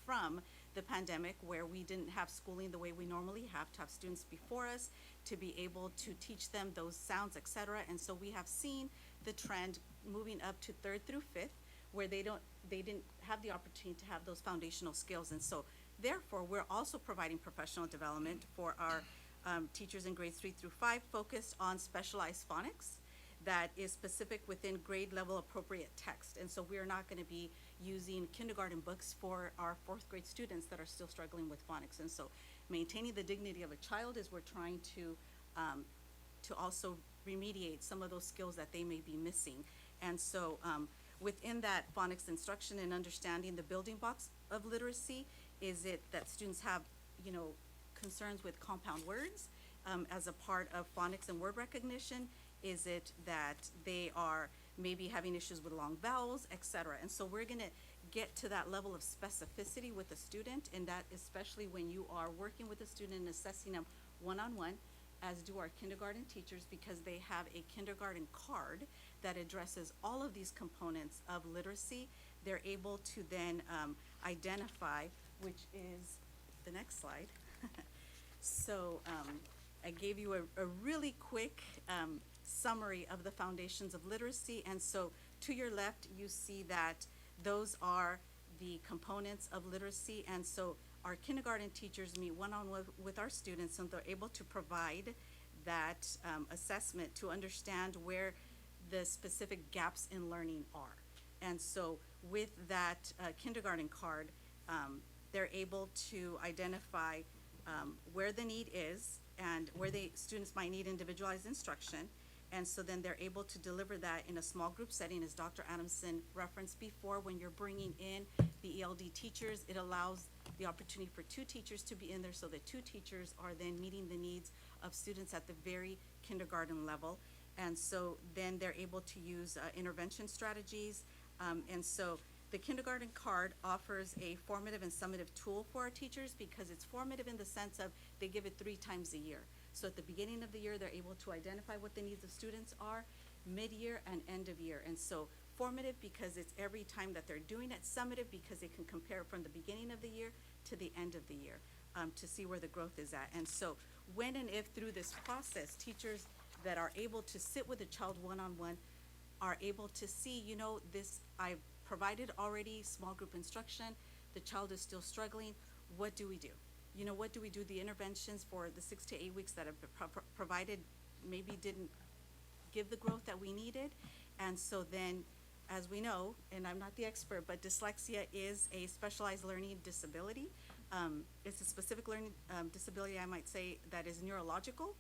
from the pandemic, where we didn't have schooling the way we normally have, to have students before us to be able to teach them those sounds, etc. And so we have seen the trend moving up to 3rd through 5th, where they didn't have the opportunity to have those foundational skills. And so therefore, we're also providing professional development for our teachers in grades 3 through 5, focused on specialized phonics that is specific within grade level appropriate text. And so we're not going to be using kindergarten books for our 4th grade students that are still struggling with phonics. And so maintaining the dignity of a child is we're trying to also remediate some of those skills that they may be missing. And so within that phonics instruction and understanding the building blocks of literacy, is it that students have, you know, concerns with compound words as a part of phonics and word recognition? Is it that they are maybe having issues with long vowels, etc.? And so we're going to get to that level of specificity with a student, and that especially when you are working with a student and assessing them one-on-one, as do our kindergarten teachers, because they have a kindergarten card that addresses all of these components of literacy. They're able to then identify, which is the next slide. So I gave you a really quick summary of the foundations of literacy. And so to your left, you see that those are the components of literacy. And so our kindergarten teachers meet one-on-one with our students, and they're able to provide that assessment to understand where the specific gaps in learning are. And so with that kindergarten card, they're able to identify where the need is and where students might need individualized instruction. And so then they're able to deliver that in a small group setting, as Dr. Adamson referenced before. When you're bringing in the ELD teachers, it allows the opportunity for 2 teachers to be in there, so that 2 teachers are then meeting the needs of students at the very kindergarten level. And so then they're able to use intervention strategies And so the kindergarten card offers a formative and summative tool for our teachers because it's formative in the sense of they give it 3 times a year. So at the beginning of the year, they're able to identify what the needs of students are, mid-year and end of year. And so formative because it's every time that they're doing it, summative because they can compare from the beginning of the year to the end of the year to see where the growth is at. And so when and if through this process, teachers that are able to sit with a child one-on-one are able to see, you know, this, I've provided already small group instruction, the child is still struggling, what do we do? You know, what do we do? The interventions for the 6 to 8 weeks that have been provided maybe didn't give the growth that we needed. And so then, as we know, and I'm not the expert, but dyslexia is a specialized learning disability. It's a specific learning disability, I might say, that is neurological,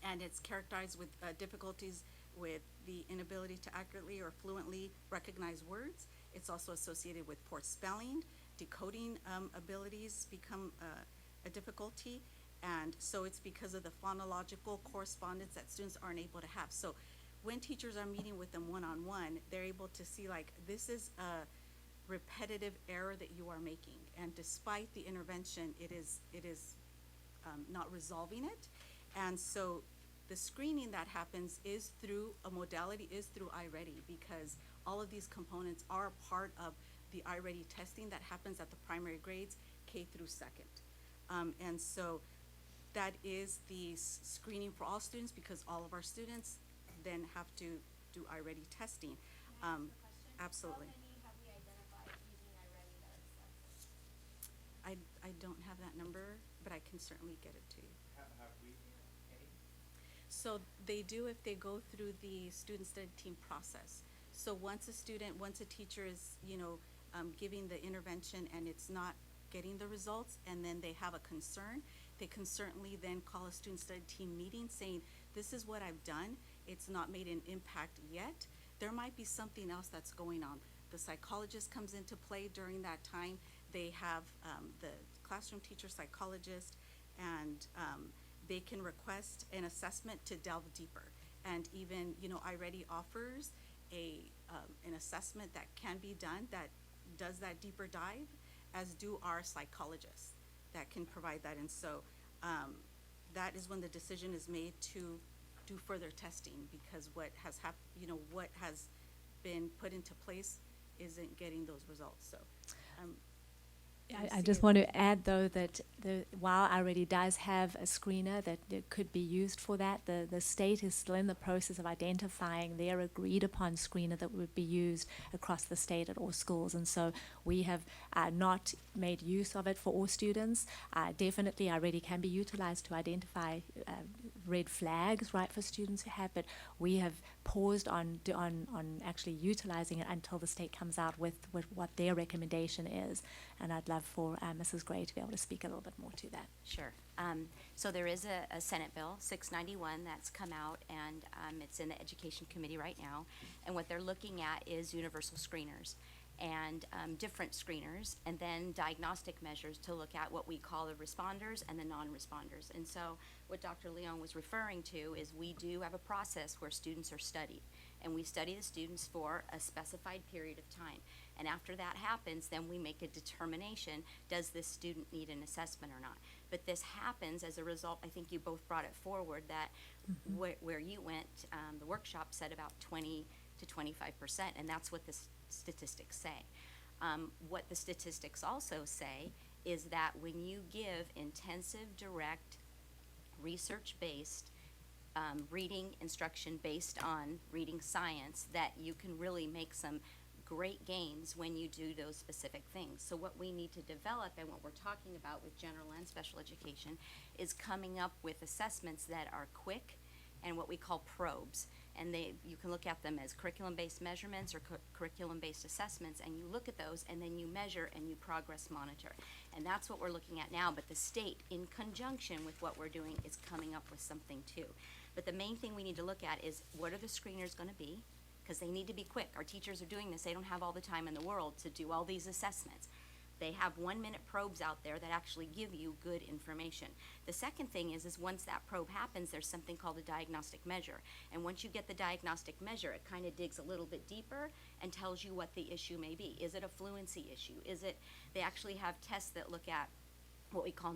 and it's characterized with difficulties with the inability to accurately or fluently recognize words. It's also associated with poor spelling, decoding abilities become a difficulty, and so it's because of the phonological correspondence that students aren't able to have. So when teachers are meeting with them one-on-one, they're able to see, like, this is a repetitive error that you are making, and despite the intervention, it is not resolving it. And so the screening that happens is through a modality, is through iReady, because all of these components are part of the iReady testing that happens at the primary grades, K through 2nd. And so that is the screening for all students, because all of our students then have to do iReady testing. Absolutely. How many have we identified using iReady that are dyslexic? I don't have that number, but I can certainly get it to you. Have we any? So they do if they go through the student study team process. So once a teacher is, you know, giving the intervention and it's not getting the results, and then they have a concern, they can certainly then call a student study team meeting saying, this is what I've done, it's not made an impact yet. There might be something else that's going on. The psychologist comes into play during that time. They have the classroom teacher psychologist, and they can request an assessment to delve deeper. And even, you know, iReady offers an assessment that can be done that does that deeper dive, as do our psychologists that can provide that. And so that is when the decision is made to do further testing, because what has what has been put into place isn't getting those results. So I just want to add, though, that while iReady does have a screener that could be used for that, the state is still in the process of identifying their agreed-upon screener that would be used across the state at all schools. And so we have not made use of it for all students. Definitely iReady can be utilized to identify red flags, right, for students who have, but we have paused on actually utilizing it until the state comes out with what their recommendation is. And I'd love for Mrs. Gray to be able to speak a little bit more to that. Sure. So there is a Senate bill, 691, that's come out, and it's in the Education Committee right now. And what they're looking at is universal screeners and different screeners, and then diagnostic measures to look at what we call the responders and the non-responders. And so what Dr. Leon was referring to is we do have a process where students are studied, and we study the students for a specified period of time. And after that happens, then we make a determination, does this student need an assessment or not? But this happens as a result, I think you both brought it forward, that where you went, the workshop said about 20 to 25%, and that's what the statistics say. What the statistics also say is that when you give intensive, direct, research-based reading instruction based on reading science, that you can really make some great gains when you do those specific things. So what we need to develop, and what we're talking about with general and special education, is coming up with assessments that are quick and what we call probes. And you can look at them as curriculum-based measurements or curriculum-based assessments, and you look at those and then you measure and you progress monitor. And that's what we're looking at now, but the state, in conjunction with what we're doing, is coming up with something too. But the main thing we need to look at is, what are the screeners gonna be? Because they need to be quick. Our teachers are doing this. They don't have all the time in the world to do all these assessments. They have 1-minute probes out there that actually give you good information. The second thing is once that probe happens, there's something called a diagnostic measure. And once you get the diagnostic measure, it kind of digs a little bit deeper and tells you what the issue may be. Is it a fluency issue? They actually have tests that look at what we call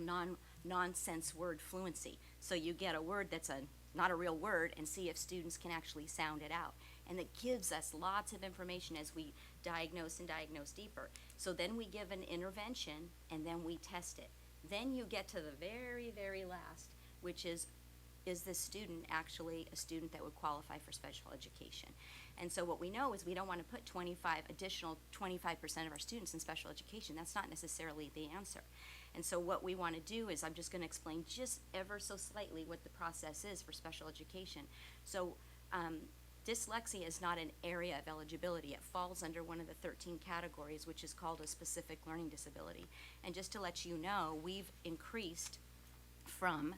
nonsense word fluency. So you get a word that's not a real word and see if students can actually sound it out. And that gives us lots of information as we diagnose and diagnose deeper. So then we give an intervention and then we test it. Then you get to the very, very last, which is this student actually a student that would qualify for special education? And so what we know is we don't want to put 25% of our students in special education. That's not necessarily the answer. And so what we want to do is, I'm just going to explain just ever so slightly what the process is for special education. So dyslexia is not an area of eligibility. It falls under one of the 13 categories, which is called a specific learning disability. And just to let you know, we've increased from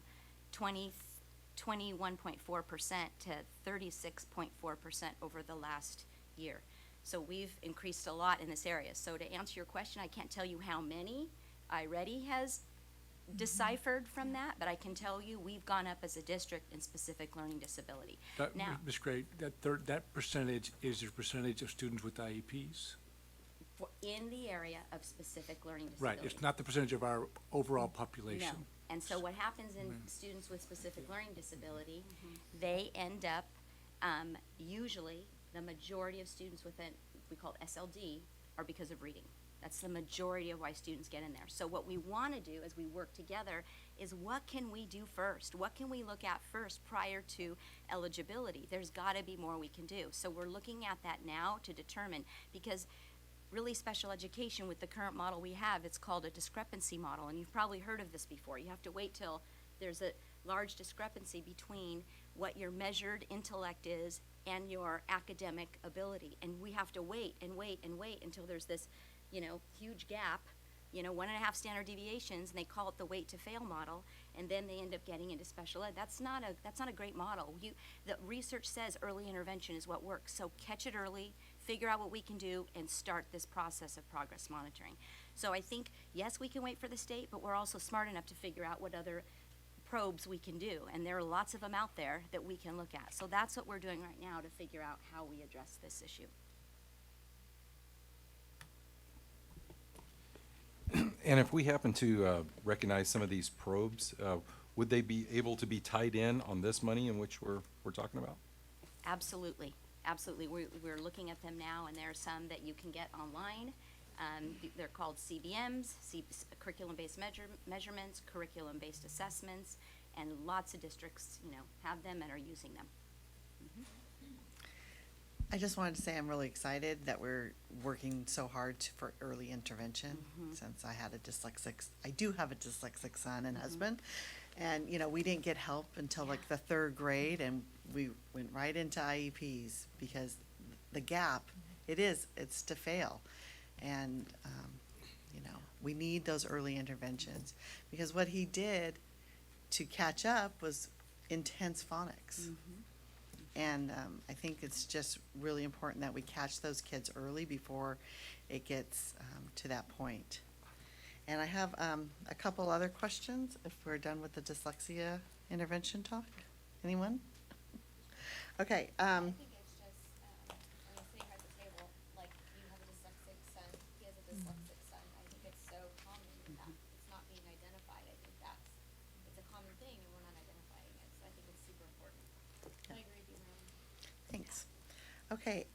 21.4% to 36.4% over the last year. So we've increased a lot in this area. So to answer your question, I can't tell you how many iReady has deciphered from that, but I can tell you we've gone up as a district in specific learning disability. Now, Ms. Gray, that percentage is the percentage of students with IEPs? in the area of specific learning Right, disability. it's not the percentage of our overall population. No. And so what happens in students with specific learning disability, they end up, usually, the majority of students with we call it SLD, are because of reading. That's the majority of why students get in there. So what we want to do as we work together is, what can we do first? What can we look at first prior to eligibility? There's got to be more we can do. So we're looking at that now to determine, because really special education with the current model we have, it's called a discrepancy model, and you've probably heard of this before. You have to wait till there's a large discrepancy between what your measured intellect is and your academic ability. And we have to wait and wait and wait until there's this, huge gap, 1.5 standard deviations, and they call it the wait to fail model, and then they end up getting into special ed. That's not a great model. The research says early intervention is what works. So catch it early, figure out what we can do, and start this process of progress monitoring. So I think, yes, we can wait for the state, but we're also smart enough to figure out what other probes we can do, and there are lots of them out there that we can look at. So that's what we're doing right now to figure out how we address this issue. And if we happen to recognize some of these probes, would they be able to be tied in on this money in which we're talking about? Absolutely, absolutely. We're looking at them now, and there are some that you can get online. They're called CBMs, curriculum-based measurements, curriculum-based assessments, and lots of districts, have them and are using them. I just wanted to say I'm really excited that we're working so hard for early intervention, since I do have a dyslexic son and husband. And, we didn't get help until like the 3rd grade, and we went right into IEPs because the gap, it's to fail. And, we need those early interventions, because what he did to catch up was intense phonics. And I think it's just really important that we catch those kids early before it gets to that point. And I have a couple other questions if we're done with the dyslexia intervention talk. Anyone? Okay. I think it's just, sitting here at the table, like, you have a dyslexic son, he has a dyslexic son. I think it's so common that it's not being identified. I think it's a common thing and we're not identifying it, so I think it's super important. I agree with you, Marilyn. Thanks. Okay,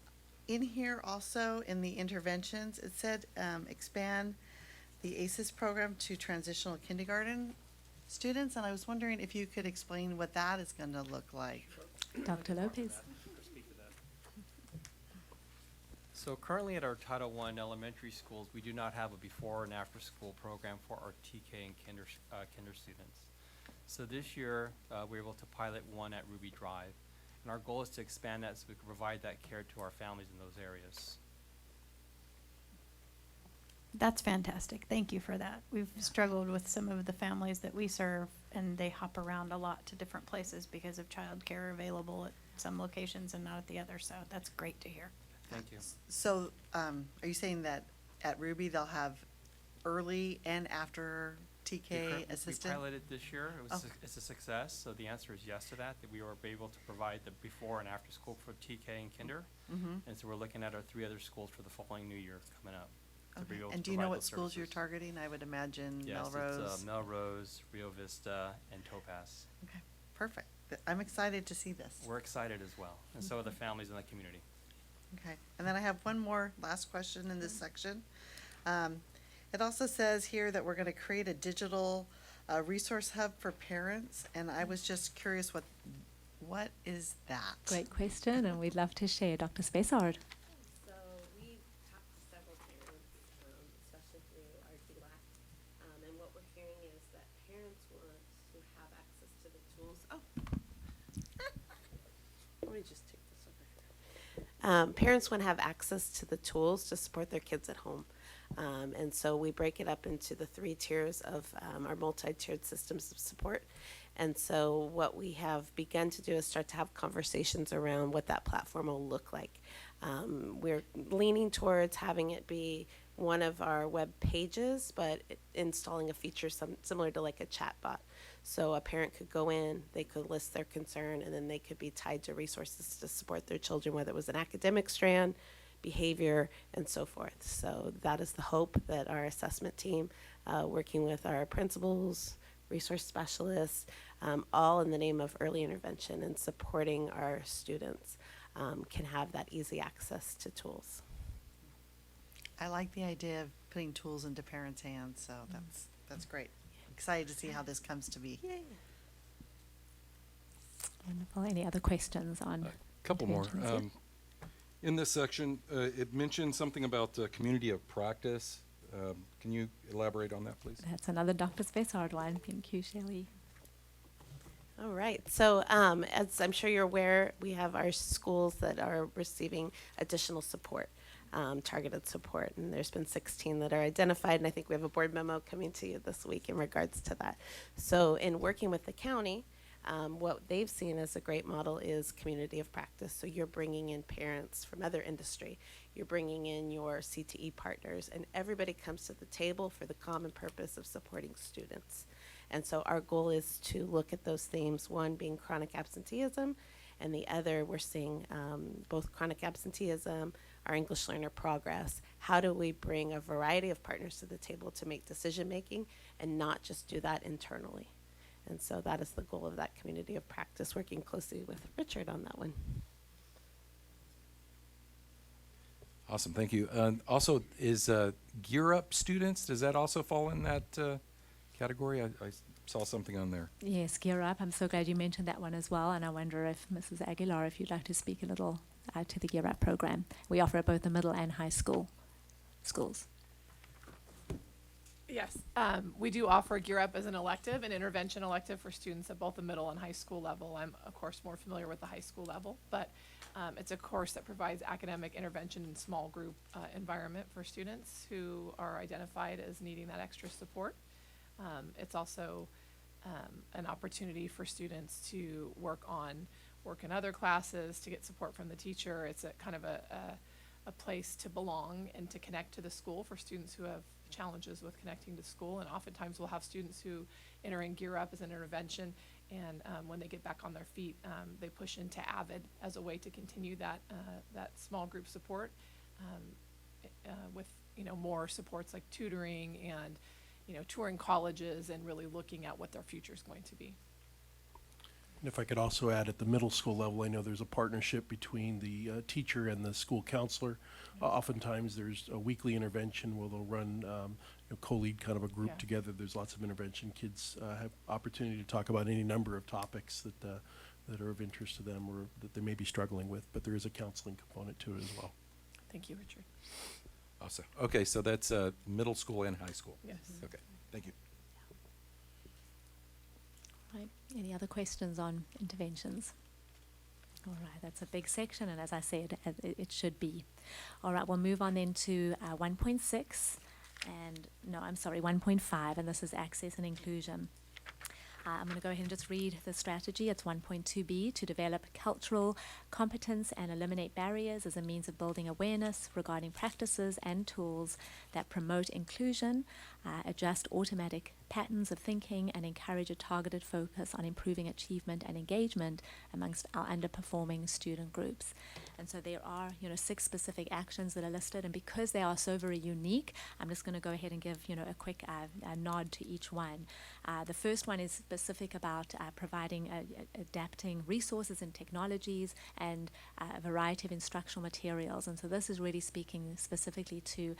in here also, in the interventions, it said expand the ACES program to transitional kindergarten students, and I was wondering if you could explain what that is going to look like. Dr. Lopez. So currently at our Title I elementary schools, we do not have a before and after school program for our TK and kinder students. So this year, we were able to pilot one at Ruby Drive. And our goal is to expand that so we can provide that care to our families in those areas. That's fantastic. Thank you for that. We've struggled with some of the families that we serve, and they hop around a lot to different places because of childcare available at some locations and not at the other. So that's great to hear. Thank you. So, are you saying that at Ruby they'll have early and after TK We assistant? piloted this year. Oh. It's a success. So the answer is yes to that we were able to provide the before and after school for TK and kinder. Mm-hmm. And so we're looking at our 3 other schools for the following new year coming up. To be Okay. able to And do you know provide what those schools you're services. targeting? I would imagine Yes, Melrose. it's Melrose, Rio Vista, and Topaz. Okay, perfect. I'm excited to see this. We're excited as well, and so are the families in the community. Okay, and then I have one more last question in this section. It also says here that we're gonna create a digital resource hub for parents, and I was just curious what is that? Great question, and we'd love to share. Dr. Spessard. So we've talked to several parents, especially through our DLAC, and what we're hearing is that parents want to have access to the tools. Let me just take this over here. Parents want to have access to the tools to support their kids at home. And so we break it up into the 3 tiers of our multi-tiered systems of support. And so what we have begun to do is start to have conversations around what that platform will look like. We're leaning towards having it be one of our web pages, but installing a feature similar to like a chat bot. So a parent could go in, they could list their concern, and then they could be tied to resources to support their children, whether it was an academic strand, behavior, and so forth. So that is the hope that our assessment team, working with our principals, resource specialists, all in the name of early intervention and supporting our students, can have that easy access to tools. I like the idea of putting tools into parents' hands, so that's great. Excited to see how this comes to be. Wonderful. Any other questions on? Couple more. interventions? In this section, it mentioned something about community of practice. Can you elaborate on that, please? That's another Dr. Spessard one. Thank you, Shelley. All right, so as I'm sure you're aware, we have our schools that are receiving additional support, targeted support, and there's been 16 that are identified, and I think we have a board memo coming to you this week in regards to that. So in working with the county, what they've seen as a great model is community of practice. So you're bringing in parents from other industry, you're bringing in your CTE partners, and everybody comes to the table for the common purpose of supporting students. And so our goal is to look at those themes, one being chronic absenteeism, and the other we're seeing both chronic absenteeism, our English learner progress. How do we bring a variety of partners to the table to make decision making and not just do that internally? And so that is the goal of that community of practice, working closely with Richard on that one. Awesome, thank you. Also, is Gear Up students, does that also fall in that category? I saw something on there. Yes, Gear Up. I'm so glad you mentioned that one as well. And I wonder if Mrs. Aguilar, if you'd like to speak a little to the Gear Up program. We offer at both the middle and high school schools. Yes, we do offer Gear Up as an elective, an intervention elective for students at both the middle and high school level. I'm, of course, more familiar with the high school level, but it's a course that provides academic intervention in small group environment for students who are identified as needing that extra support. It's also an opportunity for students to work in other classes, to get support from the teacher. It's a kind of a place to belong and to connect to the school for students who have challenges with connecting to school. And oftentimes we'll have students who enter in Gear Up as an intervention, and when they get back on their feet, they push into AVID as a way to continue that small group support with more supports like tutoring and touring colleges and really looking at what their future is going to be. And if I could also add, at the middle school level, I know there's a partnership between the teacher and the school counselor. Oftentimes, there's a weekly intervention where they'll run co-lead kind of a group together. There's lots of intervention. Kids have opportunity to talk about any number of topics that are of interest to them or that they may be struggling with, but there is a counseling component to it as well. Thank you, Richard. Awesome. Okay, so that's middle school and high school. Yes. Okay, thank you. Right. Any other questions on interventions? All right, that's a big section, and as I said, it should be. All right, we'll move on then to 1.6, and no, I'm sorry, 1.5, and this is access and inclusion. I'm going to go ahead and just read the strategy. It's 1.2b, to develop cultural competence and eliminate barriers as a means of building awareness regarding practices and tools that promote inclusion, adjust automatic patterns of thinking, and encourage a targeted focus on improving achievement and engagement amongst our underperforming student groups. And so there are, 6 specific actions that are listed, and because they are so very unique, I'm just going to go ahead and give, a quick nod to each one. The first one is specific about providing, adapting resources and technologies and a variety of instructional materials. And so this is really speaking specifically to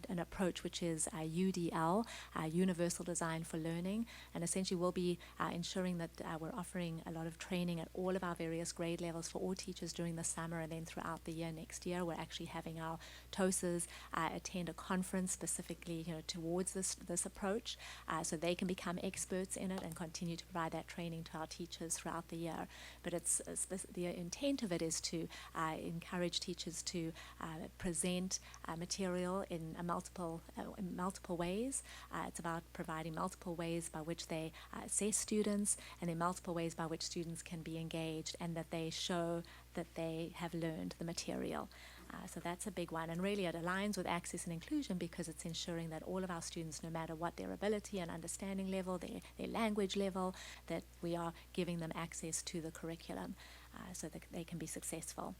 an approach which is UDL, Universal Design for Learning, and essentially we'll be ensuring that we're offering a lot of training at all of our various grade levels for all teachers during the summer, and then throughout the year next year we're actually having our TOSAs attend a conference specifically towards this approach, so they can become experts in it and continue to provide that training to our teachers throughout the year. But it's the intent of it is to encourage teachers to present material in multiple ways. It's about providing multiple ways by which they assess students, and then multiple ways by which students can be engaged and that they show that they have learned the material. So that's a big one, and really it aligns with access and inclusion because it's ensuring that all of our students, no matter what their ability and understanding level, their language level, that we are giving them access to the curriculum so that they can be successful.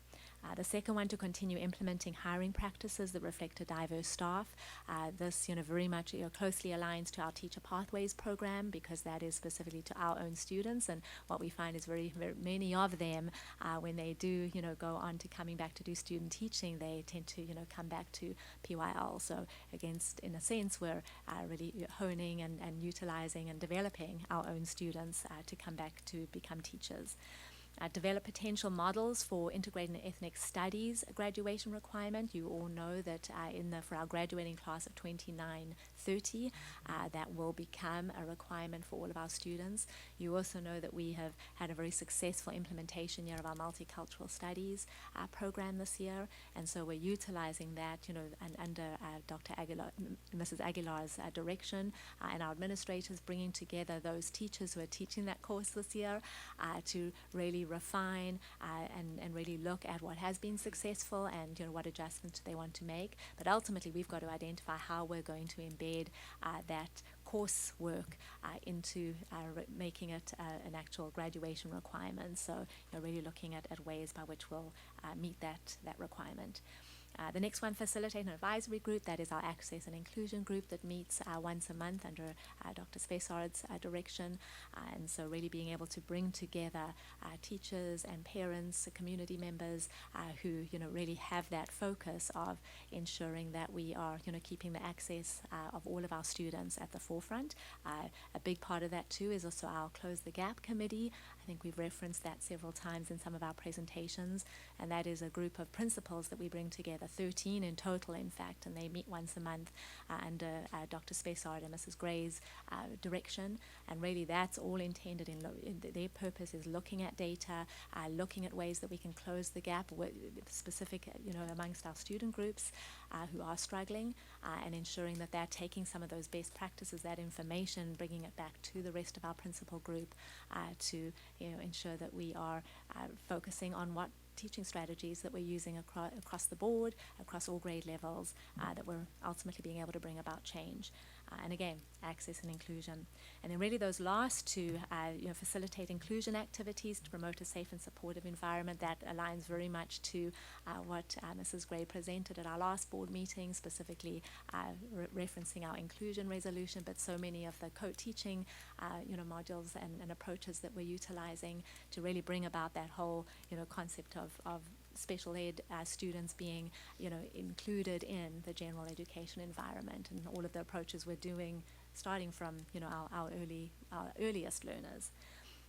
The second one, to continue implementing hiring practices that reflect a diverse staff. This, very much closely aligns to our Teacher Pathways program because that is specifically to our own students. And what we find is very many of them, when they do, go on to coming back to do student teaching, they tend to, come back to PYL. So in a sense, we're really honing and utilizing and developing our own students to come back to become teachers. Develop potential models for integrated and ethnic studies graduation requirement. You all know that for our graduating class of 2930, that will become a requirement for all of our students. You also know that we have had a very successful implementation year of our multicultural studies program this year, and so we're utilizing that, and under Mrs. Aguilar's direction, and our administrators bringing together those teachers who are teaching that course this year to really refine and really look at what has been successful and what adjustments they want to make. But ultimately we've got to identify how we're going to embed that coursework into making it an actual graduation requirement. So really looking at ways by which we'll meet that requirement. The next one, facilitate an advisory group. That is our access and inclusion group that meets once a month under Dr. Spessard's direction. And so really being able to bring together teachers and parents, community members who, really have that focus of ensuring that we are, keeping the access of all of our students at the forefront. A big part of that too is also our Close the Gap committee. I think we've referenced that several times in some of our presentations, and that is a group of principals that we bring together, 13 in total in fact, and they meet once a month under Dr. Spessard and Mrs. Gray's direction, and really that's all intended in their purpose is looking at data, looking at ways that we can close the gap with specific, amongst our student groups who are struggling, and ensuring that they're taking some of those best practices, that information, bringing it back to the rest of our principal group to ensure that we are focusing on what teaching strategies that we're using across the board, across all grade levels, that we're ultimately being able to bring about change. And again, access and inclusion. And then really those last two, facilitate inclusion activities to promote a safe and supportive environment. That aligns very much to what Mrs. Gray presented at our last board meeting, specifically referencing our inclusion resolution, but so many of the co-teaching, modules and approaches that we're utilizing to really bring about that whole, concept of special ed students being, included in the general education environment, and all of the approaches we're doing, starting from, our earliest learners.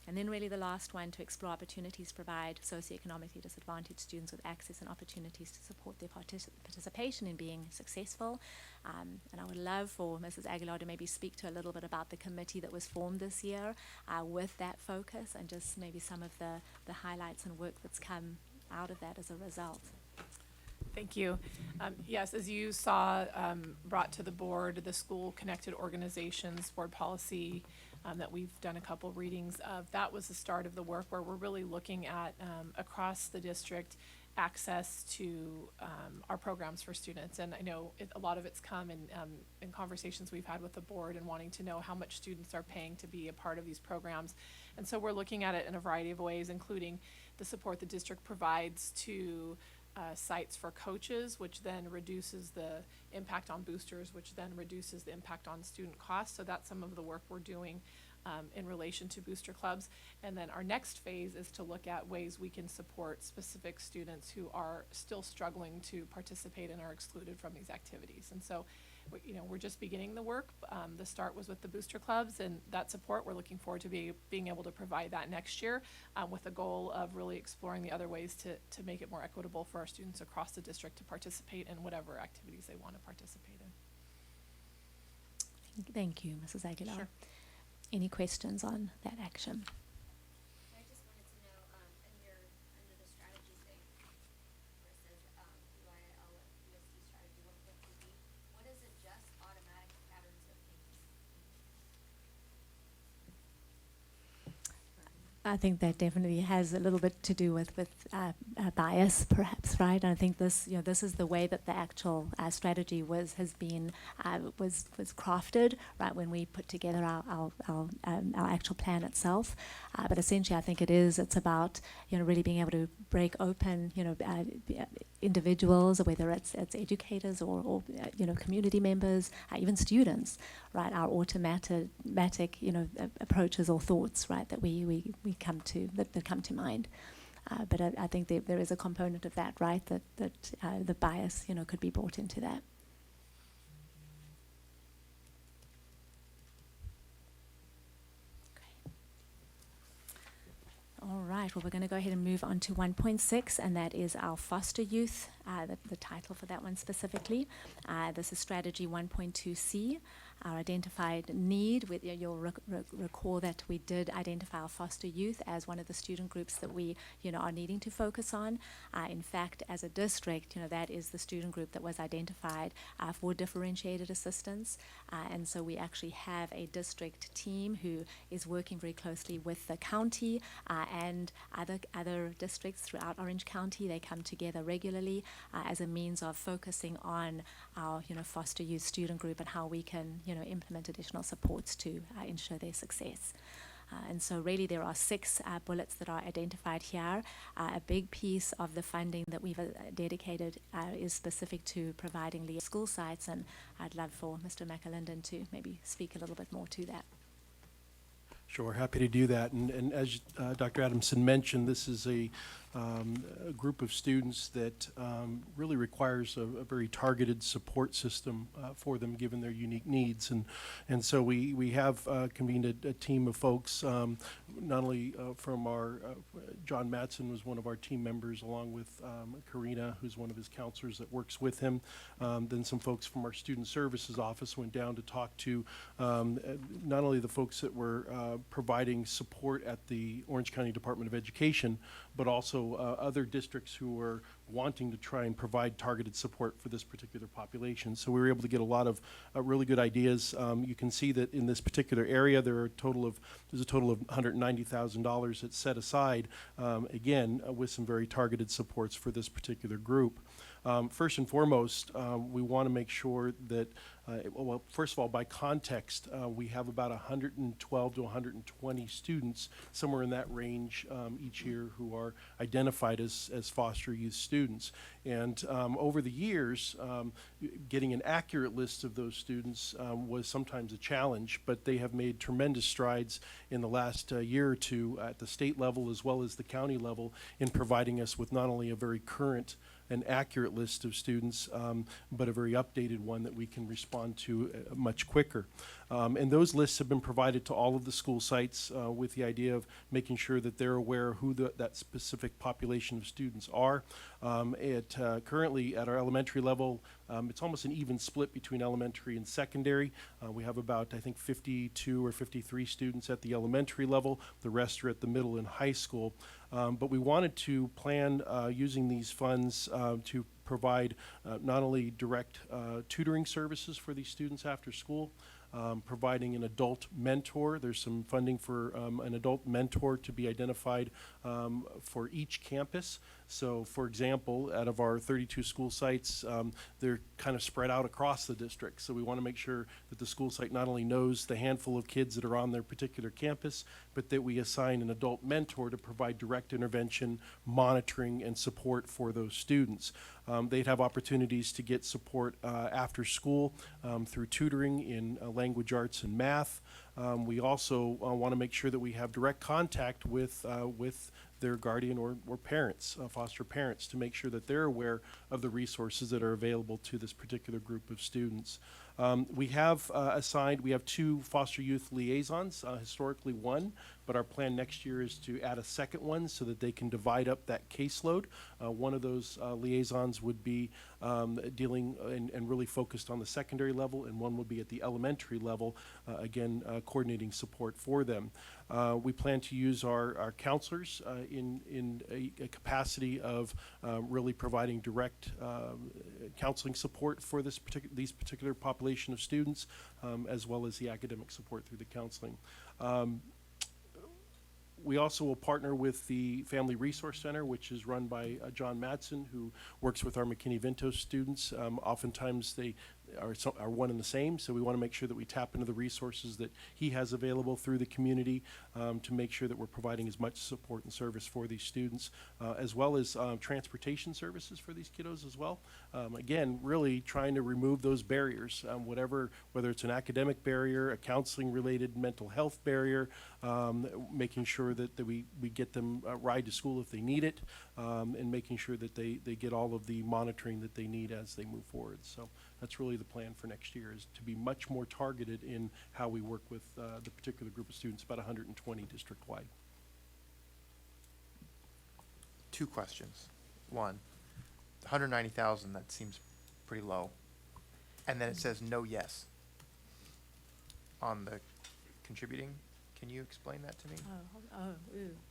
And then really the last one, to explore opportunities to provide socioeconomically disadvantaged students with access and opportunities to support their participation in being successful. And I would love for Mrs. Aguilar to maybe speak to a little bit about the committee that was formed this year with that focus, and just maybe some of the highlights and work that's come out of that as a result. Thank you. Yes, as you saw brought to the board, the School Connected Organizations Board Policy that we've done a couple readings of. That was the start of the work where we're really looking at across the district access to our programs for students. And I know a lot of it's come in conversations we've had with the board and wanting to know how much students are paying to be a part of these programs. And so we're looking at it in a variety of ways, including the support the district provides to sites for coaches, which then reduces the impact on boosters, which then reduces the impact on student costs. So that's some of the work we're doing in relation to booster clubs. And then our next phase is to look at ways we can support specific students who are still struggling to participate and are excluded from these activities. And so, we're just beginning the work. The start was with the booster clubs, and that support, we're looking forward to being able to provide that next year with the goal of really exploring the other ways to make it more equitable for our students across the district to participate in whatever activities they want to participate in. Thank you, Mrs. Aguilar. Sure. Any questions on that action? I just wanted to know, under the strategies thing, where it says, UIL USD strategy 1.2B, what is adjust automatic patterns of thinking? I think that definitely has a little bit to do with bias, perhaps, right? And I think this is the way that the actual strategy was crafted, right? When we put together our actual plan itself, but essentially, I think it's about really being able to break open individuals, whether it's educators or community members, even students, right? Our automatic approaches or thoughts, right? That we come to that come to mind. But I think there is a component of that, right? That the bias, could be brought into that. All right, well, we're going to go ahead and move on to 1.6, and that is our foster youth, the title for that one specifically. This is strategy 1.2C, our identified need. You'll recall that we did identify our foster youth as one of the student groups that we are needing to focus on. In fact, as a district, that is the student group that was identified for differentiated assistance. And so we actually have a district team who is working very closely with the county and other districts throughout Orange County. They come together regularly as a means of focusing on our foster youth student group and how we can implement additional supports to ensure their success. And so really there are 6 bullets that are identified here. A big piece of the funding that we've dedicated is specific to providing the school sites, and I'd love for Mr. McAlinden to maybe speak a little bit more to that. Sure, happy to do that. And as Dr. Adamson mentioned, this is a group of students that really requires a very targeted support system for them, given their unique needs. And so we have convened a team of folks, not only from our, John Matson was one of our team members, along with Karina, who's one of his counselors that works with him. Then some folks from our student services office went down to talk to not only the folks that were providing support at the Orange County Department of Education, but also other districts who are wanting to try and provide targeted support for this particular population. So we were able to get a lot of really good ideas. You can see that in this particular area, there's a total of $190,000 that's set aside, again, with some very targeted supports for this particular group. First and foremost, we want to make sure that, well, first of all, by context, we have about 112 to 120 students, somewhere in that range each year, who are identified as foster youth students. And over the years, getting an accurate list of those students was sometimes a challenge, but they have made tremendous strides in the last year or two at the state level as well as the county level in providing us with not only a very current and accurate list of students, but a very updated one that we can respond to much quicker. And those lists have been provided to all of the school sites with the idea of making sure that they're aware of who that specific population of students are. Currently at our elementary level, it's almost an even split between elementary and secondary. We have about, I think, 52 or 53 students at the elementary level. The rest are at the middle and high school. But we wanted to plan using these funds to provide not only direct tutoring services for these students after school, providing an adult mentor. There's some funding for an adult mentor to be identified for each campus. So, for example, out of our 32 school sites, they're kind of spread out across the district. So we want to make sure that the school site not only knows the handful of kids that are on their particular campus, but that we assign an adult mentor to provide direct intervention, monitoring, and support for those students. They'd have opportunities to get support after school through tutoring in language arts and math. We also want to make sure that we have direct contact with their guardian or parents, foster parents, to make sure that they're aware of the resources that are available to this particular group of students. We have we have 2 foster youth liaisons, historically 1, but our plan next year is to add a second one so that they can divide up that caseload. One of those liaisons would be dealing and really focused on the secondary level, and one will be at the elementary level, again, coordinating support for them. We plan to use our counselors in a capacity of really providing direct counseling support for these particular population of students, as well as the academic support through the counseling. We also will partner with the Family Resource Center, which is run by John Madsen, who works with our McKinney-Vento students. Oftentimes they are one and the same, so we want to make sure that we tap into the resources that he has available through the community to make sure that we're providing as much support and service for these students, as well as transportation services for these kiddos as well. Again, really trying to remove those barriers, whether it's an academic barrier, a counseling-related mental health barrier, making sure that we get them a ride to school if they need it, and making sure that they get all of the monitoring that they need as they move forward. So that's really the plan for next year, is to be much more targeted in how we work with the particular group of students, about 120 district-wide. 2 questions. One, 190,000, that seems pretty low. And then it says no yes on the contributing. Can you explain that to me?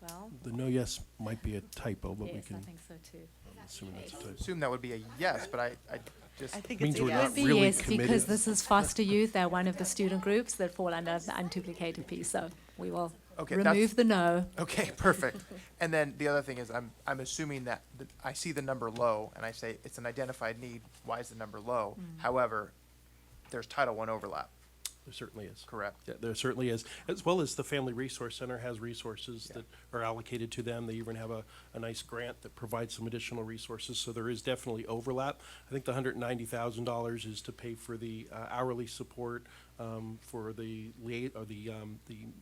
Well. The no yes might be a typo, but we Yes, I can think so too. assume that's a typo. Assume that would be a yes, but I just. I think Means it's a we're yes. not Would be really yes, committed. because this is foster youth. They're one of the student groups that fall under the unduplicated piece. So we will Okay, that's- remove the no. Okay, perfect. And then the other thing is, I'm assuming that I see the number low, and I say it's an identified need. Why is the number low? However, there's Title I overlap. There certainly is. Correct. Yeah, there certainly is, as well as the Family Resource Center has resources that are allocated to them. They even have a nice grant that provides some additional resources, so there is definitely overlap. I think the $190,000 is to pay for the hourly support for the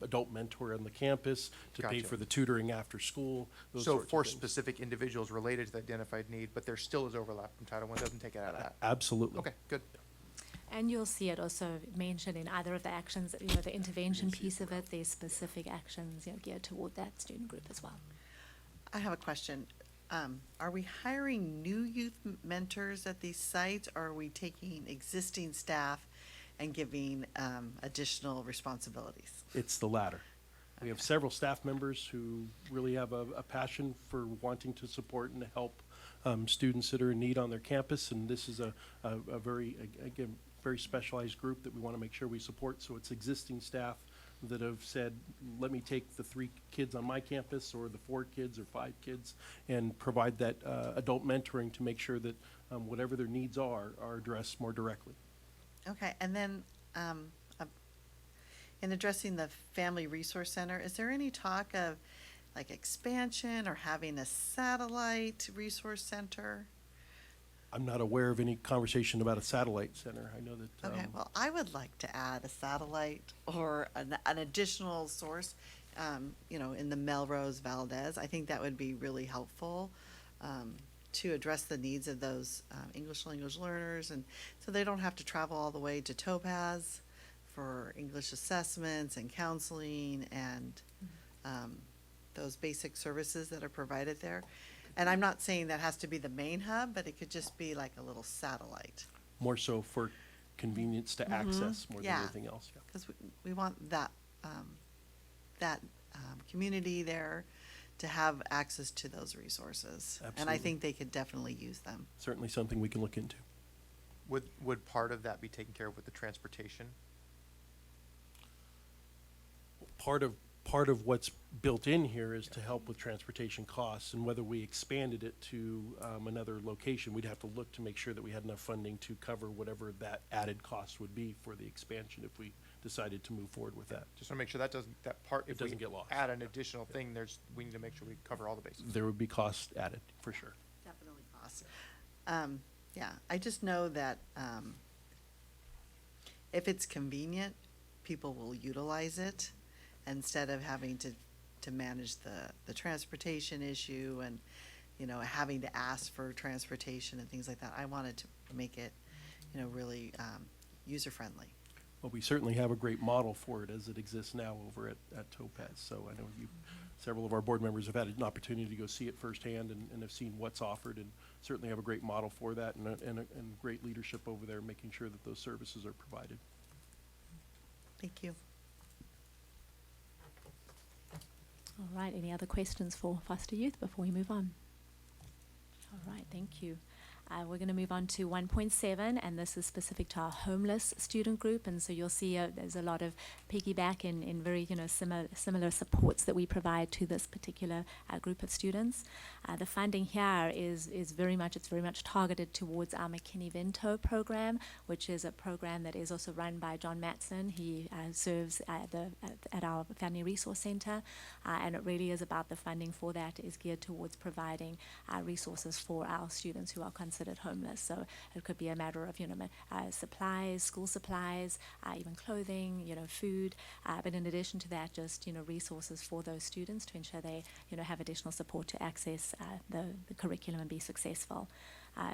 adult mentor on the campus, to pay Gotcha. for the tutoring after school, those So sorts of for things. specific individuals related to the identified need, but there still is overlap from Title I, doesn't take it out of that. Absolutely. Okay, good. And you'll see it also mentioned in either of the actions, the intervention piece of it, there's specific actions, geared toward that student group as well. I have a question. Are we hiring new youth mentors at these sites, or are we taking existing staff and giving additional responsibilities? It's the latter. We have several staff members who really have a passion for wanting to support and help students that are in need on their campus, and this is a very, again, very specialized group that we want to make sure we support. So it's existing staff that have said, let me take the 3 kids on my campus, or the 4 kids or 5 kids, and provide that adult mentoring to make sure that whatever their needs are addressed more directly. Okay, and then in addressing the Family Resource Center, is there any talk of like expansion or having a satellite resource center? I'm not aware of any conversation about a satellite center. I know that. Okay, well, I would like to add a satellite or an additional source, in the Melrose Valdez. I think that would be really helpful to address the needs of those English language learners, and so they don't have to travel all the way to Topaz for English assessments and counseling and those basic services that are provided there. And I'm not saying that has to be the main hub, but it could just be like a little satellite. More so for convenience to access more than anything else. Yeah. Because we want that, community there to have access to those resources. And I Absolutely. think they could definitely use them. Certainly something we can look into. Would part of that be taken care of with the transportation part of what's built in here is to help with transportation costs, and whether we expanded it to another location, we'd have to look to make sure that we had enough funding to cover whatever that added cost would be for the expansion if we decided to move forward with that. Just wanna make sure that doesn't, that part, It if we doesn't get lost. add an additional thing, we need to make sure we cover all the bases. There would be costs added, for sure. Definitely costs. Yeah, I just know that, if it's convenient, people will utilize it instead of having to manage the transportation issue and, you know, having to ask for transportation and things like that. I wanted to make it, you know, really, user-friendly. Well, we certainly have a great model for it as it exists now over at Topaz. So I know several of our board members have had an opportunity to go see it firsthand and have seen what's offered, and certainly have a great model for that and great leadership over there, making sure that those services are provided. Thank you. All right, any other questions for foster youth before we move on? All right, thank you. We're going to move on to 1.7, and this is specific to our homeless student group. And so you'll see there's a lot of piggyback in very, you know, similar supports that we provide to this particular group of students. The funding here is very much targeted towards our McKinney-Vento program, which is a program that is also run by John Matson. He serves at our Family Resource Center, and it really is about the funding for that is geared towards providing resources for our students who are considered homeless. So it could be a matter of, you know, supplies, school supplies, even clothing, you know, food, but in addition to that, just, you know, resources for those students to ensure they, you know, have additional support to access the curriculum and be successful.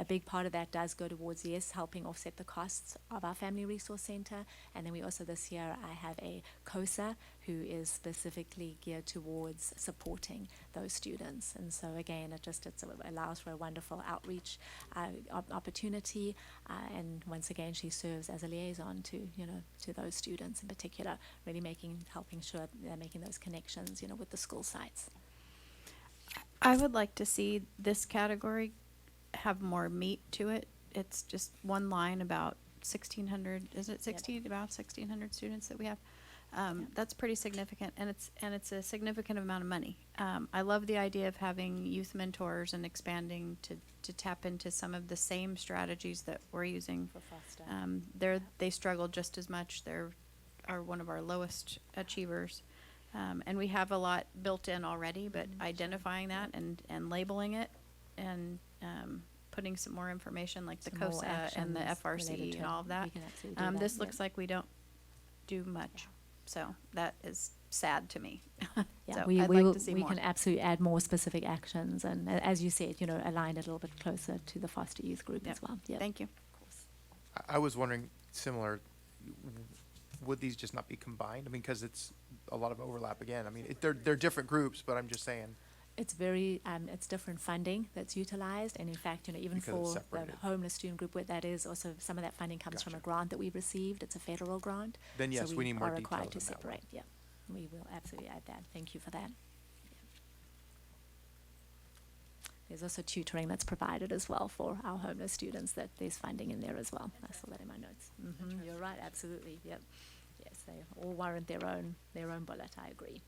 A big part of that does go towards, yes, helping offset the costs of our Family Resource Center. And then we also this year have a COSA who is specifically geared towards supporting those students. And so again, it allows for a wonderful outreach opportunity. And once again, she serves as a liaison to, you know, to those students in particular, really helping sure they're making those connections, you know, with the school sites. I would like to see this category have more meat to it. It's just one line about 1,600, is it 16, about 1,600 students that we have. That's pretty significant, and it's a significant amount of money. I love the idea of having youth mentors and expanding to tap into some of the same strategies that we're using. For foster. They struggle just as much. Are one of our lowest achievers. And we have a lot built in already, but identifying that and labeling it and putting some more information like the Some more COSA and the actions related FRC to and it. all of that. We can absolutely do that, This yep. looks like we don't do much. So that is sad to me. Yeah, So we I'd like will, to see we more. can absolutely add more specific actions, and as you said, you know, align it a little bit closer to the foster youth group Yep. as well. Yeah. Thank you. I was wondering, similar, would these just not be combined? I mean, because it's a lot of overlap again. I mean, they're different groups, but I'm just saying. It's very, it's different funding that's utilized, and in fact, you know, even Because it's for the separated. homeless student group, where that is also, some of that funding comes from a Gotcha. grant that we've received. It's a federal grant. Then yes, so we need more are required details to on that one. separate. Yeah, we will absolutely add that. Thank you for that. There's also tutoring that's provided as well for our homeless students, that there's funding in there as well. I saw that in my notes. You're right, absolutely, yep. Yes, they all warrant their own bullet, I agree.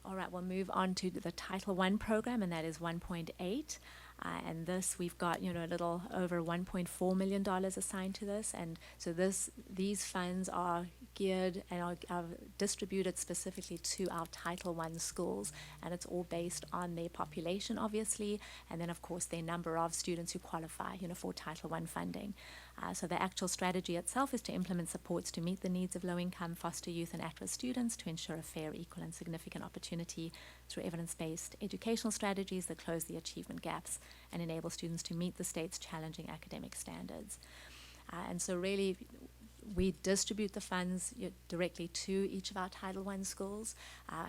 All right, we'll move on to the Title I program, and that is 1.8. And this, we've got, you know, a little over $1.4 million assigned to this. And so these funds are geared and are distributed specifically to our Title I schools. And it's all based on their population, obviously, and then, of course, their number of students who qualify, you know, for Title I funding. So the actual strategy itself is to implement supports to meet the needs of low-income foster youth and at-risk students to ensure a fair, equal, and significant opportunity through evidence-based educational strategies that close the achievement gaps and enable students to meet the state's challenging academic standards. And so really, we distribute the funds directly to each of our Title I schools,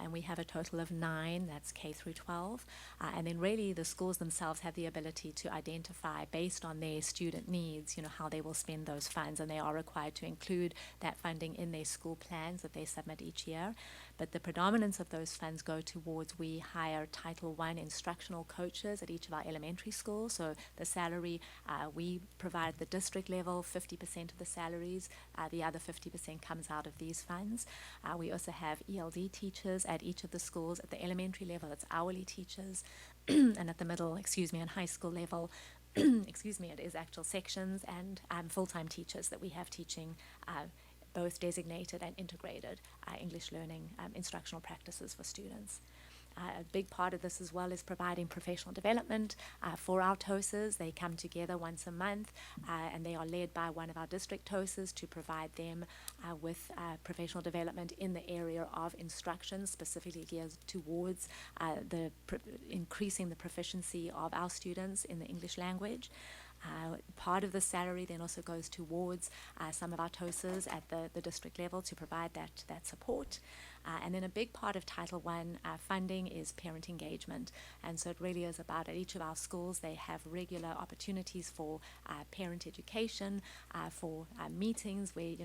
and we have a total of 9, that's K through 12. And then really the schools themselves have the ability to identify, based on their student needs, you know, how they will spend those funds, and they are required to include that funding in their school plans that they submit each year. but the predominance of those funds go towards, we hire Title I instructional coaches at each of our elementary schools. So the salary, we provide at the district level 50% of the salaries. The other 50% comes out of these funds. We also have ELD teachers at each of the schools. At the elementary level, it's hourly teachers, and at the middle, and high school level, it is actual sections and full-time teachers that we have teaching both designated and integrated English learning instructional practices for students. A big part of this as well is providing professional development for our TOSAs. They come together once a month and they are led by one of our district TOSAs to provide them with professional development in the area of instruction, specifically geared towards increasing the proficiency of our students in the English language. Part of the salary then also goes towards some of our TOSAs at the district level to provide that support. And then a big part of Title I funding is parent engagement. And so it really is about, at each of our schools, they have regular opportunities for parent education, for meetings where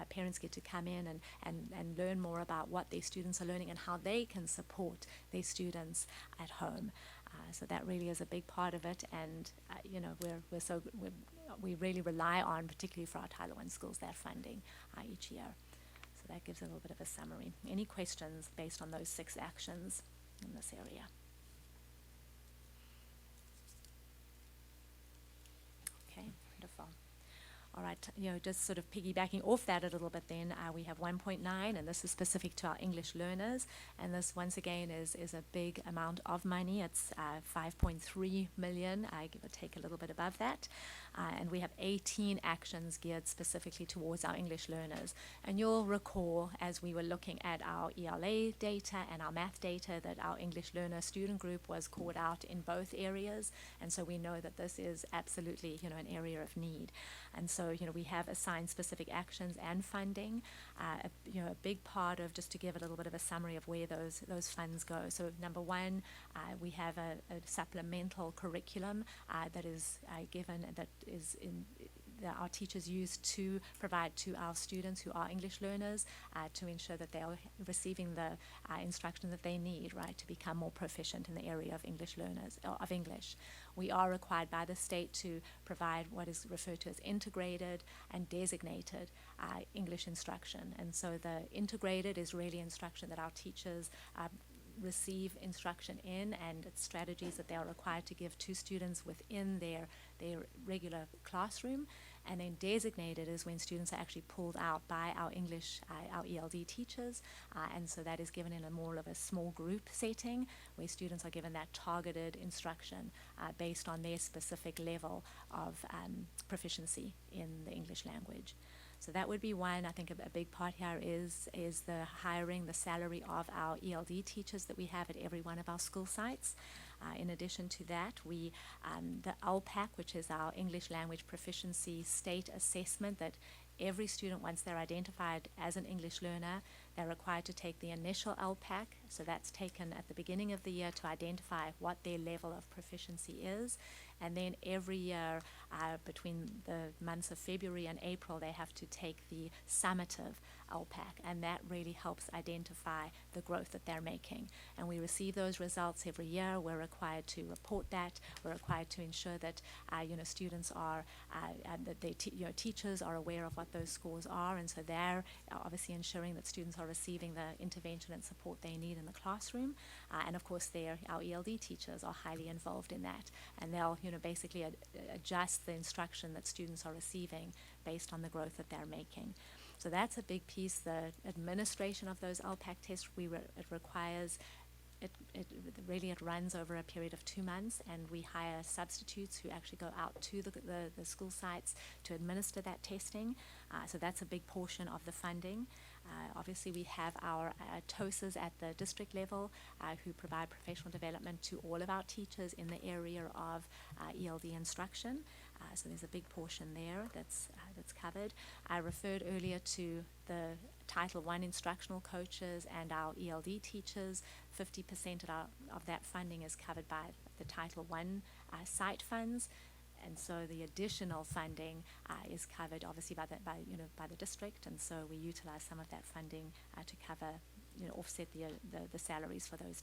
parents get to come in and learn more about what their students are learning and how they can support their students at home. So that really is a big part of it, and we really rely on, particularly for our Title I schools, that funding each year. So that gives a little bit of a summary. Any questions based on those 6 actions in this area? Okay, wonderful. All right, just sort of piggybacking off that a little bit then, we have 1.9, and this is specific to our English learners, and this once again is a big amount of money. It's 5.3 million, I give or take a little bit above that, and we have 18 actions geared specifically towards our English learners. And you'll recall, as we were looking at our ELA data and our math data, that our English learner student group was called out in both areas, and so we know that this is absolutely an area of need. And so, we have assigned specific actions and funding. A big part of, just to give a little bit of a summary of where those funds go. So number one, we have a supplemental curriculum that is given, that is that our teachers use to provide to our students who are English learners to ensure that they are receiving the instruction that they need, right, to become more proficient in the area of English learners, of English. We are required by the state to provide what is referred to as integrated and designated English instruction. And so the integrated is really instruction that our teachers receive instruction in, and it's strategies that they are required to give to students within their regular classroom. And then designated is when students are actually pulled out by our English, our ELD teachers, and so that is given in a more of a small group setting where students are given that targeted instruction based on their specific level of proficiency in the English language. So that would be one. I think a big part here is the hiring, the salary of our ELD teachers that we have at every one of our school sites. In addition to that, the LCAP, which is our English Language Proficiency State Assessment, that every student, once they're identified as an English learner, they're required to take the initial LPAC. So that's taken at the beginning of the year to identify what their level of proficiency is. And then every year, between the months of February and April, they have to take the summative LPAC, and that really helps identify the growth that they're making. And we receive those results every year. We're required to report that. We're required to ensure that students are, that teachers are aware of what those scores are, and so they're obviously ensuring that students are receiving the intervention and support they need in the classroom. And of course, our ELD teachers are highly involved in that, and they'll basically adjust the instruction that students are receiving based on the growth that they're making. So that's a big piece. The administration of those LPAC tests, it requires, it runs over a period of 2 months, and we hire substitutes who actually go out to the school sites to administer that testing. So that's a big portion of the funding. Obviously, we have our TOSAs at the district level who provide professional development to all of our teachers in the area of ELD instruction. So there's a big portion there that's covered. I referred earlier to the Title I instructional coaches and our ELD teachers. 50% of that funding is covered by the Title I site funds. And so the additional funding is covered obviously by the district, and so we utilize some of that funding to cover offset the salaries for those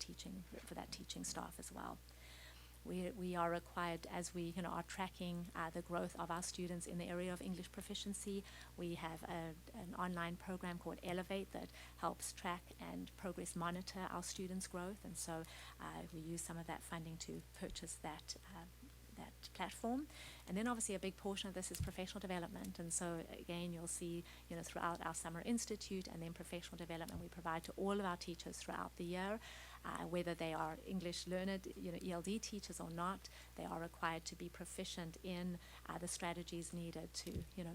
for that teaching staff as well. We are required, as we are tracking the growth of our students in the area of English proficiency. We have an online program called Elevate that helps track and progress monitor our students' growth, and so we use some of that funding to purchase that platform. And then obviously a big portion of this is professional development, and so again you'll see throughout our summer institute and then professional development we provide to all of our teachers throughout the year. Whether they are English learned, ELD teachers or not, they are required to be proficient in the strategies needed to,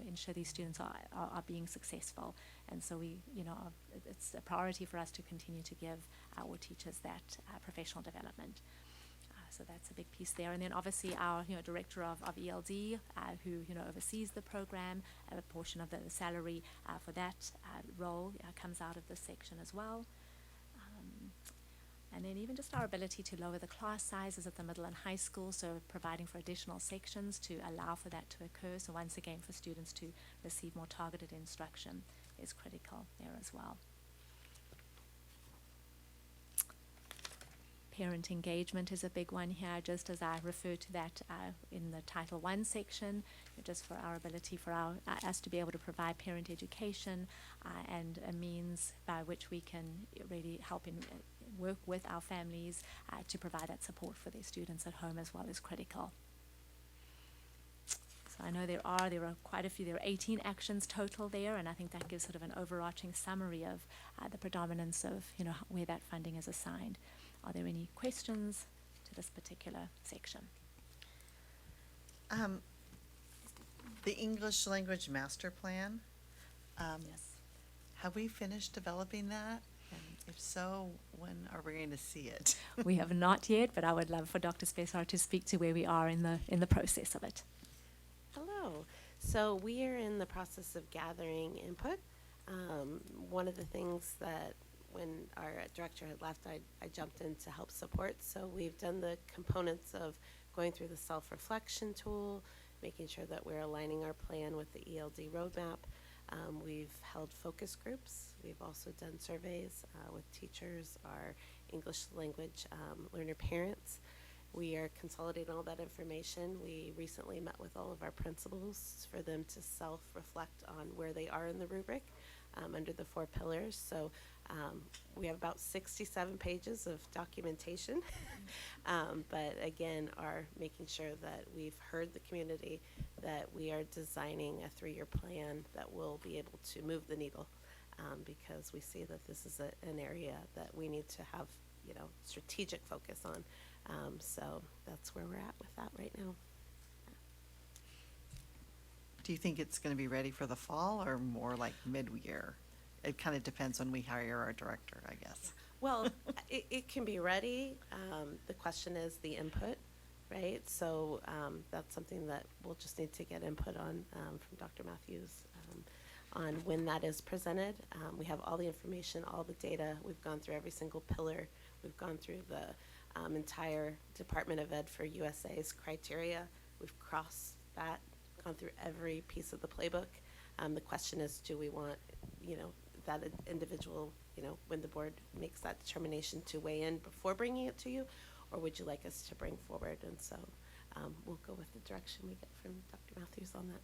ensure these students are being successful. And so it's a priority for us to continue to give our teachers that professional development. So that's a big piece there. And then obviously our director of ELD who oversees the program, a portion of the salary for that role comes out of this section as well. And then even just our ability to lower the class sizes at the middle and high school, so providing for additional sections to allow for that to occur. So once again, for students to receive more targeted instruction is critical there as well. Parent engagement is a big one here, just as I refer to that in the Title I section, just for our ability for us to be able to provide parent education and a means by which we can really help work with our families to provide that support for their students at home as well is critical. So I know there are quite a few, there are 18 actions total there, and I think that gives sort of an overarching summary of the predominance of where that funding is assigned. Are there any questions to this particular section? The English Language Master Plan, Yes. have we finished developing that? And if so, when are we going to see it? We have not yet, but I would love for Dr. Spessar to speak to where we are in the process of it. Hello. So we are in the process of gathering input. One of the things that when our director had left, I jumped in to help support. So we've done the components of going through the self-reflection tool, making sure that we're aligning our plan with the ELD roadmap. We've held focus groups. We've also done surveys with teachers, our English language learner parents. We are consolidating all that information. We recently met with all of our principals for them to self-reflect on where they are in the rubric under the 4 pillars. So we have about 67 pages of documentation, but again, are making sure that we've heard the community, that we are designing a 3-year plan that will be able to move the needle, because we see that this is an area that we need to have, strategic focus on. So that's where we're at with that right now. Do you think it's going to be ready for the fall or more like mid-year? It kind of depends when we hire our director, I guess. Well, it can be ready. The question is the input, right? So that's something that we'll just need to get input on from Dr. Matthews on when that is presented. We have all the information, all the data. We've gone through every single pillar. We've gone through the entire Department of Ed for USA's criteria. We've crossed that, gone through every piece of the playbook. The question is, do we want, that individual, when the board makes that determination to weigh in before bringing it to you, or would you like us to bring forward? And so we'll go with the direction we get from Dr. Matthews on that.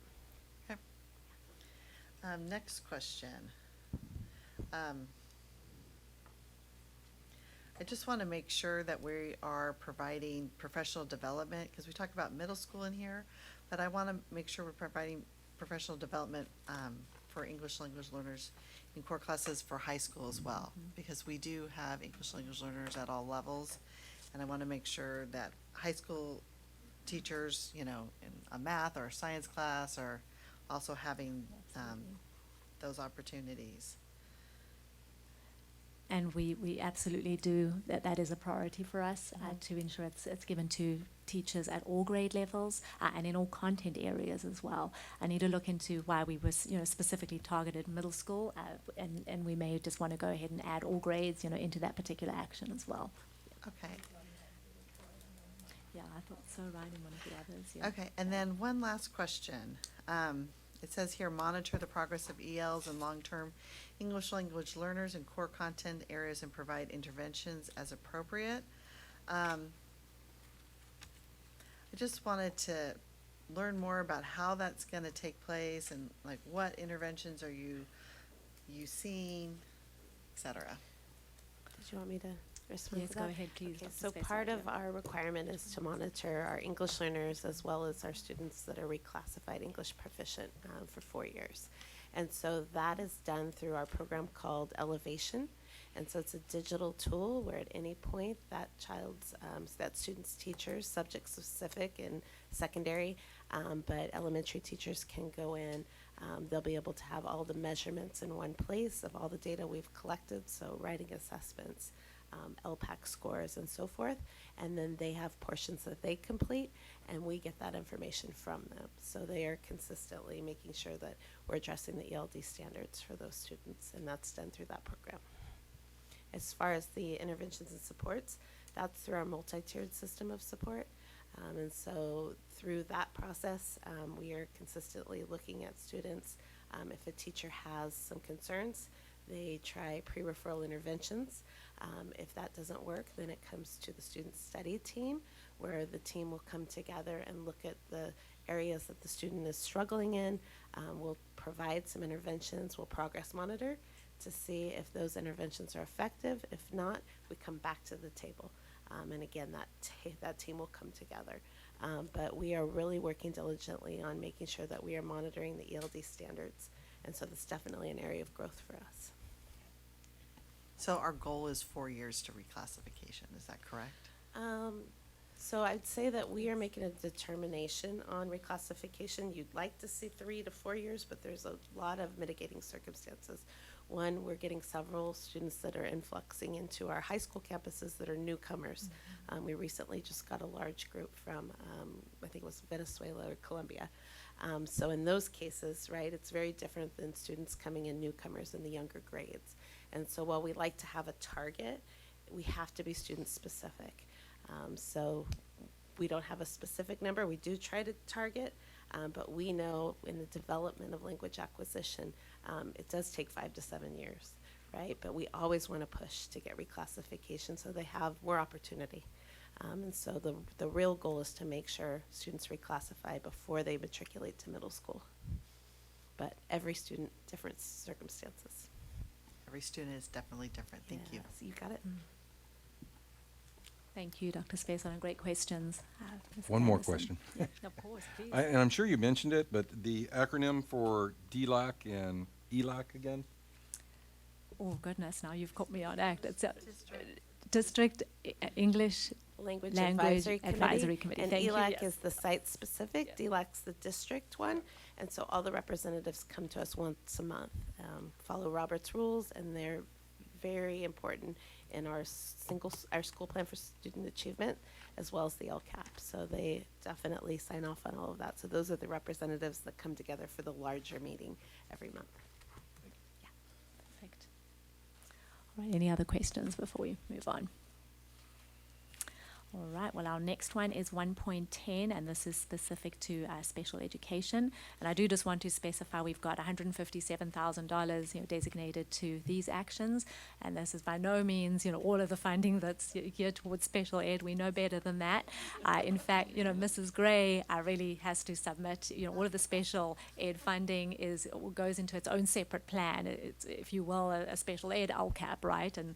Okay. Next question. I just want to make sure that we are providing professional development, because we talk about middle school in here, but I want to make sure we're providing professional development for English language learners in core classes for high school as well, because we do have English language learners at all levels, and I want to make sure that high school teachers, in a math or a science class are also having those opportunities. And we absolutely do, that is a priority for us to ensure it's given to teachers at all grade levels and in all content areas as well. I need to look into why we were specifically targeted middle school, and we may just want to go ahead and add all grades into that particular action as well. Okay. Yeah, I thought so, right, in one of the others. Yeah. Okay, and then one last question. it says here, monitor the progress of ELs and long-term English language learners in core content areas and provide interventions as appropriate. I just wanted to learn more about how that's gonna take place and like what interventions are you seeing, et cetera. Did you want me to respond Yes, to go that? ahead, please, Okay, Dr. so Spacer, part of yeah. our requirement is to monitor our English learners as well as our students that are reclassified English proficient for 4 years. And so that is done through our program called Elevation. And so it's a digital tool where at any point that child's, that student's teachers, subject specific and secondary, but elementary teachers can go in. They'll be able to have all the measurements in one place of all the data we've collected, so writing assessments, LPAC scores and so forth, and then they have portions that they complete, and we get that information from them. So they are consistently making sure that we're addressing the ELD standards for those students, and that's done through that program. As far as the interventions and supports, that's through our multi-tiered system of support. And so through that process, we are consistently looking at students. If a teacher has some concerns, they try pre-referral interventions. If that doesn't work, then it comes to the student study team, where the team will come together and look at the areas that the student is struggling in. We'll provide some interventions, we'll progress monitor to see if those interventions are effective. If not, we come back to the table. And again, that team will come together. But we are really working diligently on making sure that we are monitoring the ELD standards. And so that's definitely an area of growth for us. So our goal is 4 years to reclassification, is that correct? So I'd say that we are making a determination on reclassification. You'd like to see 3 to 4 years, but there's a lot of mitigating circumstances. One, we're getting several students that are influxing into our high school campuses that are newcomers. We recently just got a large group from, I think it was Venezuela or Colombia. So in those cases, right, it's very different than students coming in newcomers in the younger grades. And so while we like to have a target, we have to be student specific. So we don't have a specific number. We do try to target, but we know in the development of language acquisition, it does take 5 to 7 years, right? But we always want to push to get reclassification so they have more opportunity. And so the real goal is to make sure students reclassify before they matriculate to middle school. But every student, different circumstances. Every student is definitely different, thank you. Yes, you got it. Thank you, Dr. Spacer, on great questions. Ms. One more Anderson. question. Yeah, of course, please. And I'm sure you mentioned it, but the acronym for DLAC and ELAC again? Oh, goodness, now you've caught me on act. It's a District English Language Advisory Advisory Committee. And Thank you, ELAC yes. is the site-specific, DLAC's the district one, and so all the representatives come to us once a month, follow Robert's rules, and they're very important in our school plan for student achievement, as well as the LCAP. So they definitely sign off on all of that. So those are the representatives that come together for the larger meeting every month. Yeah, perfect. All right, any other questions before we move on? All right, well, our next one is 1.10, and this is specific to special education. And I do just want to specify we've got $157,000, designated to these actions. And this is by no means, all of the funding that's geared towards special ed. We know better than that. In fact, Mrs. Gray really has to submit, all of the special ed funding goes into its own separate plan. It's, if you will, a special ed LCAP, right? And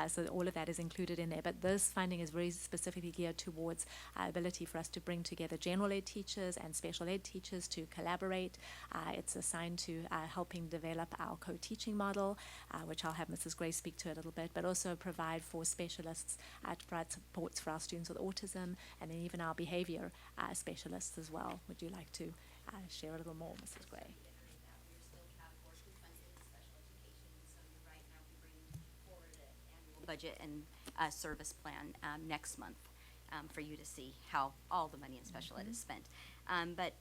so all of that is included in there. But this funding is very specifically geared towards ability for us to bring together general ed teachers and special ed teachers to collaborate. It's assigned to helping develop our co-teaching model, which I'll have Mrs. Gray speak to a little bit, but also provide for specialists to provide supports for our students with autism, and then even our behavior specialists as well. Would you like to share a little more, Mrs. Gray? Budget and service plan next month for you to see how all the money in special ed is spent. But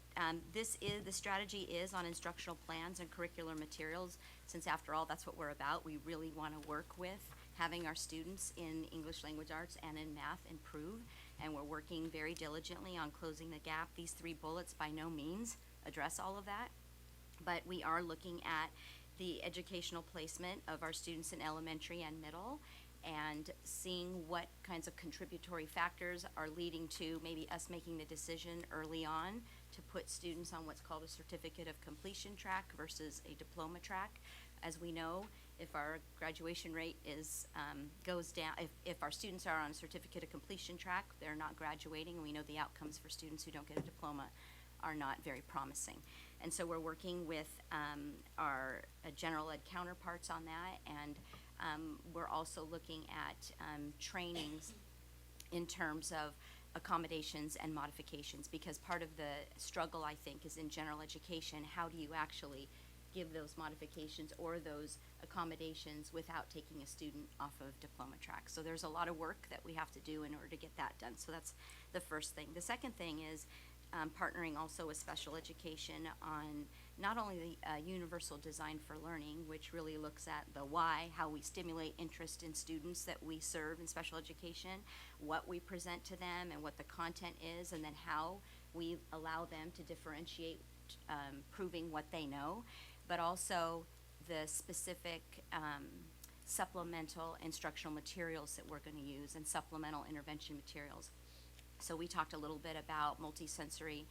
the strategy is on instructional plans and curricular materials, since after all, that's what we're about. We really want to work with having our students in English language arts and in math improve, and we're working very diligently on closing the gap. These 3 bullets by no means address all of that. But we are looking at the educational placement of our students in elementary and middle, and seeing what kinds of contributory factors are leading to maybe us making the decision early on to put students on what's called a certificate of completion track versus a diploma track. As we know, if our graduation rate is, goes down, if our students are on a certificate of completion track, they're not graduating, and we know the outcomes for students who don't get a diploma are not very promising. And so we're working with our general ed counterparts on that, and we're also looking at trainings in terms of accommodations and modifications, because part of the struggle, I think, is in general education, how do you actually give those modifications or those accommodations without taking a student off of diploma track. So there's a lot of work that we have to do in order to get that done. So that's the first thing. The second thing is partnering also with special education on not only the universal design for learning, which really looks at the why, how we stimulate interest in students that we serve in special education, what we present to them and what the content is, and then how we allow them to differentiate, proving what they know, but also the specific supplemental instructional materials that we're going to use and supplemental intervention materials. So we talked a little bit about multisensory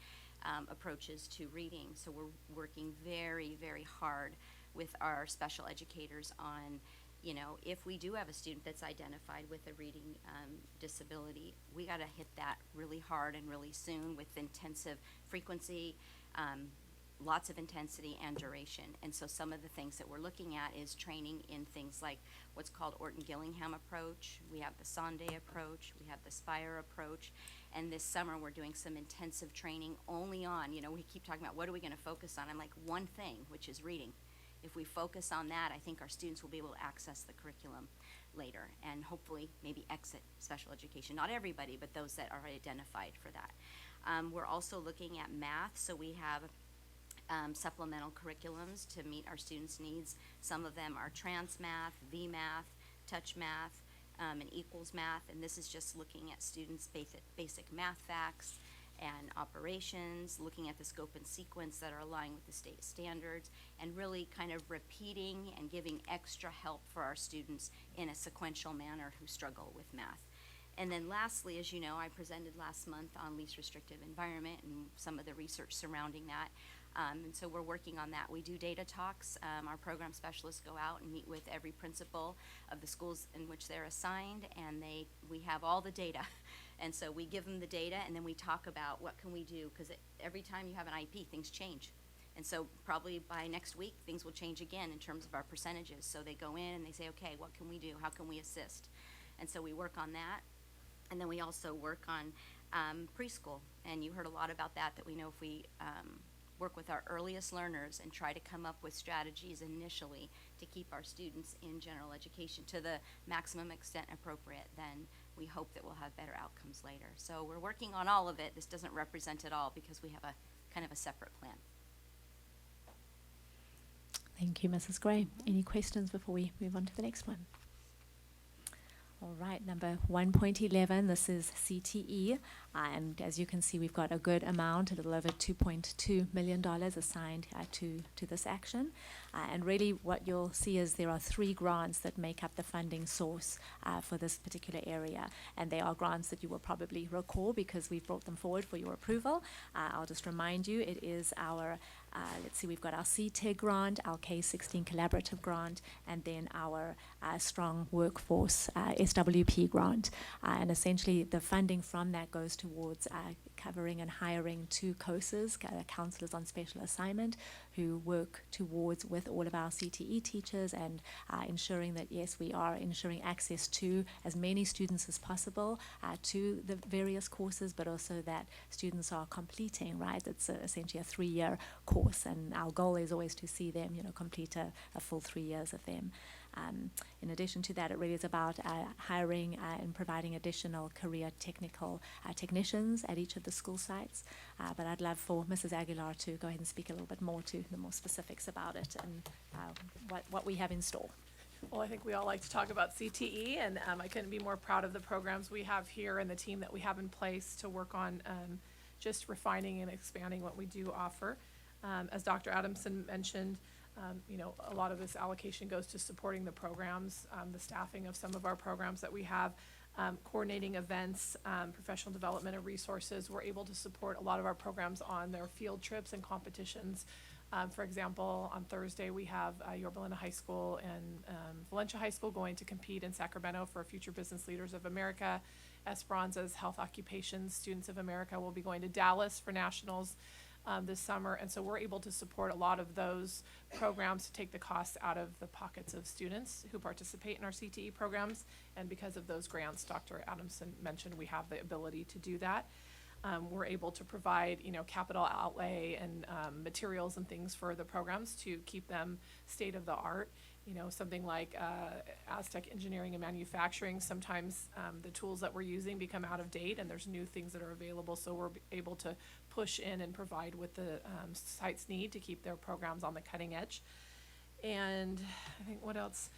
approaches to reading. So we're working very, very hard with our special educators on, you know, if we do have a student that's identified with a reading disability, we got to hit that really hard and really soon with intensive frequency, lots of intensity and duration. And so some of the things that we're looking at is training in things like what's called Orton-Gillingham approach. We have the Sonde approach. We have the Spire approach. And this summer we're doing some intensive training only on, you know, we keep talking about what are we going to focus on. I'm like, one thing, which is reading. If we focus on that, I think our students will be able to access the curriculum later and hopefully maybe exit special education. Not everybody, but those that are identified for that. We're also looking at math. So we have supplemental curriculums to meet our students' needs. Some of them are trans math, VMath, touch math, and equals math, and this is just looking at students' basic math facts and operations, looking at the scope and sequence that are aligned with the state standards, and really kind of repeating and giving extra help for our students in a sequential manner who struggle with math. And then lastly, as you know, I presented last month on least restrictive environment and some of the research surrounding that. And so we're working on that. We do data talks. Our program specialists go out and meet with every principal of the schools in which they're assigned, and we have all the data. And so we give them the data, and then we talk about what can we do, because every time you have an IEP, things change. And so probably by next week, things will change again in terms of our percentages. So they go in and they say, okay, what can we do? How can we assist? And so we work on that. And then we also work on preschool. And you heard a lot about that we know if we work with our earliest learners and try to come up with strategies initially to keep our students in general education to the maximum extent appropriate, then we hope that we'll have better outcomes later. So we're working on all of it. This doesn't represent it all because we have a kind of a separate plan. Thank you, Mrs. Gray. Any questions before we move on to the next one? All right, number 1.11, this is CTE, and as you can see, we've got a good amount, a little over $2.2 million assigned to this action. And really what you'll see is there are 3 grants that make up the funding source for this particular area. And they are grants that you will probably recall because we've brought them forward for your approval. I'll just remind you, it is our, we've got our CTEG grant, our K-16 collaborative grant, and then our Strong Workforce SWP grant. And essentially the funding from that goes towards covering and hiring 2 COSAs, counselors on special assignment, who work towards with all of our CTE teachers and ensuring that, yes, we are ensuring access to as many students as possible to the various courses, but also that students are completing, right? It's essentially a 3-year course, and our goal is always to see them, complete a full 3 years of them. In addition to that, it really is about hiring and providing additional career technical technicians at each of the school sites. But I'd love for Mrs. Aguilar to go ahead and speak a little bit more to the more specifics about it and what we have in store. Well, I think we all like to talk about CTE, and I couldn't be more proud of the programs we have here and the team that we have in place to work on just refining and expanding what we do offer. As Dr. Adamson mentioned, a lot of this allocation goes to supporting the programs, the staffing of some of our programs that we have, coordinating events, professional development and resources. We're able to support a lot of our programs on their field trips and competitions. For example, on Thursday, we have Yorba High School and Valencia High School going to compete in Sacramento for Future Business Leaders of America. Esperanza's Health Occupations Students of America will be going to Dallas for nationals this summer. And so we're able to support a lot of those programs to take the costs out of the pockets of students who participate in our CTE programs. And because of those grants, Dr. Adamson mentioned, we have the ability to do that. We're able to provide, capital outlay and materials and things for the programs to keep them state of the art. Something like Aztec Engineering and Manufacturing, sometimes the tools that we're using become out of date and there's new things that are available. So we're able to push in and provide what the sites need to keep their programs on the cutting edge. And I think what else?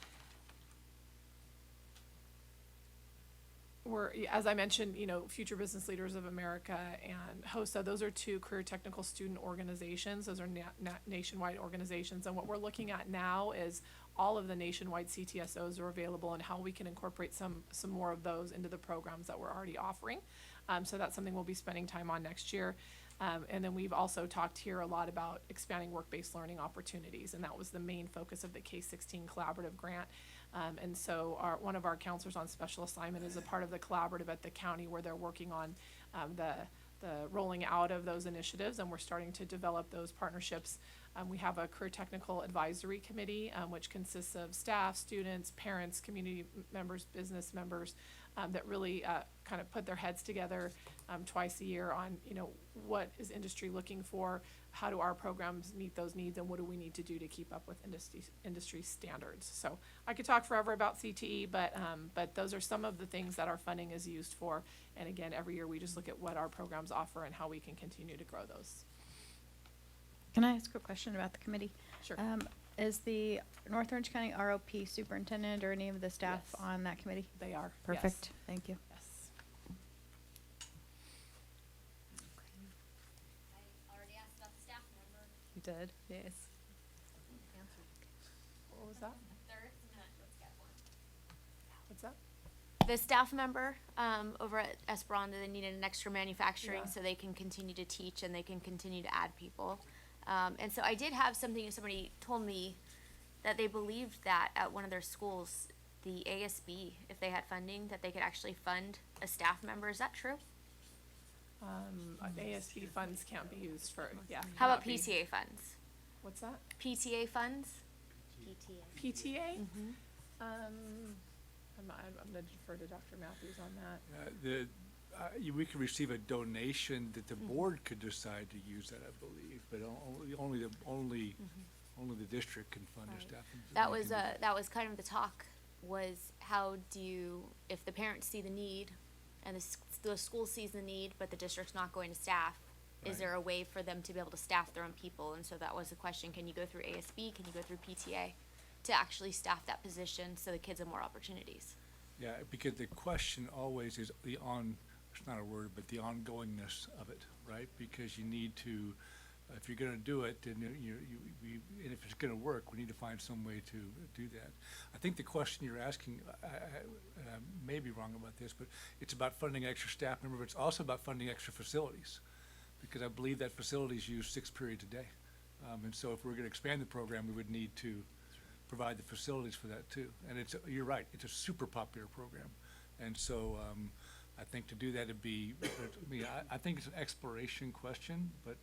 We're, as I mentioned, Future Business Leaders of America and HOSA, those are two career technical student organizations. Those are nationwide organizations. And what we're looking at now is all of the nationwide CTSOs are available and how we can incorporate some more of those into the programs that we're already offering. So that's something we'll be spending time on next year. And then we've also talked here a lot about expanding work-based learning opportunities, and that was the main focus of the K-16 collaborative grant. And so one of our counselors on special assignment is a part of the collaborative at the county where they're working on the rolling out of those initiatives, and we're starting to develop those partnerships. We have a career technical advisory committee, which consists of staff, students, parents, community members, business members, that really kind of put their heads together twice a year on, what is industry looking for, how do our programs meet those needs, and what do we need to do to keep up with industry standards. So I could talk forever about CTE, but those are some of the things that our funding is used for. And again, every year we just look at what our programs offer and how we can continue to grow those. Can I ask a question about the committee? Sure. Is the North Orange County ROP superintendent or any of the staff Yes. on that committee? They are. Perfect. Thank you. Yes. I already asked about the staff member. You did? Yes. What was that? Third, let's get one. What's that? The staff member over at Esperanza, they needed an extra manufacturing Yeah. so they can continue to teach and they can continue to add people. And so I did have something, somebody told me that they believed that at one of their schools, the ASB, if they had funding, that they could actually fund a staff member. Is that true? ASB funds can't be used for, yeah. How about cannot be- PTA funds? What's that? PTA funds? PTA. PTA? I'm gonna defer to Dr. Matthews on that. We could receive a donation that the board could decide to use that, I believe, but only the district can fund a staff. That was kind of the talk, was how do you, if the parents see the need and the school sees the need, but the district's not going to staff, is there a way for them to be able to staff their own people? And so that was the question, can you go through ASB, can you go through PTA to actually staff that position so the kids have more opportunities? Yeah, because the question always is it's not a word, but the ongoingness of it, right? Because you need to, if you're gonna do it, then and if it's gonna work, we need to find some way to do that. I think the question you're asking, I may be wrong about this, but it's about funding extra staff member, but it's also about funding extra facilities. Because I believe that facilities use 6 periods a day. And so if we're gonna expand the program, we would need to provide the facilities for that too. And you're right, it's a super popular program. And so, I think to do that it'd be, I think it's an exploration question, but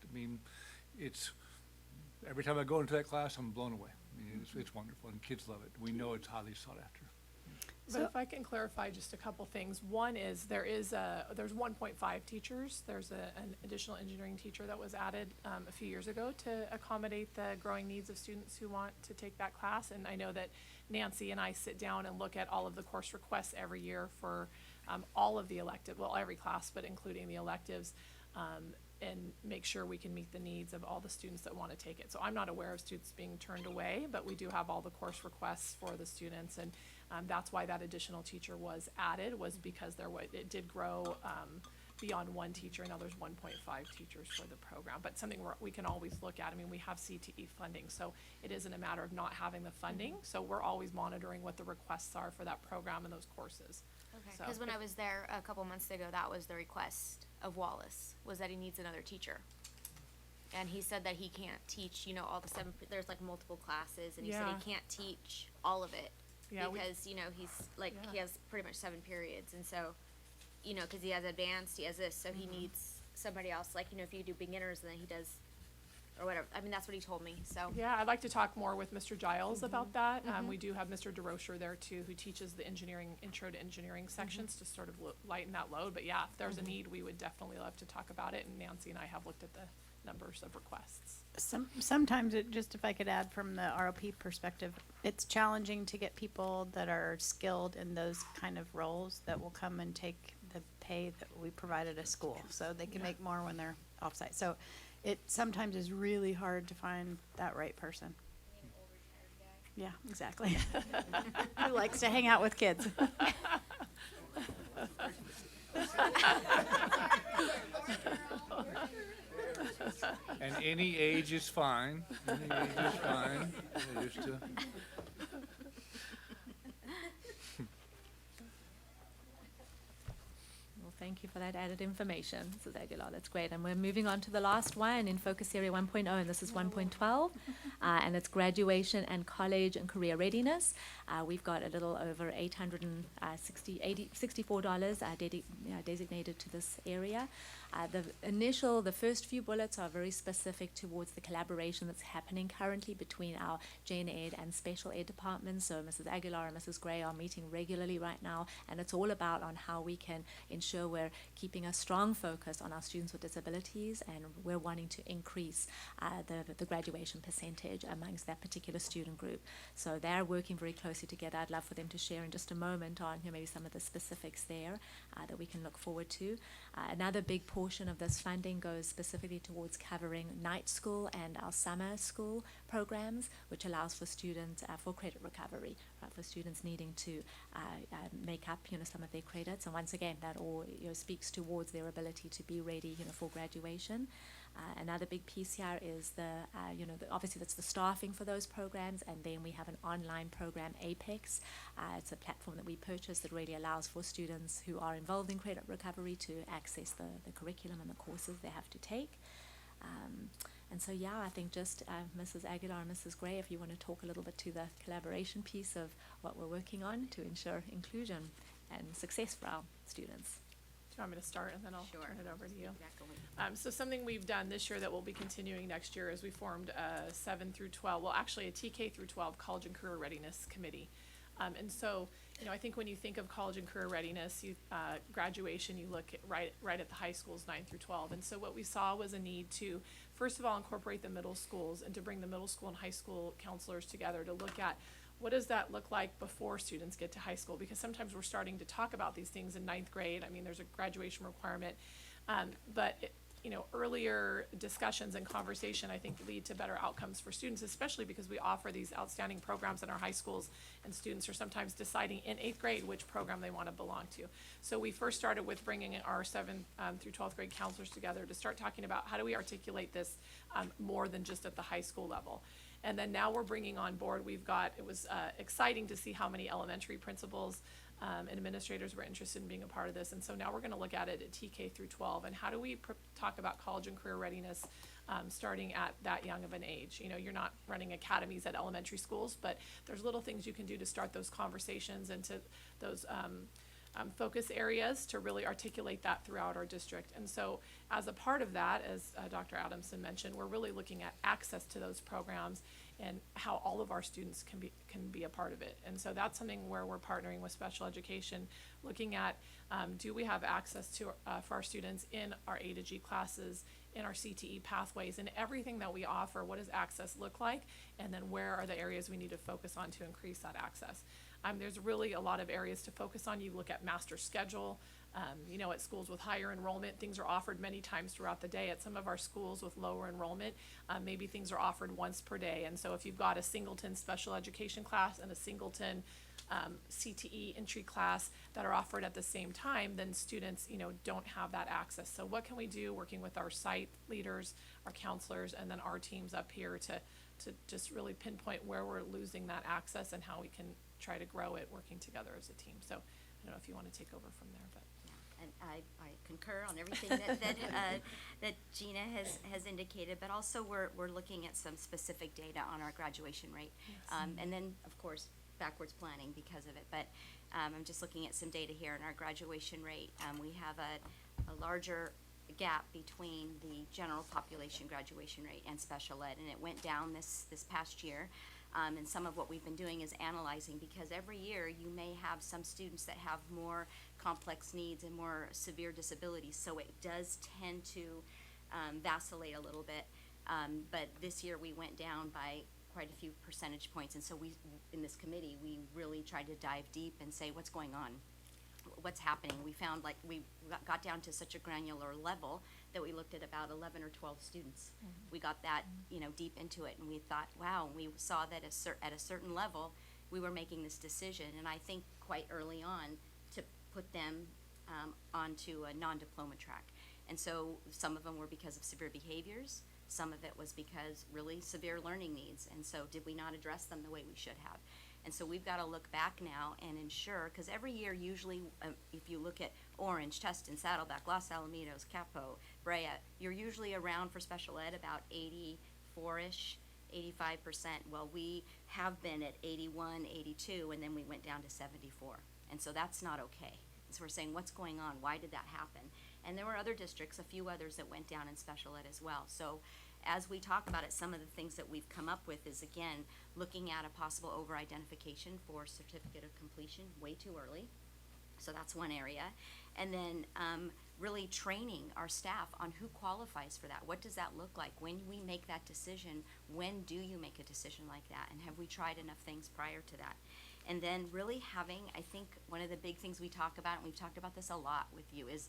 every time I go into that class, I'm blown away. It's wonderful and kids love it. We know it's highly sought after. But if I can clarify just a couple things. One is there's 1.5 teachers. There's an additional engineering teacher that was added a few years ago to accommodate the growing needs of students who want to take that class. And I know that Nancy and I sit down and look at all of the course requests every year for all of the every class, but including the electives, and make sure we can meet the needs of all the students that want to take it. So I'm not aware of students being turned away, but we do have all the course requests for the students, and that's why that additional teacher was added, was because it did grow beyond one teacher. Now there's 1.5 teachers for the program, but something we can always look at. I mean, we have CTE funding, so it isn't a matter of not having the funding. So we're always monitoring what the requests are for that program and those courses. Okay, So because when I was there a couple months ago, that was the request of Wallace, was that he needs another teacher. And he said that he can't teach, you know, all the there's like multiple classes, and he said Yeah. he can't teach all of it. Yeah, because, you know, he's like, he Yeah. has pretty much 7 periods, and so, you know, because he has advanced, he has this, so he needs somebody else, like, you know, if you do beginners, then he does, or whatever. I mean, that's what he told me, so. Yeah, I'd like to talk more with Mr. Giles about that. We do have Mr. DeRocher there too, who teaches the intro to engineering sections to sort of lighten that load. But yeah, if there's a need, we would definitely love to talk about it. And Nancy and I have looked at the numbers of requests. Sometimes it, just if I could add from the ROP perspective, it's challenging to get people that are skilled in those kind of roles that will come and take the pay that we provide at a school, so they can make more when they're offsite. So it sometimes is really hard to find that right person. Yeah, exactly. Who likes to hang out with kids? And any age is fine. Any age is fine. Just, Well, thank you for that added information, Mrs. Aguilar. That's great. And we're moving on to the last one in Focus Area 1.0, and this is 1.12, and it's graduation and college and career readiness. We've got a little over $64 designated to this area. The first few bullets are very specific towards the collaboration that's happening currently between our gen ed and special ed departments. So Mrs. Aguilar and Mrs. Gray are meeting regularly right now, and it's all about on how we can ensure we're keeping a strong focus on our students with disabilities, and we're wanting to increase the graduation percentage amongst that particular student group. So they're working very closely together. I'd love for them to share in just a moment on maybe some of the specifics there that we can look forward to. Another big portion of this funding goes specifically towards covering night school and our summer school programs, which allows for students for credit recovery, right, for students needing to make up some of their credits. And once again, that all speaks towards their ability to be ready for graduation. Another big piece here is obviously that's the staffing for those programs, and then we have an online program, Apex. It's a platform that we purchased that really allows for students who are involved in credit recovery to access the curriculum and the courses they have to take. And so, yeah, I think just Mrs. Aguilar and Mrs. Gray, if you want to talk a little bit to the collaboration piece of what we're working on to ensure inclusion and success for our students. Do you want me to start, and then I'll turn it over to you? Exactly. So something we've done this year that we'll be continuing next year is we formed a 7 through 12, well, actually a TK through 12 College and Career Readiness Committee. And so, I think when you think of college and career readiness, graduation, you look at right at the high schools, 9 through 12. And so what we saw was a need to, first of all, incorporate the middle schools and to bring the middle school and high school counselors together to look at what does that look like before students get to high school? Because sometimes we're starting to talk about these things in 9th grade. I mean, there's a graduation requirement, but earlier discussions and conversation, I think, lead to better outcomes for students, especially because we offer these outstanding programs in our high schools, and students are sometimes deciding in 8th grade which program they want to belong to. So we first started with bringing our 7th through 12th grade counselors together to start talking about how do we articulate this more than just at the high school level. And then now we're bringing on board, it was exciting to see how many elementary principals and administrators were interested in being a part of this. And so now we're going to look at it at TK through 12. And how do we talk about college and career readiness starting at that young of an age? You're not running academies at elementary schools, but there's little things you can do to start those conversations and to those focus areas to really articulate that throughout our district. And so as a part of that, as Dr. Adamson mentioned, we're really looking at access to those programs and how all of our students can be a part of it. And so that's something where we're partnering with special education, looking at do we have access to for our students in our A to G classes in our CTE pathways, and everything that we offer, what does access look like, and then where are the areas we need to focus on to increase that access. There's really a lot of areas to focus on. You look at master schedule. At schools with higher enrollment, things are offered many times throughout the day. At some of our schools with lower enrollment, maybe things are offered once per day. And so if you've got a singleton special education class and a singleton CTE entry class that are offered at the same time, then students, don't have that access. So what can we do, working with our site leaders, our counselors, and then our teams up here to just really pinpoint where we're losing that access and how we can try to grow it, working together as a team. So I don't know if you want to take over from there, but. And I concur on everything that Gina has indicated, but also we're looking at some specific data on our graduation rate. And then, of course, backwards planning because of it. But I'm just looking at some data here on our graduation rate. We have a larger gap between the general population graduation rate and special ed, and it went down this past year. And some of what we've been doing is analyzing, because every year you may have some students that have more complex needs and more severe disabilities, so it does tend to vacillate a little bit. But this year we went down by quite a few percentage points, and so we, in this committee, we really tried to dive deep and say, what's going on? What's happening? We found like we got down to such a granular level that we looked at about 11 or 12 students. We got that, deep into it, and we thought, wow, we saw that at a certain level, we were making this decision, and I think quite early on to put them onto a non-diploma track. And so some of them were because of severe behaviors, some of it was because really severe learning needs, and so did we not address them the way we should have? And so we've got to look back now and ensure, because every year usually, if you look at Orange, Tustin, Saddleback, Los Alamitos, Capo, Brea, you're usually around for special ed about 84-ish, 85%. Well, we have been at 81, 82, and then we went down to 74. And so that's not okay. So we're saying, what's going on? Why did that happen? And there were other districts, a few others that went down in special ed as well. So as we talk about it, some of the things that we've come up with is, again, looking at a possible over-identification for certificate of completion way too early. So that's one area. And then really training our staff on who qualifies for that. What does that look like? When we make that decision, when do you make a decision like that? And have we tried enough things prior to that? And then really having, I think one of the big things we talk about, and we've talked about this a lot with you, is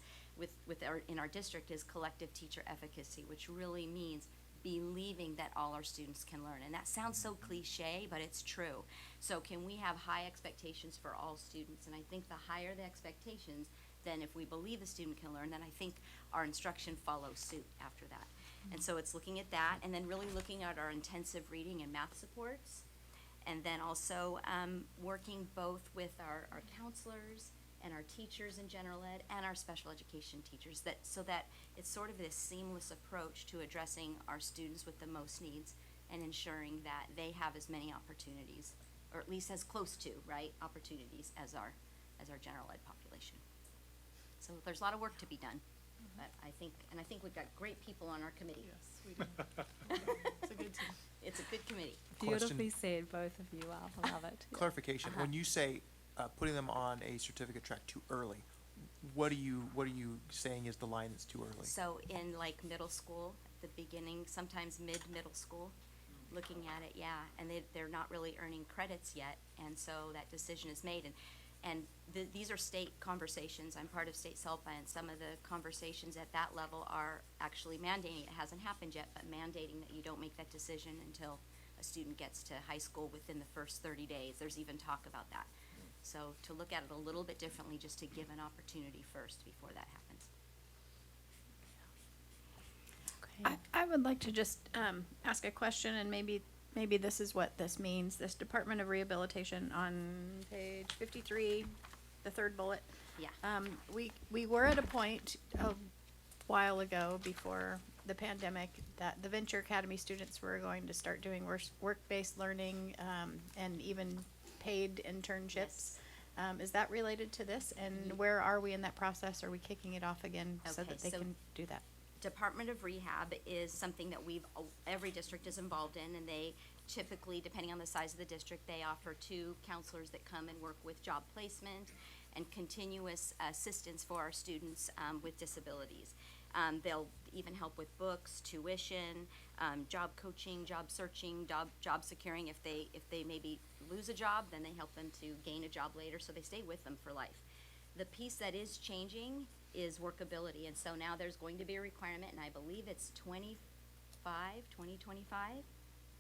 in our district, is collective teacher efficacy, which really means believing that all our students can learn. And that sounds so cliche, but it's true. So can we have high expectations for all students? And I think the higher the expectations, then if we believe the student can learn, then I think our instruction follows suit after that. And so it's looking at that, and then really looking at our intensive reading and math supports, and then also working both with our counselors and our teachers in general ed and our special education teachers, so that it's sort of this seamless approach to addressing our students with the most needs and ensuring that they have as many opportunities, or at least as close to, right, opportunities as our general ed population. So there's a lot of work to be done, but I think we've got great people on our committee. Yes, we do. It's a good team. It's a good committee. Beautifully said, both of you. I love it. Clarification, when you say putting them on a certificate track too early, what are you saying is the line that's too early? So in like middle school, at the beginning, sometimes mid-middle school, looking at it, yeah, and they're not really earning credits yet, and so that decision is made. And these are state conversations. I'm part of state SELPA, and some of the conversations at that level are actually mandating, it hasn't happened yet, but mandating that you don't make that decision until a student gets to high school within the first 30 days. There's even talk about that. So to look at it a little bit differently, just to give an opportunity first before that happens. I would like to just ask a question, and maybe this is what this means. This Department of Rehabilitation on page 53, the third bullet. Yeah. We were at a point a while ago, before the pandemic, that the Venture Academy students were going to start doing work-based learning and even paid internships. Yes. Is that related to this? And where are we in that process? Are we kicking it off again so Okay, that they so can do that? Department of Rehab is something that every district is involved in, and they typically, depending on the size of the district, they offer 2 counselors that come and work with job placement and continuous assistance for our students with disabilities. even help with books, tuition, job coaching, job searching, job securing. If they maybe lose a job, then they help them to gain a job later, so they stay with them for life. The piece that is changing is workability, and so now there's going to be a requirement, and I believe it's 2025,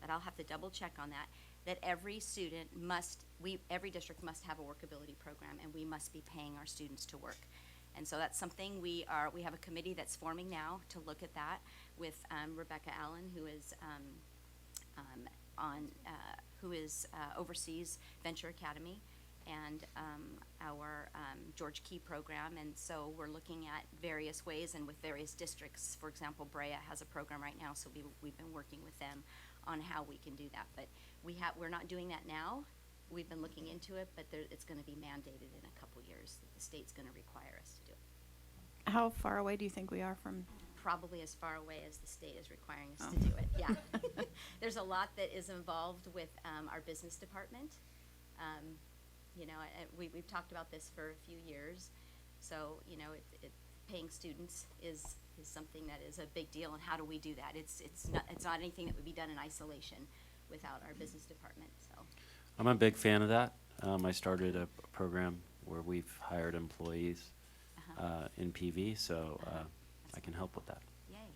but I'll have to double check on that, that every student every district must have a workability program, and we must be paying our students to work. And so that's something we have a committee that's forming now to look at that with Rebecca Allen, who is oversees Venture Academy and our George Key program. And so we're looking at various ways and with various districts. For example, Brea has a program right now, so we've been working with them on how we can do that. But we're not doing that now. We've been looking into it, but it's going to be mandated in a couple years. The state's going to require us to do it. How far away do you think we are from? Probably as far away as the state is requiring us to do it, yeah. There's a lot that is involved with our business department. We've talked about this for a few years. So, paying students is something that is a big deal, and how do we do that? It's not anything that would be done in isolation without our business department, so. I'm a big fan of that. I started a program where we've hired employees in PV, so I can help with that. Yay,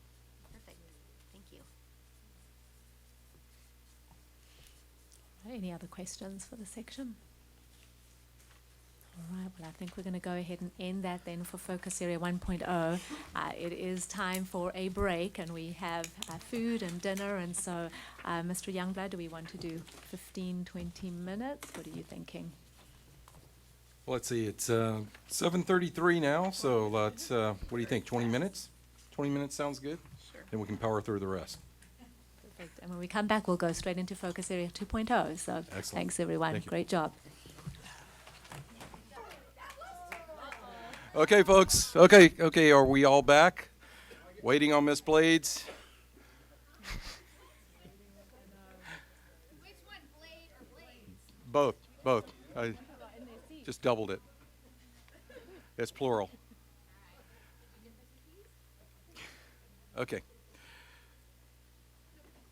perfect, thank you. Any other questions for the section? All right, well, I think we're going to go ahead and end that then for Focus Area 1.0. It is time for a break, and we have food and dinner, and so, Mr. Youngblood, do we want to do 15, 20 minutes? What are you thinking? Well, let's see, it's 7:33 now, so let's, what do you think, 20 minutes? 20 minutes sounds good? Sure. Then we can power through the rest. Perfect. And when we come back, we'll go straight into Focus Area 2.0. So Excellent. Thanks, everyone. Thank you. Great job. Okay, folks, okay, are we all back? Waiting on Miss Blades? Which one, Blade or Blades? Both. I just doubled it. It's plural. Okay.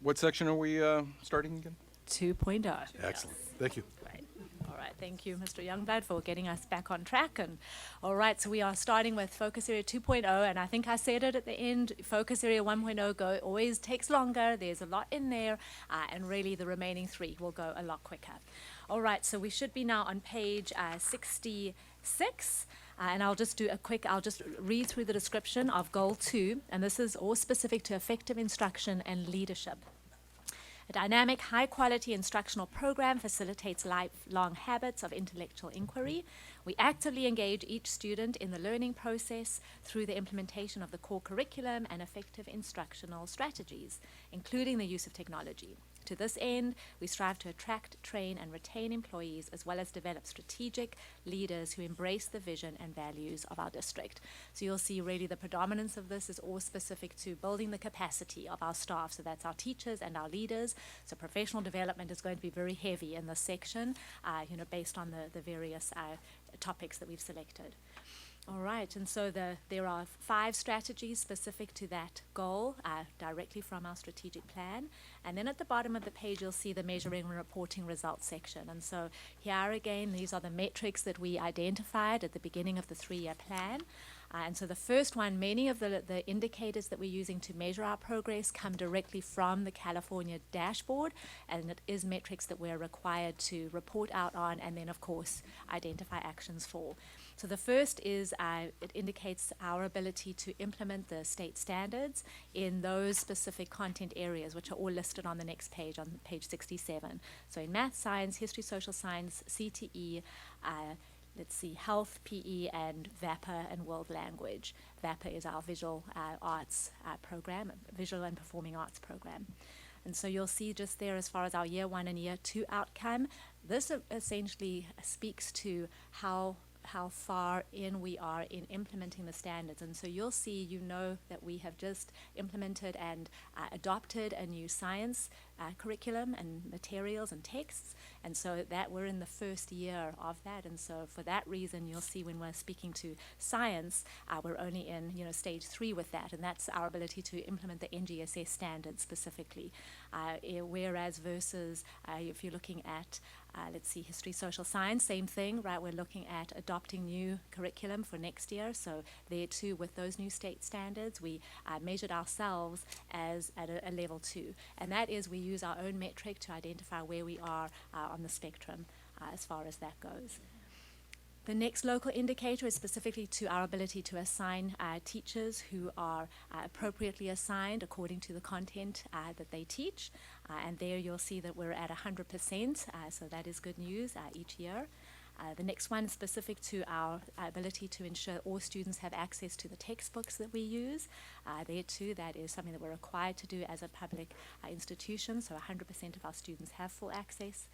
What section are we starting again? 2.0. Excellent. Thank you. Right. All right. Thank you, Mr. Youngblood, for getting us back on track. And all right, so we are starting with Focus Area 2.0, and I think I said it at the end. Focus Area 1.0 always takes longer. There's a lot in there, and really the remaining three will go a lot quicker. All right, so we should be now on page 66. And I'll just read through the description of Goal 2, and this is all specific to effective instruction and leadership. A dynamic, high-quality instructional program facilitates lifelong habits of intellectual inquiry. We actively engage each student in the learning process through the implementation of the core curriculum and effective instructional strategies, including the use of technology. To this end, we strive to attract, train, and retain employees, as well as develop strategic leaders who embrace the vision and values of our district. So you'll see really the predominance of this is all specific to building the capacity of our staff. So that's our teachers and our leaders. So professional development is going to be very heavy in this section, based on the various topics that we've selected. All right, and so there are 5 strategies specific to that goal, directly from our strategic plan. And then at the bottom of the page, you'll see the measuring and reporting results section. And so here again, these are the metrics that we identified at the beginning of the 3-year plan. And so the first one, many of the indicators that we're using to measure our progress come directly from the California dashboard, and it is metrics that we're required to report out on and then, of course, identify actions for. So the first is it indicates our ability to implement the state standards in those specific content areas, which are all listed on the next page, on page 67. So in math, science, history, social science, CTE, health, PE, and VAPA and world language. VAPA is our visual arts program, visual and performing arts program. And so you'll see just there, as far as our year 1 and year 2 outcome, this essentially speaks to how how far in we are in implementing the standards. And so you'll see, that we have just implemented and adopted a new science curriculum and materials and texts. And so that we're in the first year of that. And so for that reason, you'll see when we're speaking to science, we're only in, stage 3 with that. And that's our ability to implement the NGSS standards specifically. Whereas versus if you're looking at let's see, history, social science, same thing, right? We're looking at adopting new curriculum for next year. So there too, with those new state standards, we measured ourselves as at a level 2. And that is, we use our own metric to identify where we are on the spectrum as far as that goes. The next local indicator is specifically to our ability to assign teachers who are appropriately assigned according to the content that they teach. And there you'll see that we're at 100%, so that is good news each year. The next one is specific to our ability to ensure all students have access to the textbooks that we use. There too, that is something that we're required to do as a public institution, so 100% of our students have full access.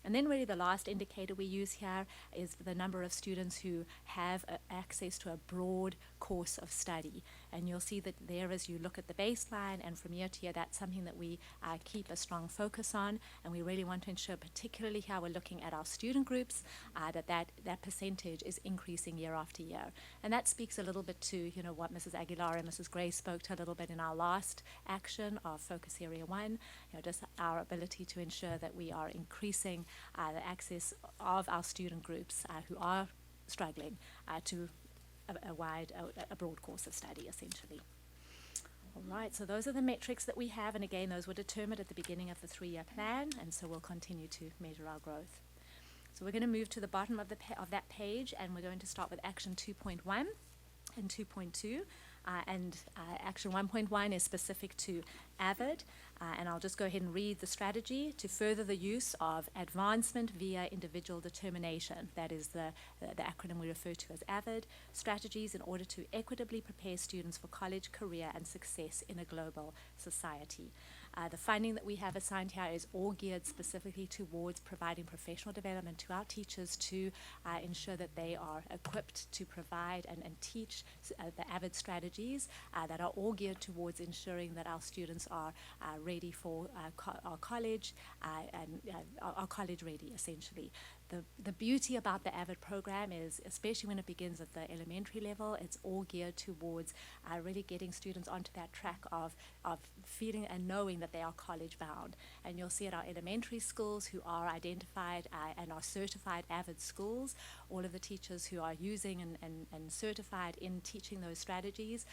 And then really the last indicator we use here is the number of students who have access to a broad course of study. And you'll see that there as you look at the baseline and from year to year, that's something that we keep a strong focus on. And we really want to ensure, particularly how we're looking at our student groups, that percentage is increasing year after year. And that speaks a little bit to, what Mrs. Aguilar and Mrs. Gray spoke to a little bit in our last action of Focus Area 1, just our ability to ensure that we are increasing the access of our student groups who are struggling to a broad course of study, essentially. All right, so those are the metrics that we have, and again, those were determined at the beginning of the 3-year plan, and so we'll continue to measure our growth. So we're going to move to the bottom of that page, and we're going to start with Action 2.1 and 2.2. Action 1.1 is specific to AVID, and I'll just go ahead and read the strategy to further the use of advancement via individual determination. That is the acronym we refer to as AVID, strategies in order to equitably prepare students for college, career, and success in a global society. The funding that we have assigned here is all geared specifically towards providing professional development to our teachers to ensure that they are equipped to provide and teach the AVID strategies that are all geared towards ensuring that our students are ready for our college and are college ready, essentially. The beauty about the AVID program is, especially when it begins at the elementary level, it's all geared towards really getting students onto that track of feeling and knowing that they are college bound. And you'll see at our elementary schools who are identified and are certified AVID schools, all of the teachers who are using and certified in teaching those strategies,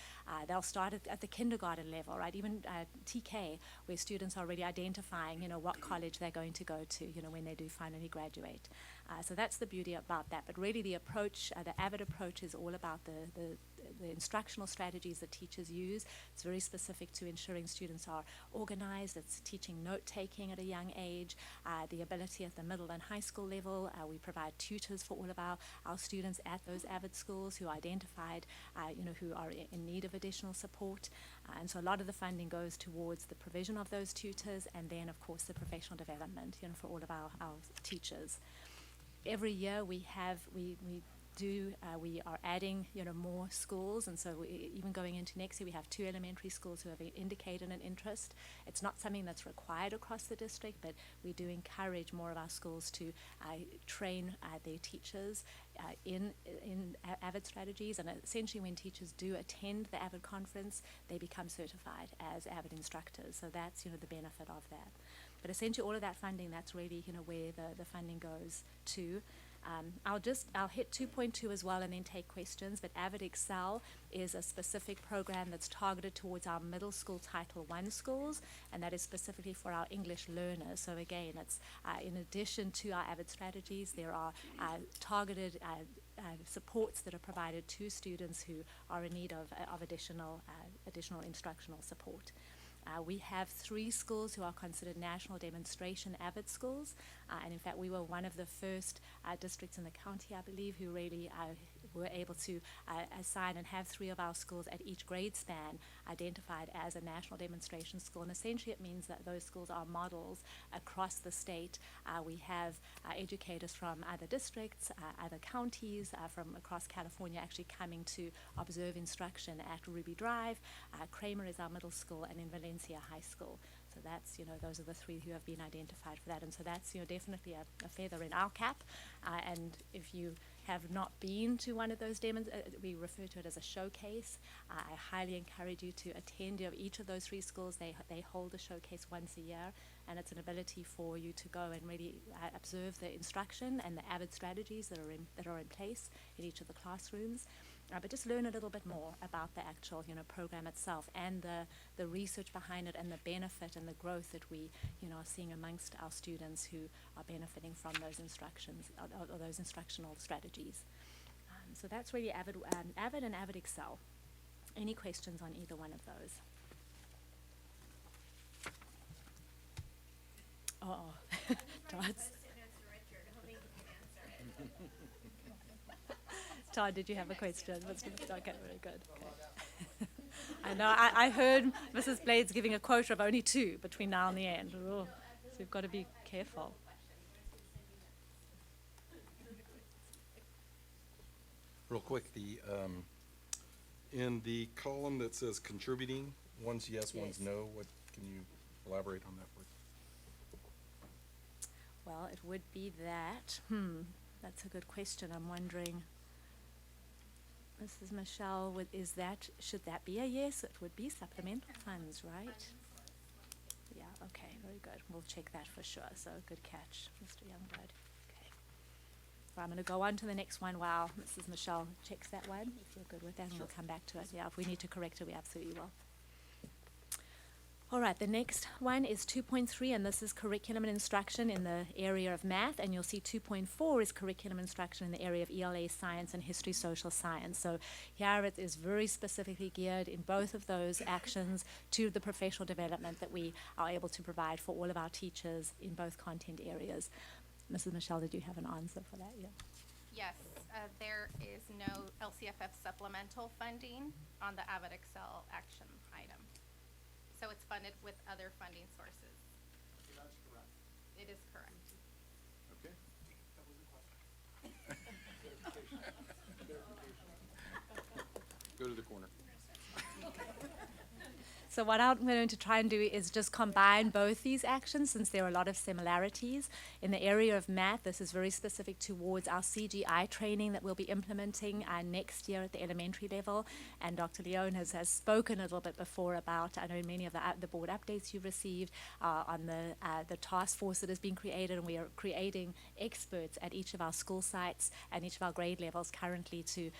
they'll start at the kindergarten level, right? Even TK, where students are already identifying, what college they're going to go to, when they do finally graduate. So that's the beauty about that. But really the approach, the AVID approach is all about the instructional strategies that teachers use. It's very specific to ensuring students are organized. It's teaching note-taking at a young age, the ability at the middle and high school level. We provide tutors for all of our students at those AVID schools who are identified, who are in need of additional support. And so a lot of the funding goes towards the provision of those tutors and then, of course, the professional development, for all of our teachers. Every year we are adding, more schools, and so even going into next year, we have 2 elementary schools who have indicated an interest. It's not something that's required across the district, but we do encourage more of our schools to train their teachers in AVID strategies, and essentially when teachers do attend the AVID conference, they become certified as AVID instructors. So that's, the benefit of that. But essentially all of that funding, that's really, where the funding goes to. I'll hit 2.2 as well and then take questions, but AVID Excel is a specific program that's targeted towards our middle school Title I schools, and that is specifically for our English learners. So again, it's in addition to our AVID strategies, there are targeted supports that are provided to students who are in need of additional instructional support. We have 3 schools who are considered national demonstration AVID schools, and in fact we were one of the first districts in the county, I believe, who really we were able to assign and have 3 of our schools at each grade span identified as a national demonstration school. And essentially it means that those schools are models across the state. We have educators from other districts, other counties, from across California actually coming to observe instruction at Ruby Drive. Kramer is our middle school, and in Valencia High School. So that's, those are the 3 who have been identified for that. And so that's, definitely a feather in our cap. And if you have not been to one of those demos, we refer to it as a showcase. I highly encourage you to attend each of those 3 schools. They hold a showcase once a year, and it's an ability for you to go and really observe the instruction and the AVID strategies that are in place in each of the classrooms. But just learn a little bit more about the actual, program itself and the research behind it and the benefit and the growth that we, are seeing amongst our students who are benefiting from those instructions or those instructional strategies. So that's really AVID and AVID Excel. Any questions on either one of those? Oh, Todd's. Todd, did you have a question? Okay, very good. Okay. I know, I heard Mrs. Blades giving a quota of only 2 between now and the end. Ooh, so we've got to be careful. Real quick, in the column that says contributing, one's yes, one's no, what, can you elaborate on that, please? Well, it would be that. That's a good question. I'm wondering, Mrs. Michelle, should that be a yes? It would be supplemental funds, right? Yeah, okay, very good. We'll check that for sure. So good catch, Mr. Youngblood. Okay. Well, I'm going to go on to the next one while Mrs. Michelle checks that one, if you're good with that, and we'll come back to it. Yeah, if we need to correct it, we absolutely will. All right, the next one is 2.3, and this is curriculum and instruction in the area of math, and you'll see 2.4 is curriculum instruction in the area of ELA, science, and history, social science. So here it is very specifically geared in both of those actions to the professional development that we are able to provide for all of our teachers in both content areas. Mrs. Michelle, did you have an answer for that? Yeah. Yes, there is no LCFF supplemental funding on the AVID Excel action item. So it's funded with other funding sources. That's correct. It is correct. Okay. Go to the corner. So what I'm going to try and do is just combine both these actions, since there are a lot of similarities. In the area of math, this is very specific towards our CGI training that we'll be implementing next year at the elementary level. And Dr. Leone has spoken a little bit before about, I know many of the board updates you've received on the task force that has been created, and we are creating experts at each of our school sites and each of our grade levels currently to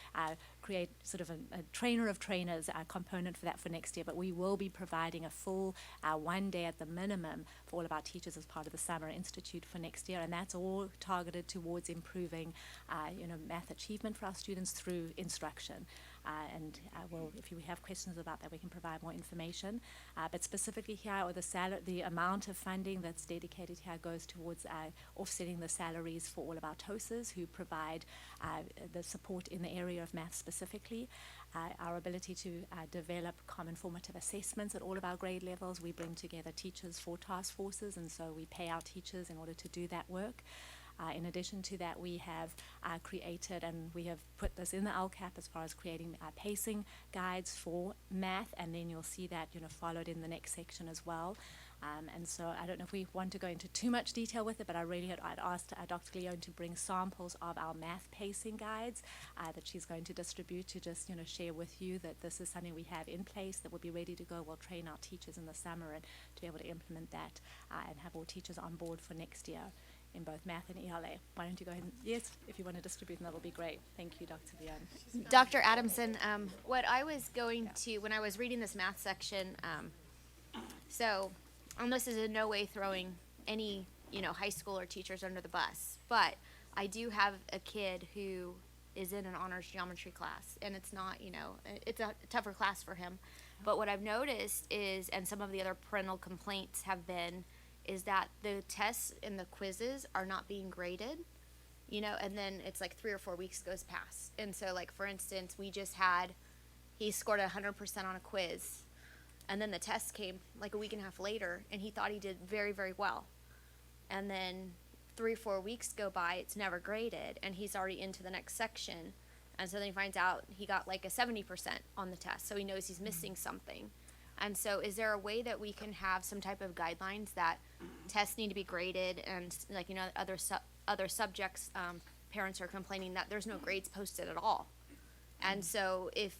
create sort of a trainer of trainers component for that for next year. But we will be providing a full 1 day at the minimum for all of our teachers as part of the Summer Institute for next year, and that's all targeted towards improving math achievement for our students through instruction. And if you have questions about that, we can provide more information. But specifically here, or the amount of funding that's dedicated here goes towards offsetting the salaries for all of our TOSAs who provide the support in the area of math specifically. Our ability to develop common formative assessments at all of our grade levels. We bring together teachers for task forces, and so we pay our teachers in order to do that work. In addition to that, we have created, and we have put this in the LCAP as far as creating pacing guides for math, and then you'll see that followed in the next section as well. And so I don't know if we want to go into too much detail with it, but I'd asked Dr. Leone to bring samples of our math pacing guides that she's going to distribute to just share with you that this is something we have in place that will be ready to go. We'll train our teachers in the summer and to be able to implement that and have all teachers on board for next year in both math and ELA. Why don't you go ahead and, yes, if you want to distribute, that'll be great. Thank you, Dr. Leone. Dr. Adamson, what I was going to, when I was reading this math section, so, and this is in no way throwing any, high school or teachers under the bus, but I do have a kid who is in an honors geometry class, and it's not, it's a tougher class for him. But what I've noticed is, and some of the other parental complaints have been, is that the tests and the quizzes are not being graded. you know, and then it's like 3 or 4 weeks goes past. And so, like, for instance, he scored 100% on a quiz, and then the test came like a week and a half later, and he thought he did very, very well. And then 3 or 4 weeks go by, it's never graded, and he's already into the next section. And so then he finds out he got like a 70% on the test, so he knows he's missing something. And so is there a way that we can have some type of guidelines that tests need to be graded, and like, you know, other subjects, parents are complaining that there's no grades posted at all. And so if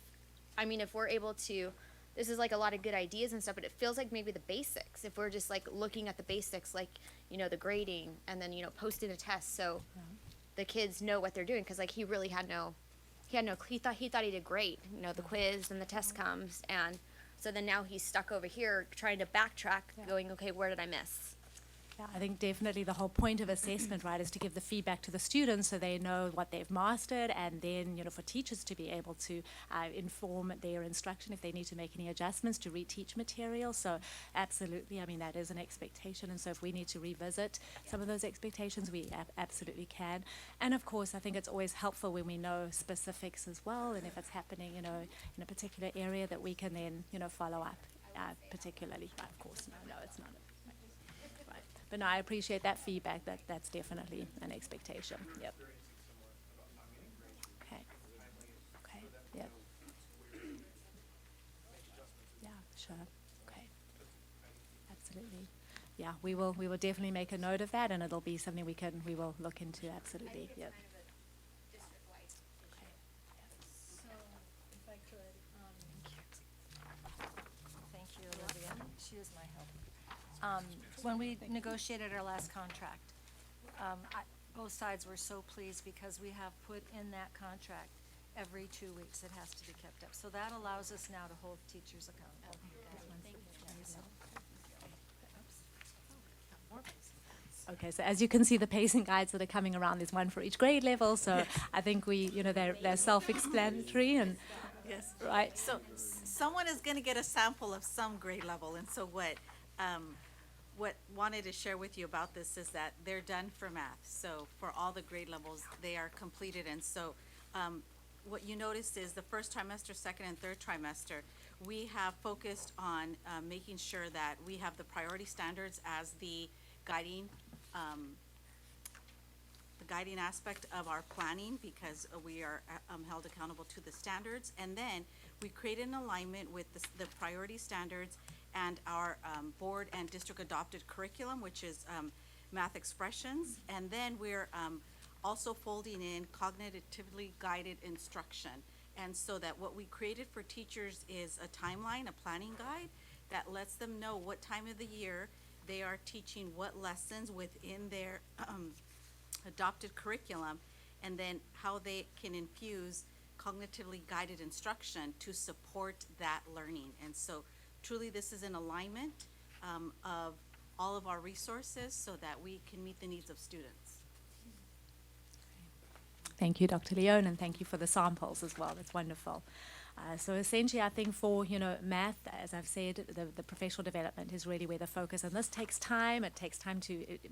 we're able to, this is like a lot of good ideas and stuff, but it feels like maybe the basics, if we're just like looking at the basics, like, you know, the grading, and then, you know, posting a test so the kids know what they're doing. Cause like he thought he did great, you know, the quiz and the test comes, and so then now he's stuck over here trying to backtrack, going, okay, where did I miss? Yeah, I think definitely the whole point of assessment, right, is to give the feedback to the students so they know what they've mastered, and then, you know, for teachers to be able to inform their instruction if they need to make any adjustments to reteach material. So absolutely, I mean, that is an expectation, and so if we need to revisit some of those expectations, we absolutely can. And of course, I think it's always helpful when we know specifics as well, and if it's happening, you know, in a particular area, that we can then, you know, follow up particularly. Of course, no, it's not. But no, I appreciate that feedback. That's definitely an expectation. Yep. Okay. Okay. Yep. Yeah. Sure. Okay. Absolutely. Yeah. We will definitely make a note of that, and it'll be something we will look into. Absolutely. Yep. So, if I could, thank you, Olivia. She was my help. When we negotiated our last contract, both sides were so pleased because we have put in that contract every 2 weeks it has to be kept up. So that allows us now to hold teachers accountable. Okay, so as you can see, the pacing guides that are coming around, there's one for each grade level. So I think they're self-explanatory, and Yes. right. So someone is going to get a sample of some grade level, and so what wanted to share with you about this is that they're done for math. So for all the grade levels, they are completed, and so what you noticed is the first trimester, second and third trimester, we have focused on making sure that we have the priority standards as the guiding aspect of our planning, because we are held accountable to the standards. And then we create an alignment with the priority standards and our board and district adopted curriculum, which is math expressions. And then we're also folding in cognitively guided instruction. And so that what we created for teachers is a timeline, a planning guide that lets them know what time of the year they are teaching what lessons within their adopted curriculum, and then how they can infuse cognitively guided instruction to support that learning. And so truly this is an alignment of all of our resources so that we can meet the needs of students. Thank you, Dr. Leone, and thank you for the samples as well. That's wonderful. So essentially, I think for, you know, math, as I've said, the professional development is really where the focus, and this takes time. It takes time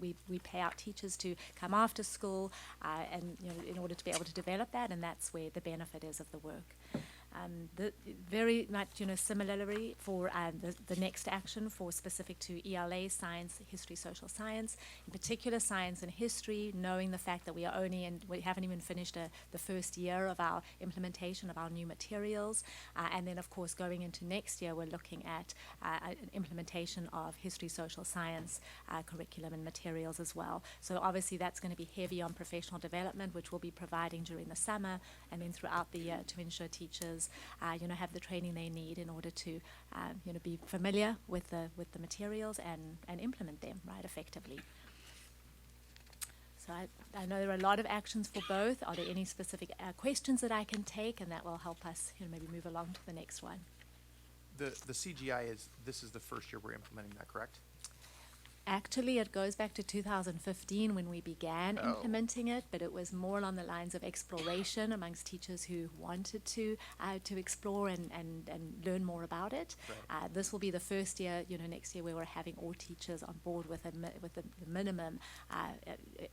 we pay out teachers to come after school, and, you know, in order to be able to develop that, and that's where the benefit is of the work. The very much, you know, similarly for the next action for specific to ELA, science, history, social science, in particular science and history, knowing the fact that we haven't even finished the first year of our implementation of our new materials, and then of course going into next year we're looking at an implementation of history, social science curriculum and materials as well. So obviously that's going to be heavy on professional development, which we'll be providing during the summer and then throughout the year to ensure teachers you know, have the training they need in order to you know, be familiar with the materials and implement them, right, effectively. So I know there are a lot of actions for both. Are there any specific questions that I can take, and that will help us, you know, maybe move along to the next one? The CGI this is the first year we're implementing that, correct? Actually, it goes back to 2015 when we began implementing it, but it was more along the lines of exploration amongst teachers who wanted to explore and learn more about it. Right. This will be the first year, you know, next year where we're having all teachers on board with the minimum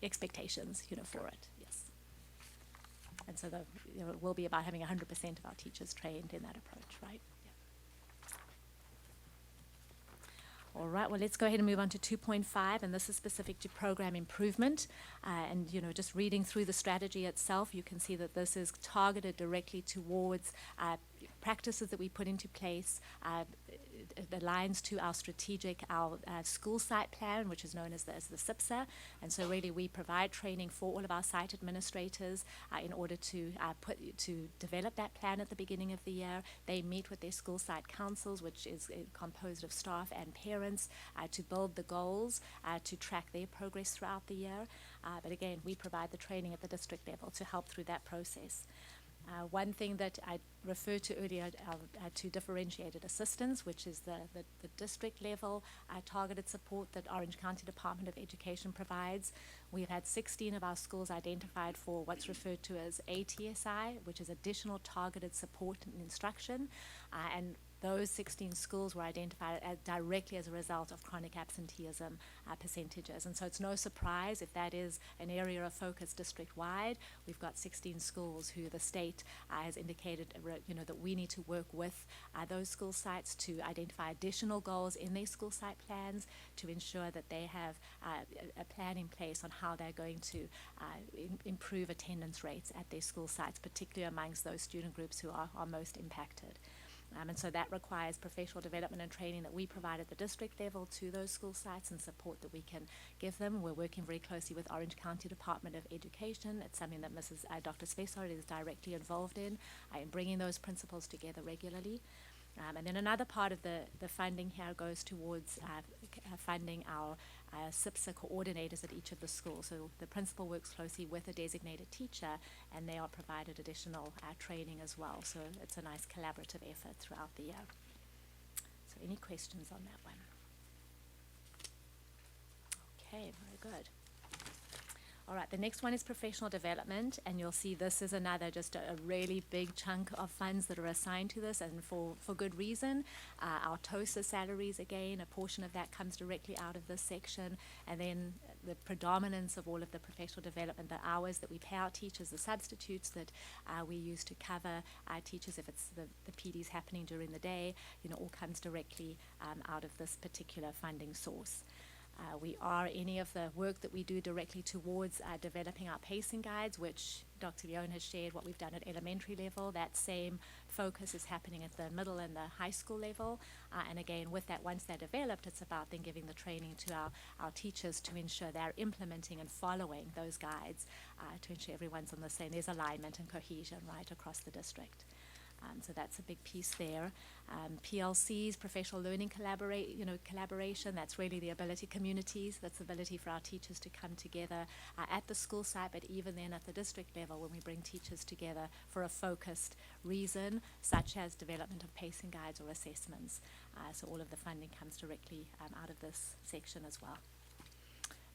expectations, you know, for it. Yes. And so it will be about having 100% of our teachers trained in that approach, right? All right, well, let's go ahead and move on to 2.5, and this is specific to program improvement. And, just reading through the strategy itself, you can see that this is targeted directly towards practices that we put into place, it aligns to our strategic, our school site plan, which is known as the SIPSA. And so really we provide training for all of our site administrators in order to develop that plan at the beginning of the year. They meet with their school site councils, which is composed of staff and parents, to build the goals, to track their progress throughout the year. But again, we provide the training at the district level to help through that process. One thing that I referred to earlier to differentiated assistance, which is the district level targeted support that Orange County Department of Education provides. We've had 16 of our schools identified for what's referred to as ATSI, which is additional targeted support and instruction. And those 16 schools were identified directly as a result of chronic absenteeism percentages. And so it's no surprise if that is an area of focus district-wide. We've got 16 schools who the state has indicated that we need to work with those school sites to identify additional goals in their school site plans to ensure that they have a plan in place on how they're going to improve attendance rates at their school sites, particularly amongst those student groups who are most impacted. And so that requires professional development and training that we provide at the district level to those school sites and support that we can give them. We're working very closely with Orange County Department of Education. It's something that Dr. Spessard is directly involved in bringing those principals together regularly. And then another part of the funding here goes towards funding our SIPSA coordinators at each of the schools. So the principal works closely with a designated teacher, and they are provided additional training as well. So it's a nice collaborative effort throughout the year. So any questions on that one? Okay, very good. All right, the next one is professional development, and you'll see this is another just a really big chunk of funds that are assigned to this, and for good reason. Our TOSA salaries, again, a portion of that comes directly out of this section, and then the predominance of all of the professional development, the hours that we pay our teachers, the substitutes that we use to cover our teachers if it's the PDs happening during the day, all comes directly out of this particular funding source. Any of the work that we do directly towards developing our pacing guides, which Dr. Leone has shared what we've done at elementary level. That same focus is happening at the middle and the high school level. And again, with that, once they're developed, it's about then giving the training to our teachers to ensure they're implementing and following those guides to ensure everyone's on the same. There's alignment and cohesion right across the district. So that's a big piece there. PLCs, professional learning collaboration, that's really the ability communities, that's the ability for our teachers to come together at the school site, but even then at the district level when we bring teachers together for a focused reason, such as development of pacing guides or assessments. So all of the funding comes directly out of this section as well.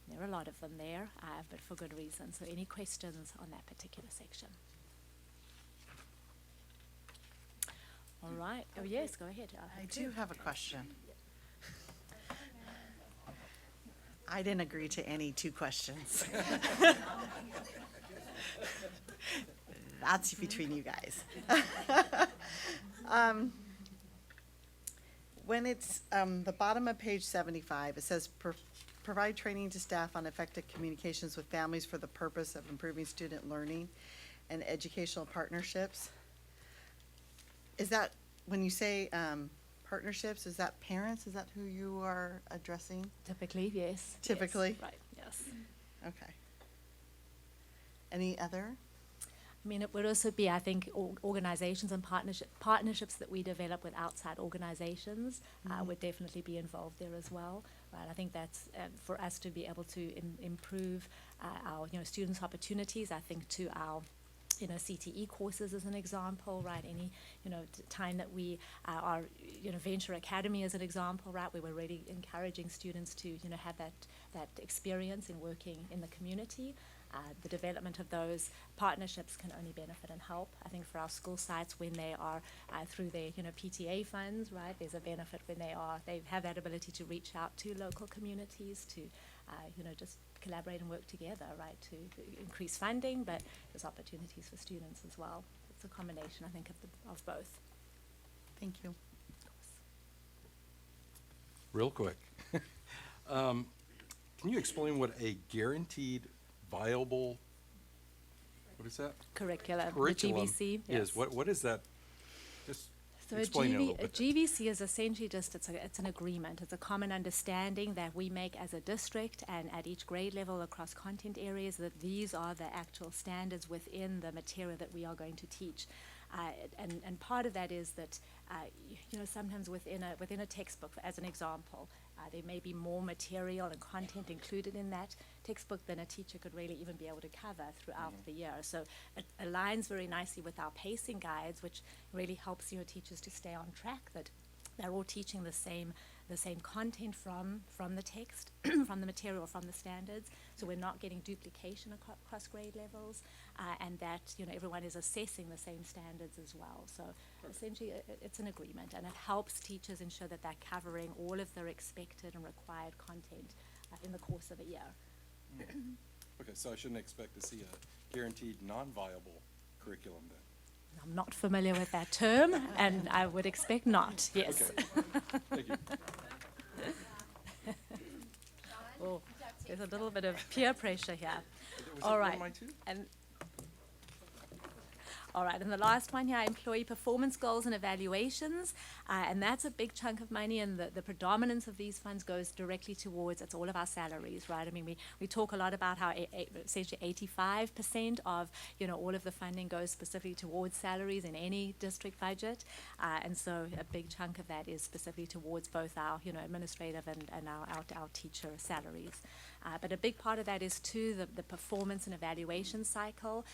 There are a lot of them there, but for good reason. So any questions on that particular section? All right. Oh, yes, go ahead. I do have a question. I didn't agree to any 2 questions. That's between you guys. When it's the bottom of page 75, it says provide training to staff on effective communications with families for the purpose of improving student learning and educational partnerships. Is that, when you say partnerships, is that parents? Is that who you are addressing? Typically, yes. Typically? Yes, right, yes. Okay. Any other? I mean, it would also be, I think, organizations and partnerships that we develop with outside organizations would definitely be involved there as well. Right? I think that's for us to be able to improve our students' opportunities. I think to our CTE courses as an example, right? Any, time that we are, Venture Academy as an example, right? We were really encouraging students to, have that experience in working in the community. The development of those partnerships can only benefit and help. I think for our school sites, when they are through their, PTA funds, right? There's a benefit when they have that ability to reach out to local communities to, just collaborate and work together, right, to increase funding, but there's opportunities for students as well. It's a combination, I think, of both. Thank you. Real quick. Can you explain what a guaranteed viable, what is that? Curriculum, the Curriculum GVC, is. yes. What is that? Just So explain it a little a bit. GVC is essentially just, it's an agreement. It's a common understanding that we make as a district and at each grade level across content areas, that these are the actual standards within the material that we are going to teach. And part of that is that, sometimes within a textbook, as an example, there may be more material and content included in that textbook than a teacher could really even be able to cover throughout the year. So it aligns very nicely with our pacing guides, which really helps teachers to stay on track, that they're all teaching the same content from the text, from the material, from the standards. So we're not getting duplication across grade levels, and that everyone is assessing the same standards as well. So essentially, it's an agreement, and it helps teachers ensure that they're covering all of their expected and required content in the course of a year. Okay, so I shouldn't expect to see a guaranteed non-viable curriculum then? I'm not familiar with that term, and I would expect not, yes. Okay. Thank you. Oh, there's a little bit of peer pressure here. Was All it right. one of my two? All right, and the last one here, employee performance goals and evaluations, and that's a big chunk of money, and the predominance of these funds goes directly towards, it's all of our salaries, right? I mean, we talk a lot about how essentially 85% of, all of the funding goes specifically towards salaries in any district budget, and so a big chunk of that is specifically towards both our, administrative and our teacher salaries. But a big part of that is too the performance and evaluation cycle.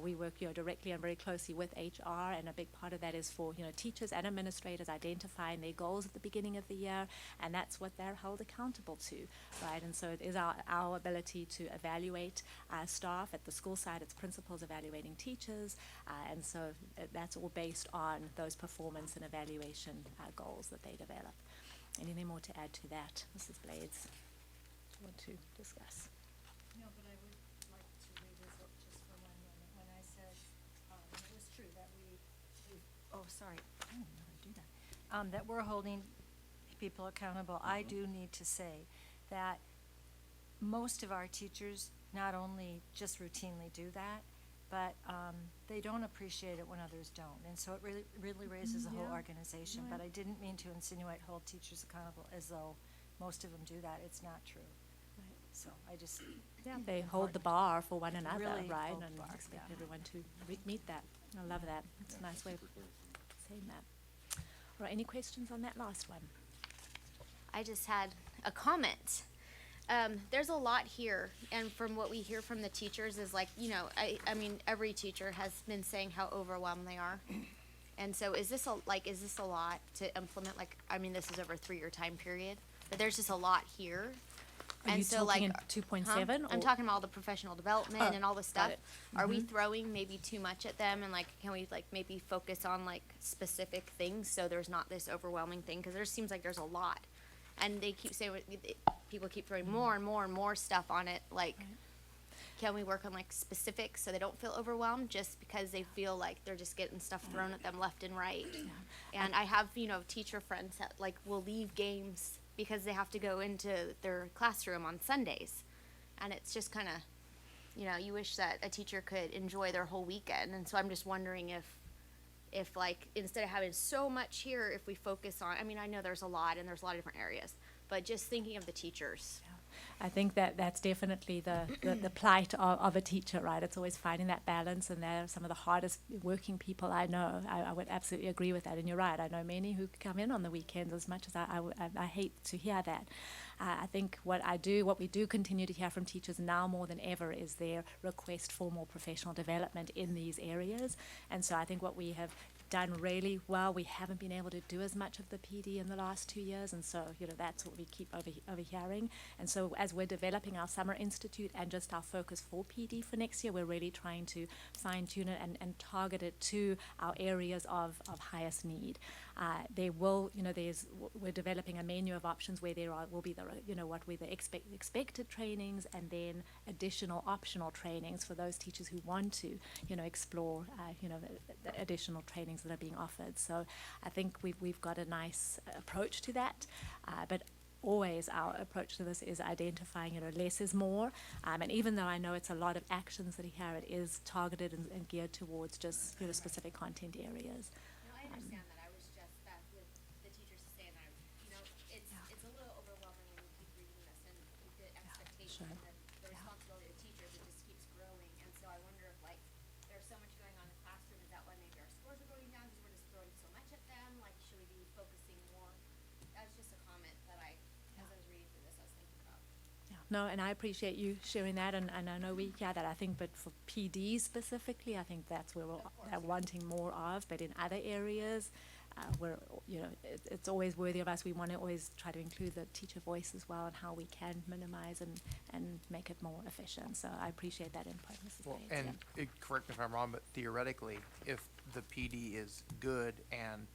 We work directly and very closely with HR, and a big part of that is for teachers and administrators identifying their goals at the beginning of the year, and that's what they're held accountable to, right? And so it is our ability to evaluate staff at the school side. It's principals evaluating teachers, and so that's all based on those performance and evaluation goals that they develop. Anything more to add to that, Mrs. Blades? Want to discuss? No, but I would like to revisit just for 1 moment when I said, it was true that I don't know how to do that. That we're holding people accountable. I do need to say that most of our teachers not only just routinely do that, but they don't appreciate it when others don't. And so it really raises the whole organization. But I didn't mean to insinuate hold teachers accountable as though most of them do that. It's not true. So I just, They hold the bar for one another, Really right? hold the And bar, expect yeah. everyone to meet that. I love that. It's a nice way of saying that. All right, any questions on that last one? I just had a comment. There's a lot here, and from what we hear from the teachers is like, I mean, every teacher has been saying how overwhelmed they are. And so is this a lot to implement? Like, I mean, this is over a 3-year time period, but there's just a lot here. Are And you so talking like, in 2.7? I'm talking about all the professional development Oh, and all the got stuff. it. Are we Mhm. throwing maybe too much at them, and like, can we like maybe focus on like specific things so there's not this overwhelming thing? Because there seems like there's a lot, and they keep saying people keep throwing more and more and more stuff on it. Like, can we work on like specifics so they don't feel overwhelmed just because they feel like they're just getting stuff thrown at them left and right? And I have teacher friends that like will leave games because they have to go into their classroom on Sundays. And it's just kind of, you wish that a teacher could enjoy their whole weekend. And so I'm just wondering if like, instead of having so much here, if we focus on, I mean, I know there's a lot and there's a lot of different areas, but just thinking of the teachers. I think that's definitely the plight of a teacher, right? It's always finding that balance, and they're some of the hardest working people I know. I would absolutely agree with that, and you're right. I know many who come in on the weekends, as much as I hate to hear that. I think what we do continue to hear from teachers now more than ever is their request for more professional development in these areas. And so I think what we have done really well. We haven't been able to do as much of the PD in the last 2 years, and so, that's what we keep overhearing. And so as we're developing our Summer Institute and just our focus for PD for next year, we're really trying to fine-tune it and target it to our areas of highest need. There will, we're developing a menu of options where will be the expected trainings, and then additional optional trainings for those teachers who want to, explore, the additional trainings that are being offered. So I think we've got a nice approach to that, but always our approach to this is identifying, less is more. And even though I know it's a lot of actions that are here, it is targeted and geared towards just, specific content areas. No, I understand that. I was just that with the teachers saying that, it's a little overwhelming when you keep reading this and the expectation and the responsibility of teachers, it just keeps growing. And so I wonder if there's so much going on in the classroom, is that why maybe our scores are going down because we're just throwing so much at them? Like, should we be focusing more? That was just a comment that as I was reading through this, I was thinking about. No, and I appreciate you sharing that, and I know we hear that, I think, but for PD specifically, I think that's where we're wanting more of, but in other areas, where, it's always worthy of us, we want to always try to include the teacher voice as well and how we can minimize and make it more efficient. So I appreciate that input, Mrs. Well, Bates. and correct me if I'm wrong, but theoretically, if the PD is good and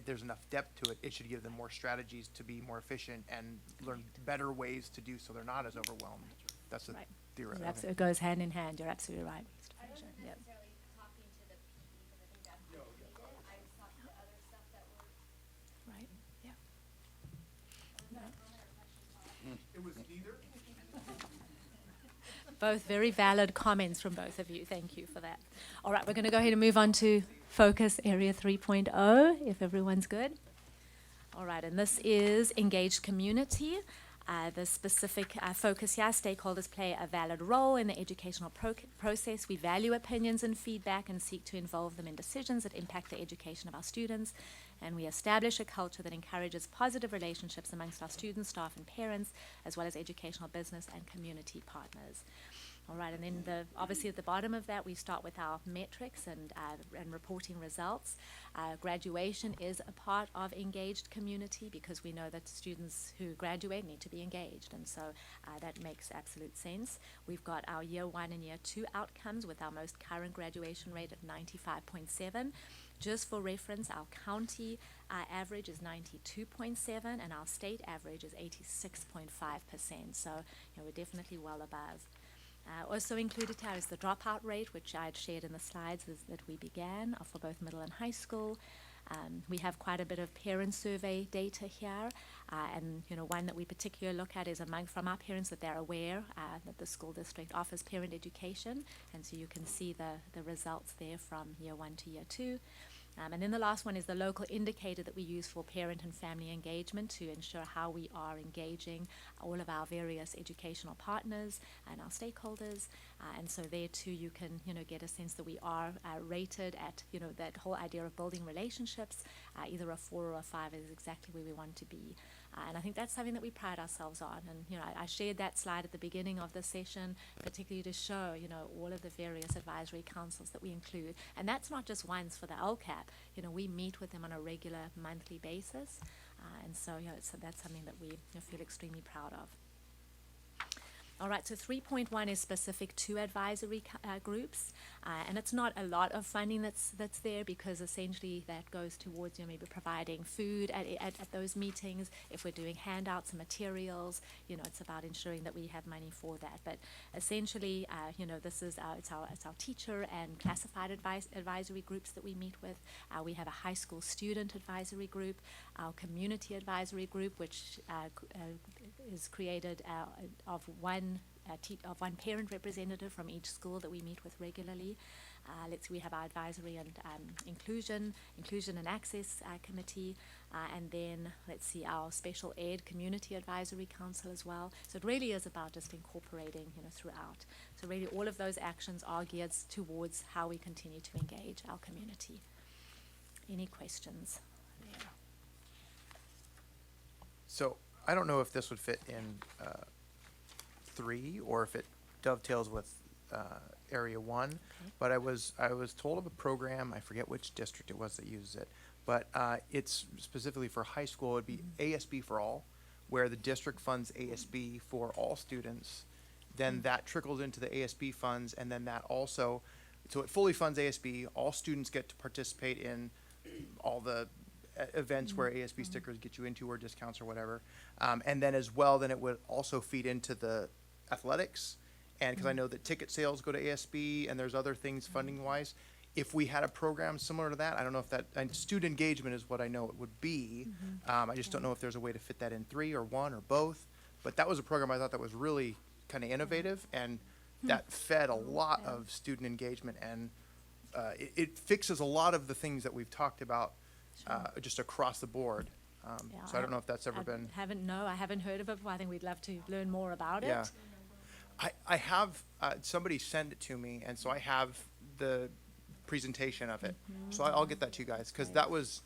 there's enough depth to it, it should give them more strategies to be more efficient and learn better ways to do so they're not as overwhelmed. That's a Right. theory. It goes hand in hand. You're absolutely right, Mr. I wasn't Frazier. Yep. necessarily talking to the PD because I think that's what needed. I was talking to other stuff that were. Right. Yeah. Was that a comment or question, Paul? It was neither. Both very valid comments from both of you. Thank you for that. All right, we're going to go ahead and move on to Focus Area 3.0, if everyone's good. All right, and this is engaged community. The specific focus here, stakeholders play a valid role in the educational process. We value opinions and feedback and seek to involve them in decisions that impact the education of our students. And we establish a culture that encourages positive relationships amongst our students, staff, and parents, as well as educational business and community partners. All right, and then obviously at the bottom of that, we start with our metrics and reporting results. Graduation is a part of engaged community because we know that students who graduate need to be engaged, and so that makes absolute sense. We've got our year 1 and year 2 outcomes with our most current graduation rate of 95.7. Just for reference, our county average is 92.7 and our state average is 86.5%. So we're definitely well above. Also included here is the dropout rate, which I had shared in the slides that we began for both middle and high school. We have quite a bit of parent survey data here, and one that we particularly look at is from our parents that they're aware that the school district offers parent education, and so you can see the results there from year 1 to year 2. And then the last one is the local indicator that we use for parent and family engagement to ensure how we are engaging all of our various educational partners and our stakeholders. And so there too you can get a sense that we are rated at that whole idea of building relationships. Either a 4 or a 5 is exactly where we want to be. And I think that's something that we pride ourselves on. And I shared that slide at the beginning of the session, particularly to show all of the various advisory councils that we include. And that's not just once for the LCAP. We meet with them on a regular monthly basis, and so so that's something that we feel extremely proud of. All right, so 3.1 is specific to advisory groups, and it's not a lot of funding that's there because essentially that goes towards maybe providing food at those meetings. If we're doing handouts and materials, it's about ensuring that we have money for that. But essentially, this is it's our teacher and classified advisory groups that we meet with. We have a high school student advisory group, our community advisory group, which is created of one parent representative from each school that we meet with regularly. We have our advisory and inclusion and access committee, and then our special ed community advisory council as well. So it really is about just incorporating throughout. So really all of those actions are geared towards how we continue to engage our community. Any questions there? So I don't know if this would fit in 3 or if it dovetails with area one. But I was told of a program, I forget which district it was that uses it, but it's specifically for high school. It'd be ASB for all, where the district funds ASB for all students. Then that trickles into the ASB funds, and then that also, so it fully funds ASB. All students get to participate in all the events where ASB stickers get you into, or discounts or whatever. And then as well, then it would also feed into the athletics. And because I know that ticket sales go to ASB, and there's other things funding wise. If we had a program similar to that, I don't know if that, and student engagement is what I know it would be. I just don't know if there's a way to fit that in 3 or 1 or both. But that was a program I thought that was really kind of innovative, and that fed a lot of student engagement, and it fixes a lot of the things that we've talked about just across the board. So I don't know if that's ever been. I haven't heard of it before. I think we'd love to learn more about Yeah. it. I have, somebody send it to me, and so I have the presentation of it. So I'll get that to you guys, because that was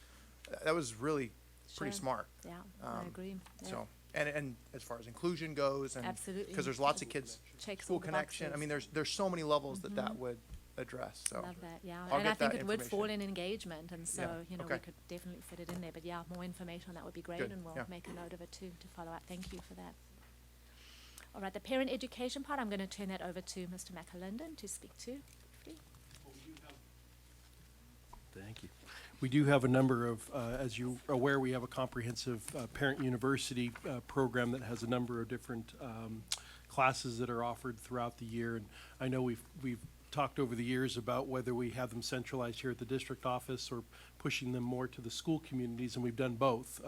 really pretty Sure. smart. Yeah, I Um, agree. Yeah. So, and as far as inclusion goes, and Absolutely. because there's lots of kids, Checks school all the connection. I boxes. mean, there's so many levels that would address. So Love that, yeah. I'll And I get think that it would fall information. in engagement, and so, Yeah, you know, okay. we could definitely fit it in there. But yeah, more information on that would be great, Good, and we'll yeah. make a note of it too, to follow up. Thank you for that. All right, the parent education part, I'm going to turn that over to Mr. McAlinden to speak to. Thank you. We do have a number of, as you're aware, we have a comprehensive parent university program that has a number of different classes that are offered throughout the year. And I know we've talked over the years about whether we have them centralized here at the district office or pushing them more to the school communities, and we've done both.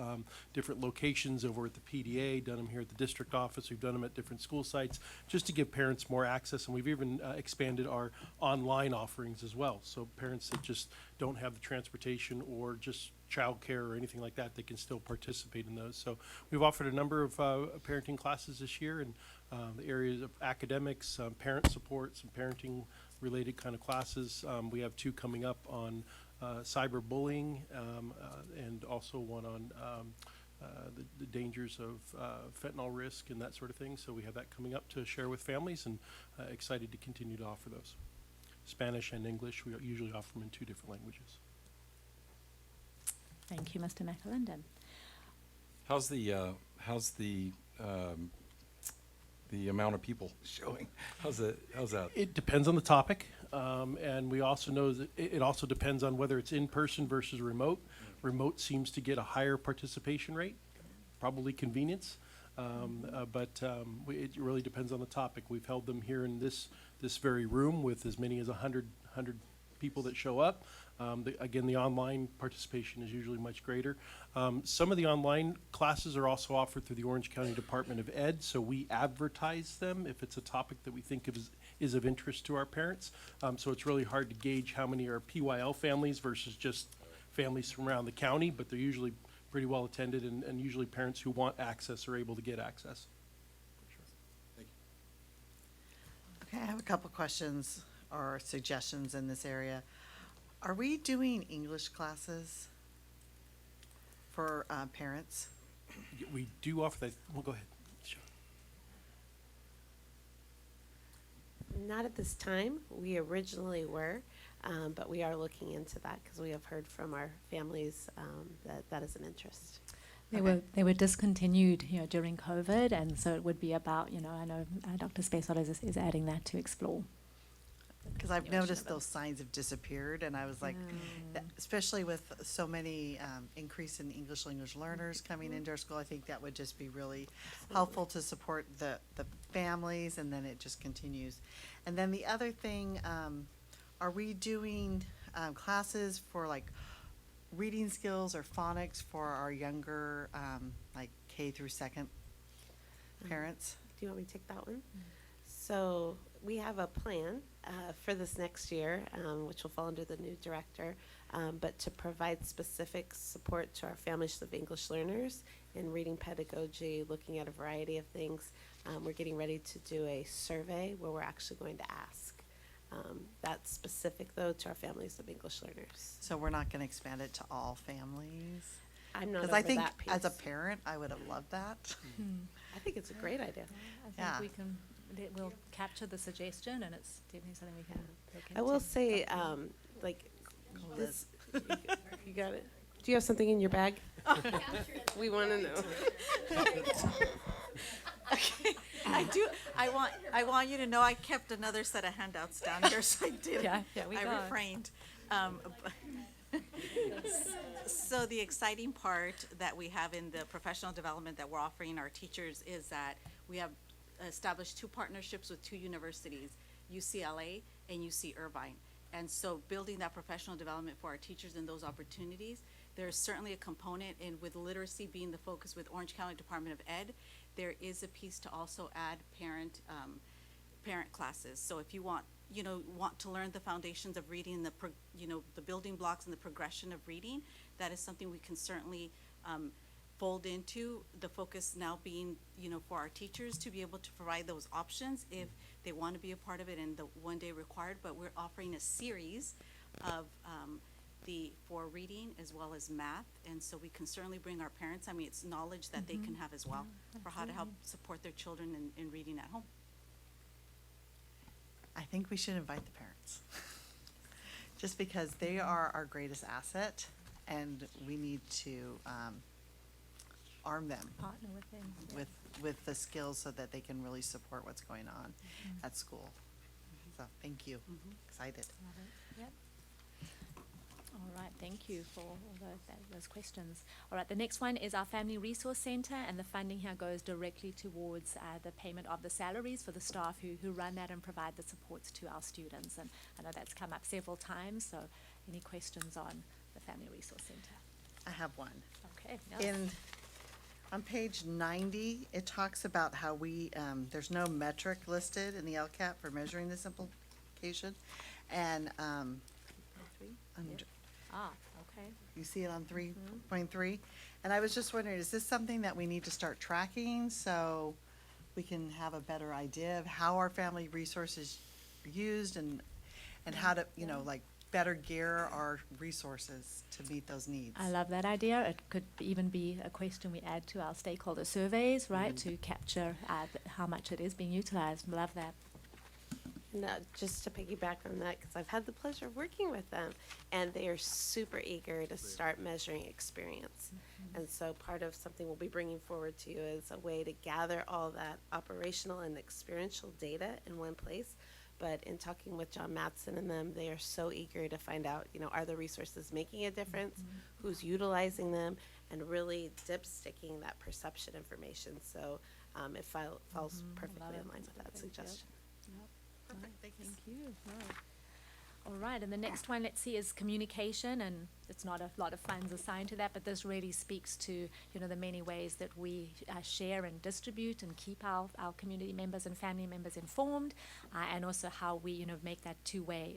Different locations over at the PDA, done them here at the district office, we've done them at different school sites, just to give parents more access, and we've even expanded our online offerings as well. So parents that just don't have the transportation or just childcare or anything like that, they can still participate in those. So we've offered a number of parenting classes this year in the areas of academics, parent support, some parenting related kind of classes. We have 2 coming up on cyberbullying, and also one on the dangers of fentanyl risk and that sort of thing. So we have that coming up to share with families, and excited to continue to offer those. Spanish and English, we usually offer them in 2 different languages. Thank you, Mr. McAlinden. How's the amount of people showing? How's that? It depends on the topic, and we also know that it also depends on whether it's in person versus remote. Remote seems to get a higher participation rate, probably convenience, but it really depends on the topic. We've held them here in this very room with as many as 100 people that show up. Again, the online participation is usually much greater. Some of the online classes are also offered through the Orange County Department of Ed, so we advertise them if it's a topic that we think is of interest to our parents. So it's really hard to gauge how many are PYL families versus just families from around the county, but they're usually pretty well attended, and usually parents who want access are able to get access. Okay, I have a couple questions or suggestions in this area. Are we doing English classes for parents? We do offer that. Well, go ahead. Sure. Not at this time. We originally were, but we are looking into that because we have heard from our families that is an interest. They were discontinued, during COVID, and so it would be about, I know Dr. Spacewell is adding that to explore. Because I've noticed those signs have disappeared, and I was like, especially with so many increase in English language learners coming into our school, I think that would just be really helpful to support the families, and then it just continues. And then the other thing, are we doing classes for like reading skills or phonics for our younger, like K through 2nd parents? Do you want me to take that one? So we have a plan for this next year, which will fall under the new director, but to provide specific support to our families of English learners in reading pedagogy, looking at a variety of things. We're getting ready to do a survey where we're actually going to ask. That's specific, though, to our families of English learners. So we're not going to expand it to all families? I'm not Because over I think that piece. as a parent, I would have loved that. I think it's a great idea. I think Yeah. we can We'll capture the suggestion, and it's definitely something we can look into. I will say, like, this, you got it? Do you have something in your bag? We want to know. I want you to know I kept another set of handouts down here, so I did. Yeah, we I got it. refrained. So the exciting part that we have in the professional development that we're offering our teachers is that we have established 2 partnerships with 2 universities, UCLA and UC Irvine. And so building that professional development for our teachers and those opportunities, there's certainly a component, and with literacy being the focus with Orange County Department of Ed, there is a piece to also add parent classes. So if you want to learn the foundations of reading, the building blocks and the progression of reading, that is something we can certainly fold into. The focus now being, for our teachers to be able to provide those options if they want to be a part of it and the 1 day required, but we're offering a series of for reading as well as math, and so we can certainly bring our parents, it's knowledge that they can have as well for how to help support their children in reading at home. I think we should invite the parents. Just because they are our greatest asset, and we need to arm them Partner with them. with the skills so that they can really support what's going on at school. So, thank you. Excited. Love it. Yep. All right, thank you for all those questions. All right, the next one is our Family Resource Center, and the funding here goes directly towards the payment of the salaries for the staff who run that and provide the supports to our students. And I know that's come up several times, so any questions on the Family Resource Center? I have one. Okay. Yes. On page 90, it talks about how there's no metric listed in the LCAP for measuring this implication. And Okay. you see it on 3.3? And I was just wondering, is this something that we need to start tracking so we can have a better idea of how our family resources are used and how to, better gear our resources to meet those needs? I love that idea. It could even be a question we add to our stakeholder surveys, right, to capture how much it is being utilized. Love that. Now, just to piggyback on that, because I've had the pleasure of working with them, and they are super eager to start measuring experience. And so part of something we'll be bringing forward to you is a way to gather all that operational and experiential data in one place. But in talking with John Mattson and them, they are so eager to find out, are the resources making a difference, who's utilizing them, and really dipsticking that perception information. So it falls perfectly in line with that suggestion. Perfect, thanks. Thank you. Right. All right, and the next one, let's see, is communication, and it's not a lot of funds assigned to that, but this really speaks to, the many ways that we share and distribute and keep our community members and family members informed, and also how we, make that two-way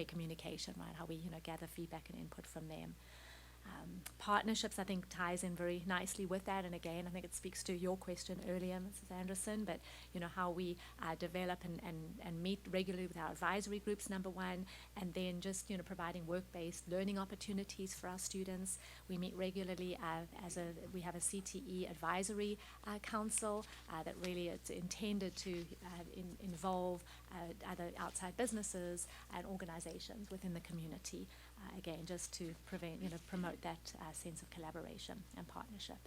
communication, right? How we, gather feedback and input from them. Partnerships, I think, ties in very nicely with that, and again, I think it speaks to your question earlier, Mrs. Anderson, but how we develop and meet regularly with our advisory groups, number one, and then just providing work-based learning opportunities for our students. We meet regularly we have a CTE advisory council that really it's intended to involve other outside businesses and organizations within the community. Again, just to promote that sense of collaboration and partnership.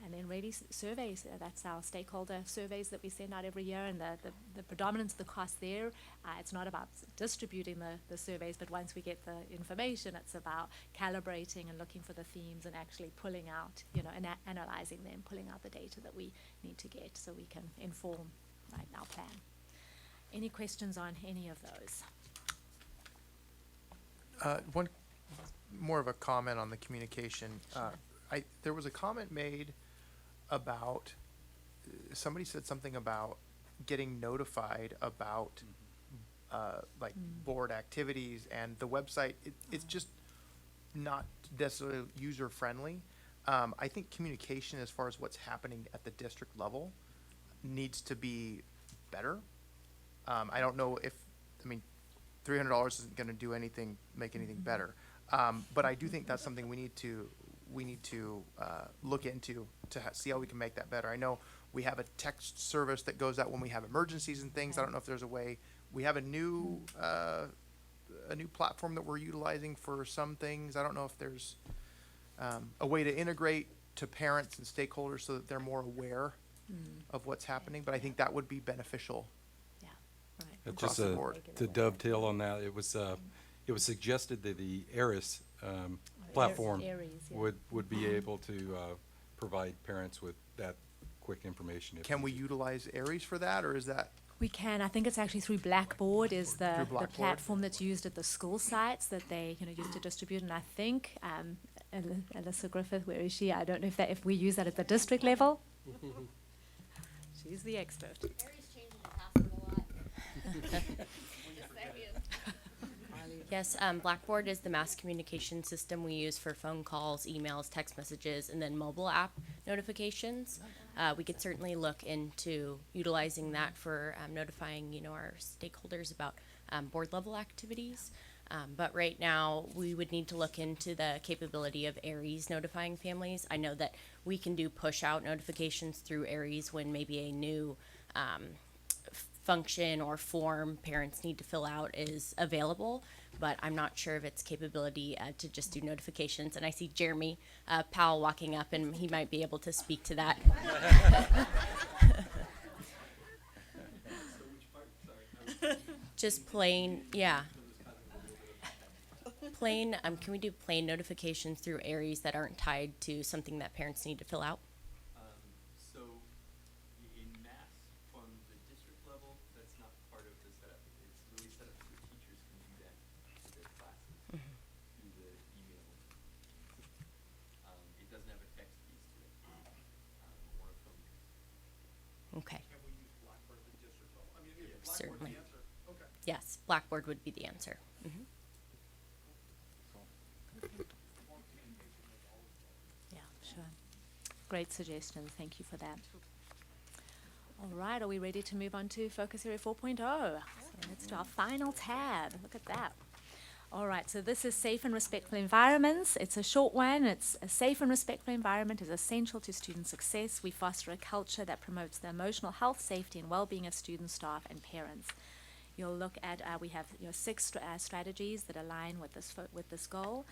And then really surveys, that's our stakeholder surveys that we send out every year, and the predominance of the cost there, it's not about distributing the surveys, but once we get the information, it's about calibrating and looking for the themes and actually pulling out, and analyzing them, pulling out the data that we need to get so we can inform, right, our plan. Any questions on any of those? One more of a comment on the communication. There was a comment made about, somebody said something about getting notified about board activities, and the website, it's just not necessarily user-friendly. I think communication as far as what's happening at the district level needs to be better. I don't know if, $300 isn't going to make anything better. But I do think that's something we need to look into to see how we can make that better. I know We have a text service that goes out when we have emergencies and things. I don't know if there's a way. We have a new platform that we're utilizing for some things. I don't know if there's a way to integrate to parents and stakeholders so that they're more aware of what's happening. But I think that would be beneficial. Across Just the board. to dovetail on that, it was suggested that the ARIS platform would be able to provide parents with that quick information. If Can we utilize Aries for that, or is that? We can. I think it's actually through Blackboard is the Blackboard? platform that's used at the school sites that they use to distribute. And I think Alyssa Griffith, where is she? I don't know if we use that at the district level. She's the expert. Aries changing the password a lot. Yes, Blackboard is the mass communication system we use for phone calls, emails, text messages, and then mobile app notifications. We could certainly look into utilizing that for notifying, our stakeholders about board level activities. But right now, we would need to look into the capability of Aries notifying families. I know that we can do push out notifications through Aries when maybe a new function or form parents need to fill out is available, but I'm not sure of its capability to just do notifications. And I see Jeremy Powell walking up, and he might be able to speak to that. Just plain, yeah. Plain, can we do plain notifications through Aries that aren't tied to something that parents need to fill out? So in mass, from the district level, that's not part of the setup. It's really set up so the teachers can do that to their classes through the email. It doesn't have a text piece to it, or a phone piece. Okay. Can we use Blackboard at the district level? I mean, if Blackboard's Certainly. the answer, okay. Yes, Blackboard would be the answer. Yeah, sure. Great suggestion. Thank you for that. All right, are we ready to move on to Focus Area 4.0? So let's do our final tab. Look at that. All right, so this is safe and respectful environments. It's a short one. It's a safe and respectful environment is essential to student success. We foster a culture that promotes the emotional health, safety, and well-being of students, staff, and parents. You'll look at, we have 6 strategies that align with this goal.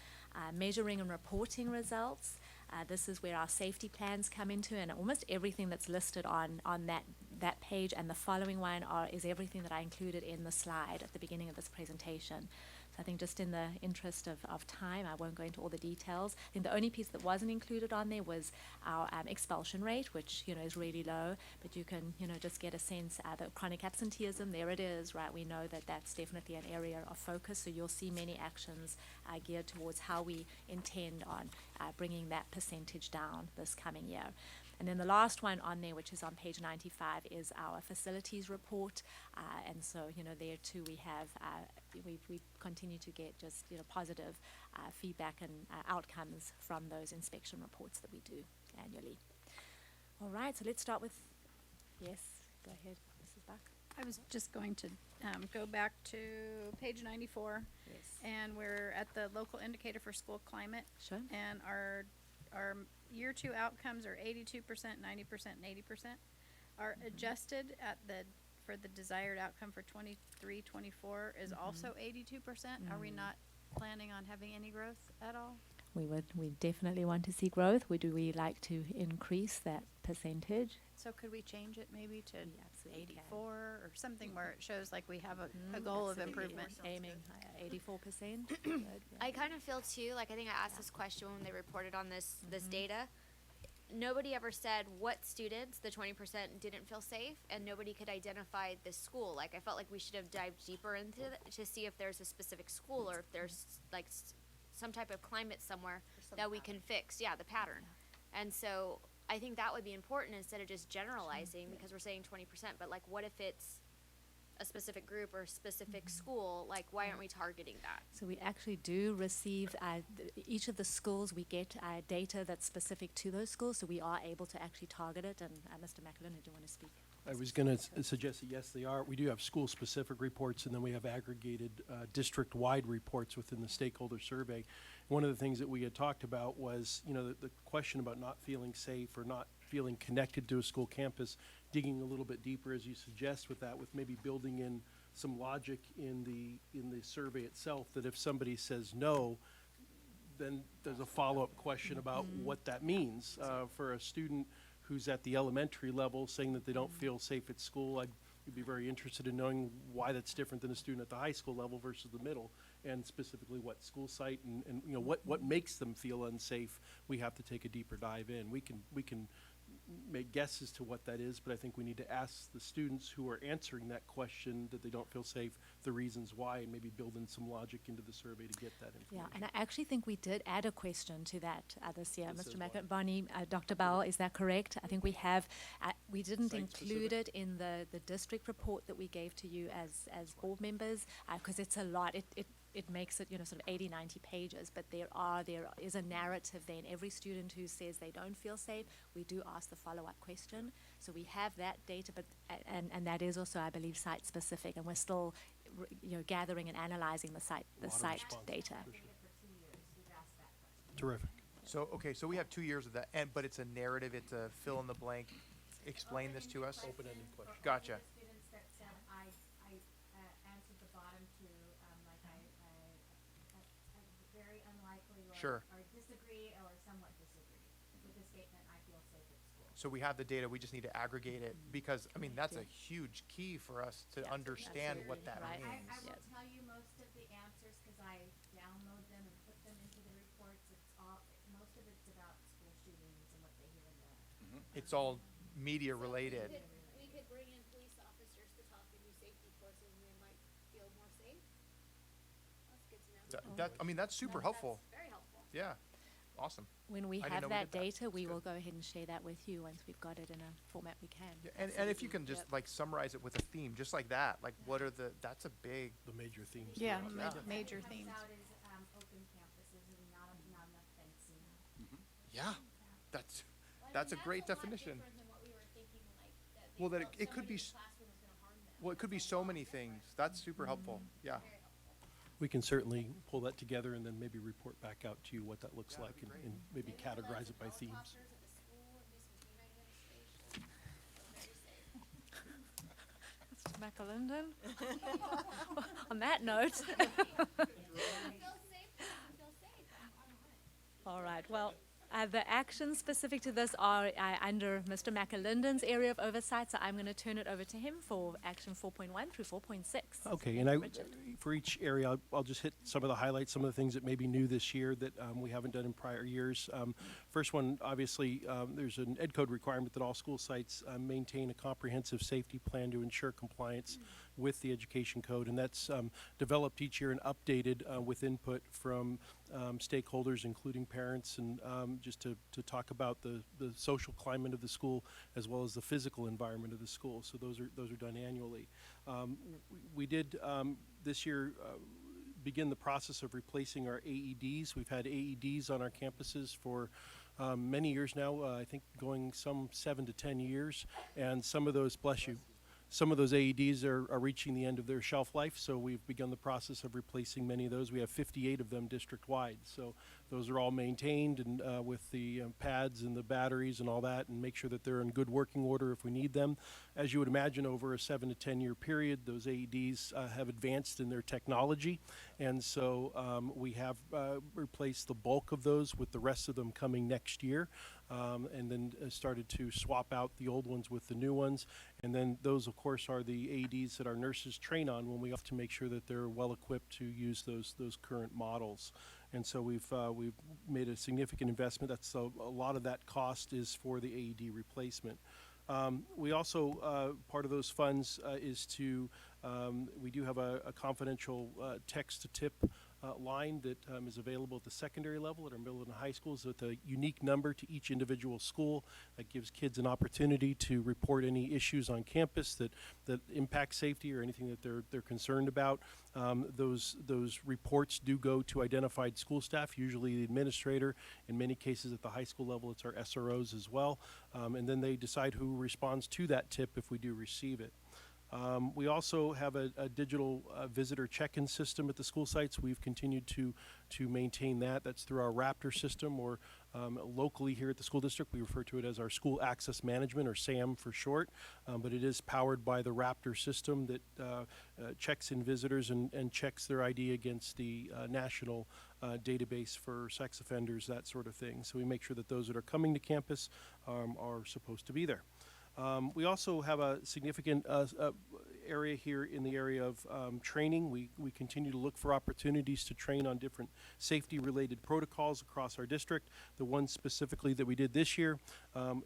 Measuring and reporting results. This is where our safety plans come into, and almost everything that's listed on that page and the following one is everything that I included in the slide at the beginning of this presentation. So I think just in the interest of time, I won't go into all the details. I think the only piece that wasn't included on there was our expulsion rate, which is really low, but you can just get a sense the chronic absenteeism, there it is, right? We know that that's definitely an area of focus, so you'll see many actions geared towards how we intend on bringing that percentage down this coming year. And then the last one on there, which is on page 95, is our facilities report. And so, there too we have, we continue to get just, positive feedback and outcomes from those inspection reports that we do annually. All right, so let's start with, yes, go ahead, Mrs. Buck. I was just going to go back to page 94. Yes. And we're at the local indicator for school climate. Sure. And our year 2 outcomes are 82%, 90%, and 80%. Are adjusted for the desired outcome for 23, 24 is also 82%. Are we not planning on having any growth at all? We definitely want to see growth. We like to increase that percentage. So could we change it maybe to absolutely 84 or something where it shows like we have a goal of improvement? Aiming 84%. I kind of feel too, like I think I asked this question when they reported on this data. Nobody ever said what students, the 20%, didn't feel safe, and nobody could identify the school. Like I felt like we should have dived deeper into it to see if there's a specific school or if there's like some type of climate somewhere that we can fix. Yeah, the pattern. And so I think that would be important instead of just generalizing because we're saying 20%, but like what if it's a specific group or a specific school? Like why aren't we targeting that? So we actually do receive, each of the schools, we get data that's specific to those schools, so we are able to actually target it. And Mr. McAllen, do you want to speak? I was going to suggest that yes, they are. We do have school-specific reports, and then we have aggregated district-wide reports within the stakeholder survey. One of the things that we had talked about was, the question about not feeling safe or not feeling connected to a school campus, digging a little bit deeper, as you suggest with that, with maybe building in some logic in the survey itself, that if somebody says no, then there's a follow-up question about what that means. For a student who's at the elementary level saying that they don't feel safe at school, I'd be very interested in knowing why that's different than a student at the high school level versus the middle, and specifically what school site and you know, what makes them feel unsafe. We have to take a deeper dive in. We can make guesses to what that is, but I think we need to ask the students who are answering that question that they don't feel safe, the reasons why, and maybe build in some logic into the survey to get that Yeah, information. and I actually think we did add a question to that this year, This Mr. is what? McBarney, Dr. Bell, is that correct? I think we have, we didn't Site include specific? it in the district report that we gave to you as board members, because it's a lot. It makes it, you know, sort of 80, 90 pages, but there is a narrative then. Every student who says they don't feel safe, we do ask the follow-up question. So we have that data, but and that is also, I believe, site-specific, and we're still, you know, gathering and analyzing the site Lot of site responses, data. for sure. Terrific. So, okay, so we have 2 years of that, but it's a narrative, it's a fill in the blank, explain this to us? Open-ended question. Gotcha. Students that said I answered the bottom two, like I very unlikely Sure. or disagree or somewhat disagree with the statement, I feel safe at school. So we have the data, we just need to aggregate it, because, I mean, that's a huge key for us to understand what that Right. means. I will Yes. tell you most of the answers, cause I download them and put them into the reports, most of it's about school shootings and what they hear in the. It's all media related. We could bring in police officers to talk and do safety courses and they might feel more safe. That's good to know. That, I mean, that's super helpful. That's very helpful. Yeah, awesome. When we I didn't have know we that did that. data, we That's will good. go ahead and share that with you once we've got it in a format we can. Yeah, and if you can just Yep. like summarize it with a theme, just like that, like what are that's a big, The major themes. Yeah, throughout. major What themes. comes out is, open campuses and not enough fencing. yeah, that's a great definition. Well, that it could be, well, it could be so many things. That's super helpful, yeah. We can certainly pull that together and then maybe report back out to you what that looks like and maybe categorize it by themes. Mr. McAlinden? On that note. All right, well, the actions specific to this are under Mr. McAlinden's area of oversight, so I'm going to turn it over to him for action 4.1 through 4.6. Okay, and for each area, I'll just hit some of the highlights, some of the things that may be new this year that we haven't done in prior years. First one, obviously, there's an ed code requirement that all school sites maintain a comprehensive safety plan to ensure compliance with the education code, and that's developed each year and updated with input from stakeholders, including parents, and just to talk about the social climate of the school as well as the physical environment of the school. So those are done annually. We did this year begin the process of replacing our AEDs. We've had AEDs on our campuses for many years now, I think going some 7 to 10 years, and some of those, bless you, some of those AEDs are reaching the end of their shelf life, so we've begun the process of replacing many of those. We have 58 of them district-wide, so those are all maintained and with the pads and the batteries and all that, and make sure that they're in good working order if we need them. As you would imagine, over a 7 to 10 year period, those AEDs have advanced in their technology, and so we have replaced the bulk of those, with the rest of them coming next year. And then started to swap out the old ones with the new ones. And then those, of course, are the AEDs that our nurses train on when we have to make sure that they're well equipped to use those current models. And so we've made a significant investment. That's a lot of that cost is for the AED replacement. We also, part of those funds is to, we do have a confidential text-to-tip line that is available at the secondary level at our middle and high schools with a unique number to each individual school that gives kids an opportunity to report any issues on campus that impact safety or anything that they're concerned about. Those reports do go to identified school staff, usually the administrator. In many cases at the high school level, it's our SROs as well. And then they decide who responds to that tip if we do receive it. We also have a digital visitor check-in system at the school sites. We've continued to maintain that. That's through our Raptor system, or Locally here at the school district, we refer to it as our School Access Management, or SAM for short, but it is powered by the Raptor system that checks in visitors and checks their ID against the national database for sex offenders, that sort of thing. So we make sure that those that are coming to campus are supposed to be there. We also have a significant area here in the area of training. We continue to look for opportunities to train on different safety-related protocols across our district. The one specifically that we did this year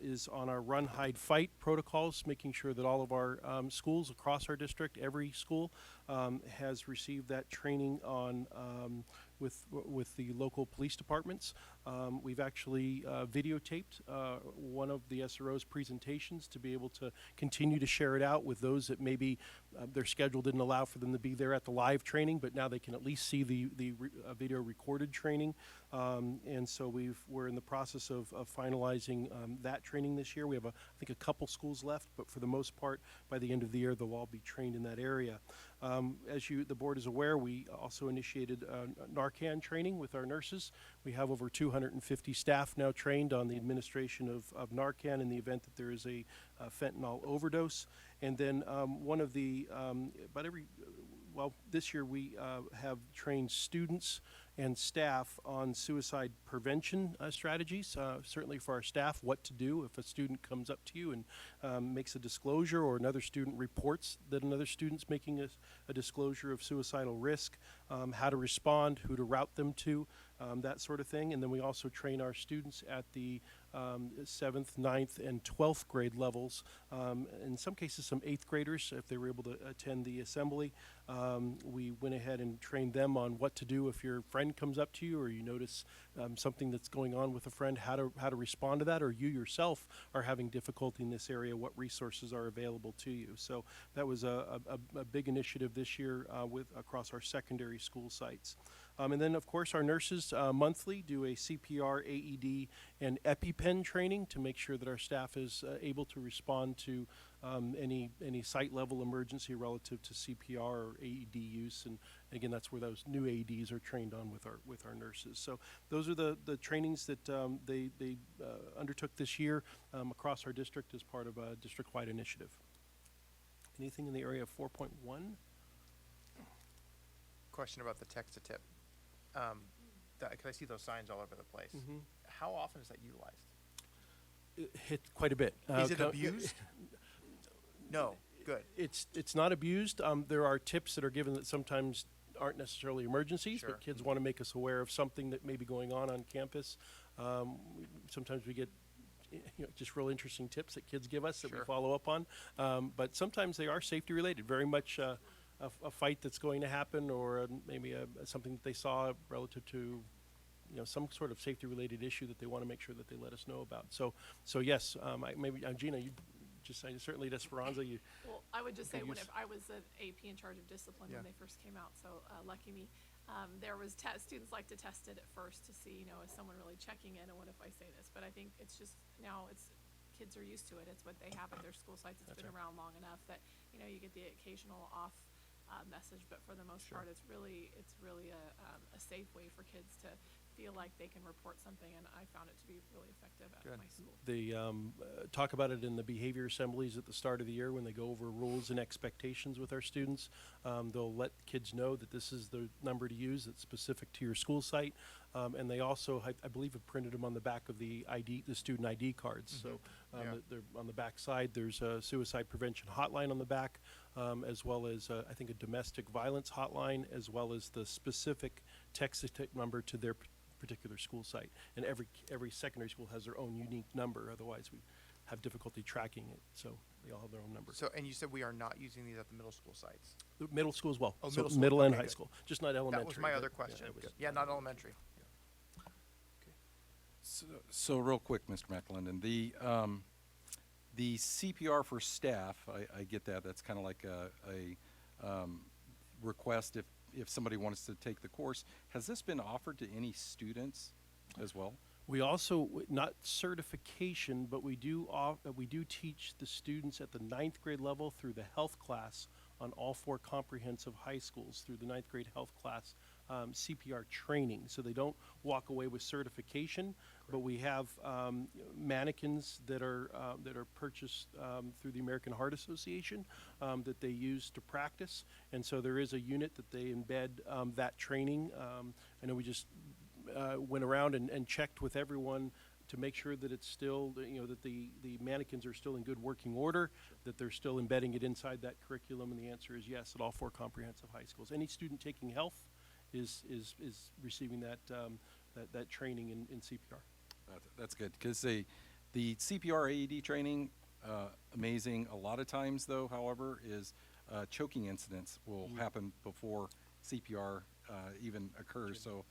is on our Run, Hide, Fight protocols, making sure that all of our schools across our district, every school, has received that training on with the local police departments. We've actually videotaped one of the SRO's presentations to be able to continue to share it out with those that maybe their schedule didn't allow for them to be there at the live training, but now they can at least see the video recorded training. And so we're in the process of finalizing that training this year. We have, I think, a couple schools left, but for the most part, by the end of the year, they'll all be trained in that area. As the board is aware, we also initiated Narcan training with our nurses. We have over 250 staff now trained on the administration of Narcan in the event that there is a fentanyl overdose. And then this year we have trained students and staff on suicide prevention strategies, certainly for our staff, what to do if a student comes up to you and makes a disclosure, or another student reports that another student's making a disclosure of suicidal risk, how to respond, who to route them to, that sort of thing. And then we also train our students at the 7th, 9th, and 12th grade levels. In some cases, some 8th graders, if they were able to attend the assembly. We went ahead and trained them on what to do if your friend comes up to you, or you notice something that's going on with a friend, how to respond to that, or you yourself are having difficulty in this area, what resources are available to you. So that was a big initiative this year across our secondary school sites. And then, of course, our nurses monthly do a CPR, AED, and EpiPen training to make sure that our staff is able to respond to any site-level emergency relative to CPR or AED use. And again, that's where those new AEDs are trained on with our nurses. So those are the trainings that they undertook this year across our district as part of a district-wide initiative. Anything in the area of 4.1? Question about the text-to-tip. Because I see those signs all over the place. Mm-hmm. How often is that utilized? It hit quite a bit. Is it abused? No. Good. It's not abused. There are tips that are given that sometimes aren't necessarily emergencies, Sure. but kids want to make us aware of something that may be going on campus. Sometimes we get just real interesting tips that kids give us that we Sure. follow up on. But sometimes they are safety related, very much a fight that's going to happen, or maybe something that they saw relative to some sort of safety related issue that they want to make sure that they let us know about. So yes, maybe Gina, you just certainly at Esperanza, you. Well, I would just say, could use- I was an AP in charge of discipline Yeah. when they first came out, so lucky me. There was students like to test it at first to see, is someone really checking in, and what if I say this? But I think it's just now kids are used to it. It's what they have at their school sites. It's That's been right. around long enough that you get the occasional off message, but for the most Sure. part, it's really a safe way for kids to feel like they can report something, and I found it to be really effective at Good. my school. They talk about it in the behavior assemblies at the start of the year when they go over rules and expectations with our students. They'll let kids know that this is the number to use that's specific to your school site. And they also, I believe, have printed them on the back of the student ID cards. Mhm. So Yeah. they're on the back side, there's a suicide prevention hotline on the back, as well as I think a domestic violence hotline, as well as the specific text number to their particular school site. And every secondary school has their own unique number, otherwise we have difficulty tracking it. So they all have their own number. So, and you said we are not using these at the middle school sites? The middle school as well. Oh, So middle school. middle and Okay, high good. school, just not elementary. That was my but other yeah, question. it was- Good. Yeah, not elementary. So real quick, Mr. McLendon, the CPR for staff, I get that. That's kind of like a request if somebody wants to take the course. Has this been offered to any students as well? We also, not certification, but we do teach the students at the 9th grade level through the health class on all 4 comprehensive high schools through the 9th grade health class CPR training. So they don't walk away with certification, but we have mannequins that are purchased through the American Heart Association that they use to practice. And so there is a unit that they embed that training. I know we just went around and checked with everyone to make sure that it's still, that the mannequins are still in good working order, that they're still embedding it inside that curriculum, and the answer is yes at all 4 comprehensive high schools. Any student taking health is receiving that training in CPR. That's good, because the CPR AED training, amazing. A lot of times, though, however, is choking incidents will happen before CPR even occurs. So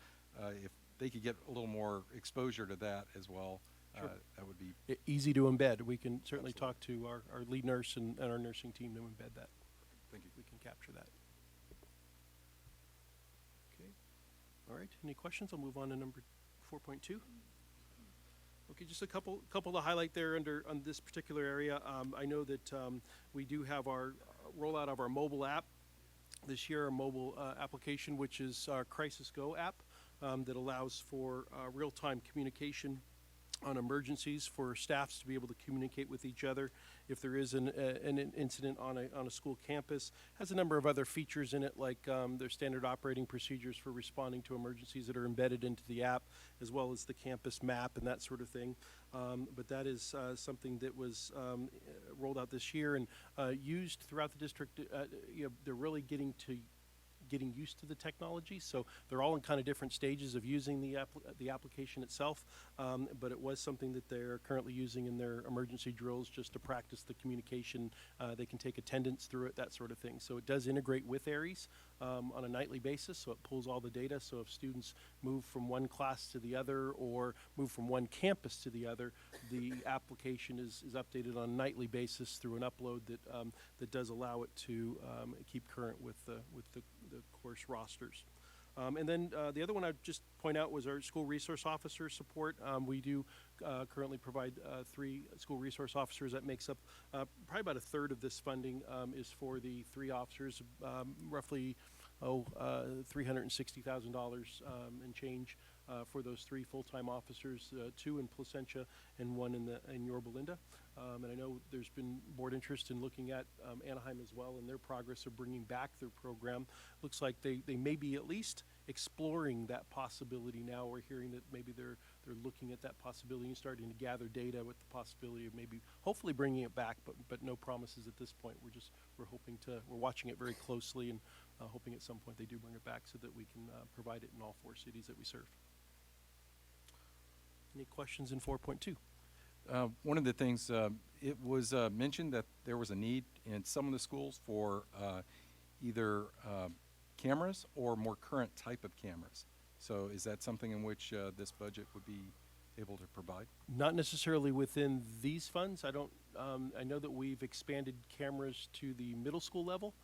if they could get a little more exposure to that as well, Sure. that would be Easy to embed. We can certainly talk to our lead nurse and our nursing team to embed that. Thank you. We can capture that. Okay. All right. Any questions? I'll move on to number 4.2. Okay, just a couple to highlight there on this particular area. I know that we do have our rollout of our mobile app this year, our mobile application, which is our Crisis Go app that allows for real-time communication on emergencies for staffs to be able to communicate with each other if there is an incident on a school campus. Has a number of other features in it, like their standard operating procedures for responding to emergencies that are embedded into the app, as well as the campus map and that sort of thing. But that is something that was rolled out this year and used throughout the district. They're really getting used to the technology, so they're all in kind of different stages of using the application itself, but it was something that they're currently using in their emergency drills just to practice the communication. They can take attendance through it, that sort of thing. So it does integrate with ARES on a nightly basis, so it pulls all the data. So if students move from one class to the other or move from one campus to the other, the application is updated on a nightly basis through an upload that does allow it to keep current with the course rosters. And then the other one I'd just point out was our school resource officer support. We do currently provide 3 school resource officers. That makes up probably about a third of this funding is for the 3 officers, roughly $360,000 and change for those 3 full-time officers, 2 in Placentia and 1 in Yorba Linda. And I know there's been board interest in looking at Anaheim as well and their progress of bringing back their program. Looks like they may be at least exploring that possibility now. We're hearing that maybe they're looking at that possibility and starting to gather data with the possibility of maybe hopefully bringing it back, but no promises at this point. We're watching it very closely and hoping at some point they do bring it back so that we can provide it in all 4 cities that we serve. Any questions in 4.2? One of the things, it was mentioned that there was a need in some of the schools for either cameras or more current type of cameras. So is that something in which this budget would be able to provide? Not necessarily within these funds. I know that we've expanded cameras to the middle school level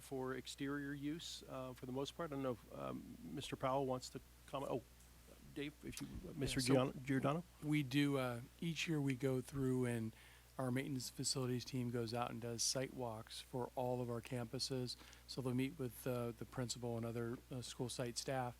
for exterior use for the most part. I don't know if Mr. Powell wants to comment. Oh, Dave, if you, Mr. Giordano? We do, each year we go through and our maintenance facilities team goes out and does site walks for all of our campuses. So they'll meet with the principal and other school site staff,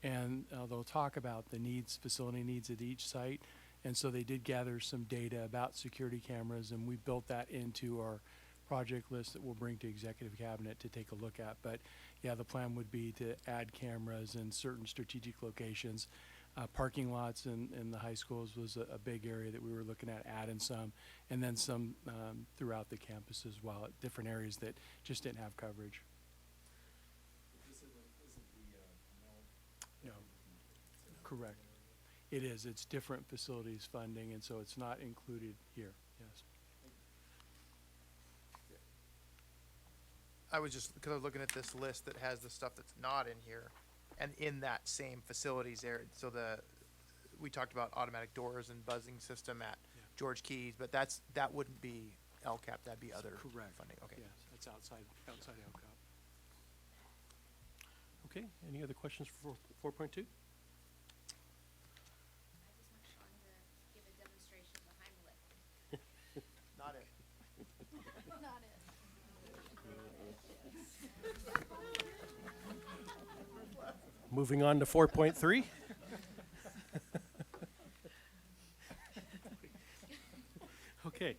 and they'll talk about the facility needs at each site. And so they did gather some data about security cameras, and we built that into our project list that we'll bring to executive cabinet to take a look at. But yeah, the plan would be to add cameras in certain strategic locations. Parking lots in the high schools was a big area that we were looking at adding some, and then some throughout the campus as well at different areas that just didn't have coverage. This isn't the No, correct. It is. It's different facilities funding, and so it's not included here. Yes. I was just, because I was looking at this list that has the stuff that's not in here, and in that same facilities area, so we talked about automatic doors and buzzing system at George Keys, but that wouldn't be LCAP, that'd be other Correct. funding, okay. Yes, that's outside LCAP. Okay, any other questions for 4.2? I just want Sean to give a demonstration of the Heimlich. Not it. Not it. Moving on to 4.3. Okay,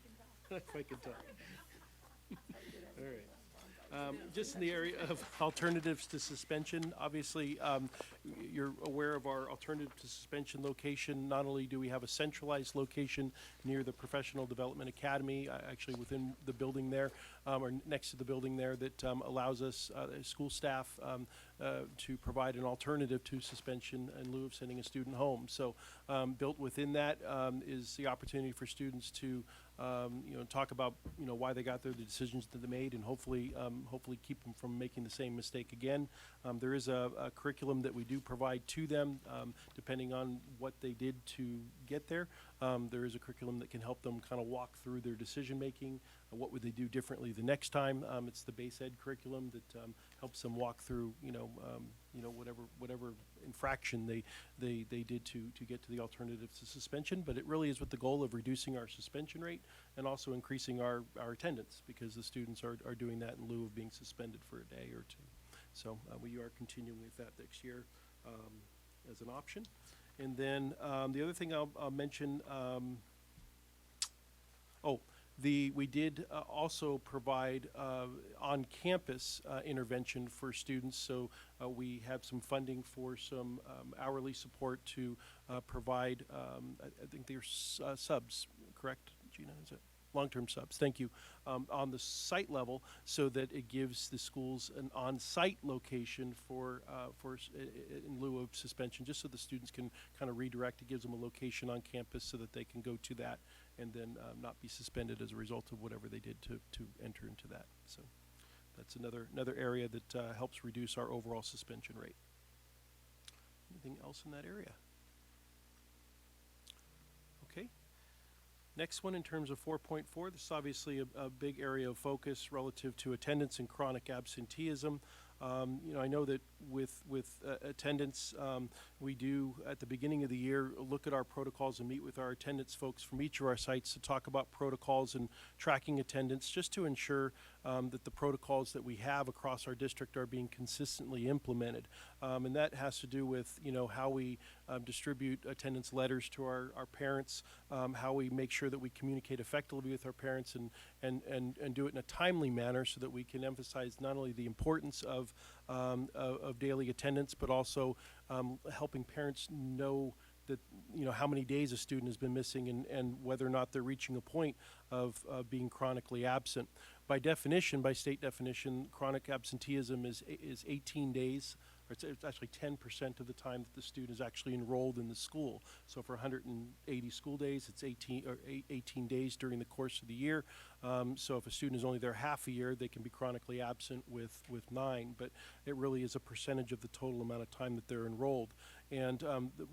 if I could talk. All right. Just in the area of alternatives to suspension, obviously, you're aware of our alternative to suspension location. Not only do we have a centralized location near the Professional Development Academy, actually within the building there, or next to the building there, that allows us, school staff, to provide an alternative to suspension in lieu of sending a student home. So built within that is the opportunity for students to talk about why they got there, the decisions that they made, and hopefully keep them from making the same mistake again. There is a curriculum that we do provide to them, depending on what they did to get there. There is a curriculum that can help them kind of walk through their decision making. What would they do differently the next time? It's the base ed curriculum that helps them walk through whatever infraction they did to get to the alternative to suspension. But it really is with the goal of reducing our suspension rate and also increasing our attendance, because the students are doing that in lieu of being suspended for a day or two. So we are continuing with that next year as an option. And then the other thing I'll mention, we did also provide on-campus intervention for students. So we have some funding for some hourly support to provide, I think they're subs, correct, Gina? Is it? Long-term subs, thank you, on the site level, so that it gives the schools an on-site location for in lieu of suspension, just so the students can kind of redirect. It gives them a location on campus so that they can go to that and then not be suspended as a result of whatever they did to enter into that. So that's another area that helps reduce our overall suspension rate. Anything else in that area? Okay. Next one, in terms of 4.4, this is obviously a big area of focus relative to attendance and chronic absenteeism. I know that with attendance, we do at the beginning of the year look at our protocols and meet with our attendance folks from each of our sites to talk about protocols and tracking attendance, just to ensure that the protocols that we have across our district are being consistently implemented. And that has to do with how we distribute attendance letters to our parents, how we make sure that we communicate effectively with our parents and do it in a timely manner, so that we can emphasize not only the importance of daily attendance, but also helping parents know that how many days a student has been missing and whether or not they're reaching a point of being chronically absent. By definition, by state definition, chronic absenteeism is 18 days. Or it's actually 10% of the time that the student is actually enrolled in the school. So for 180 school days, it's 18 days during the course of the year. So if a student is only there half a year, they can be chronically absent with 9. But it really is a percentage of the total amount of time that they're enrolled. And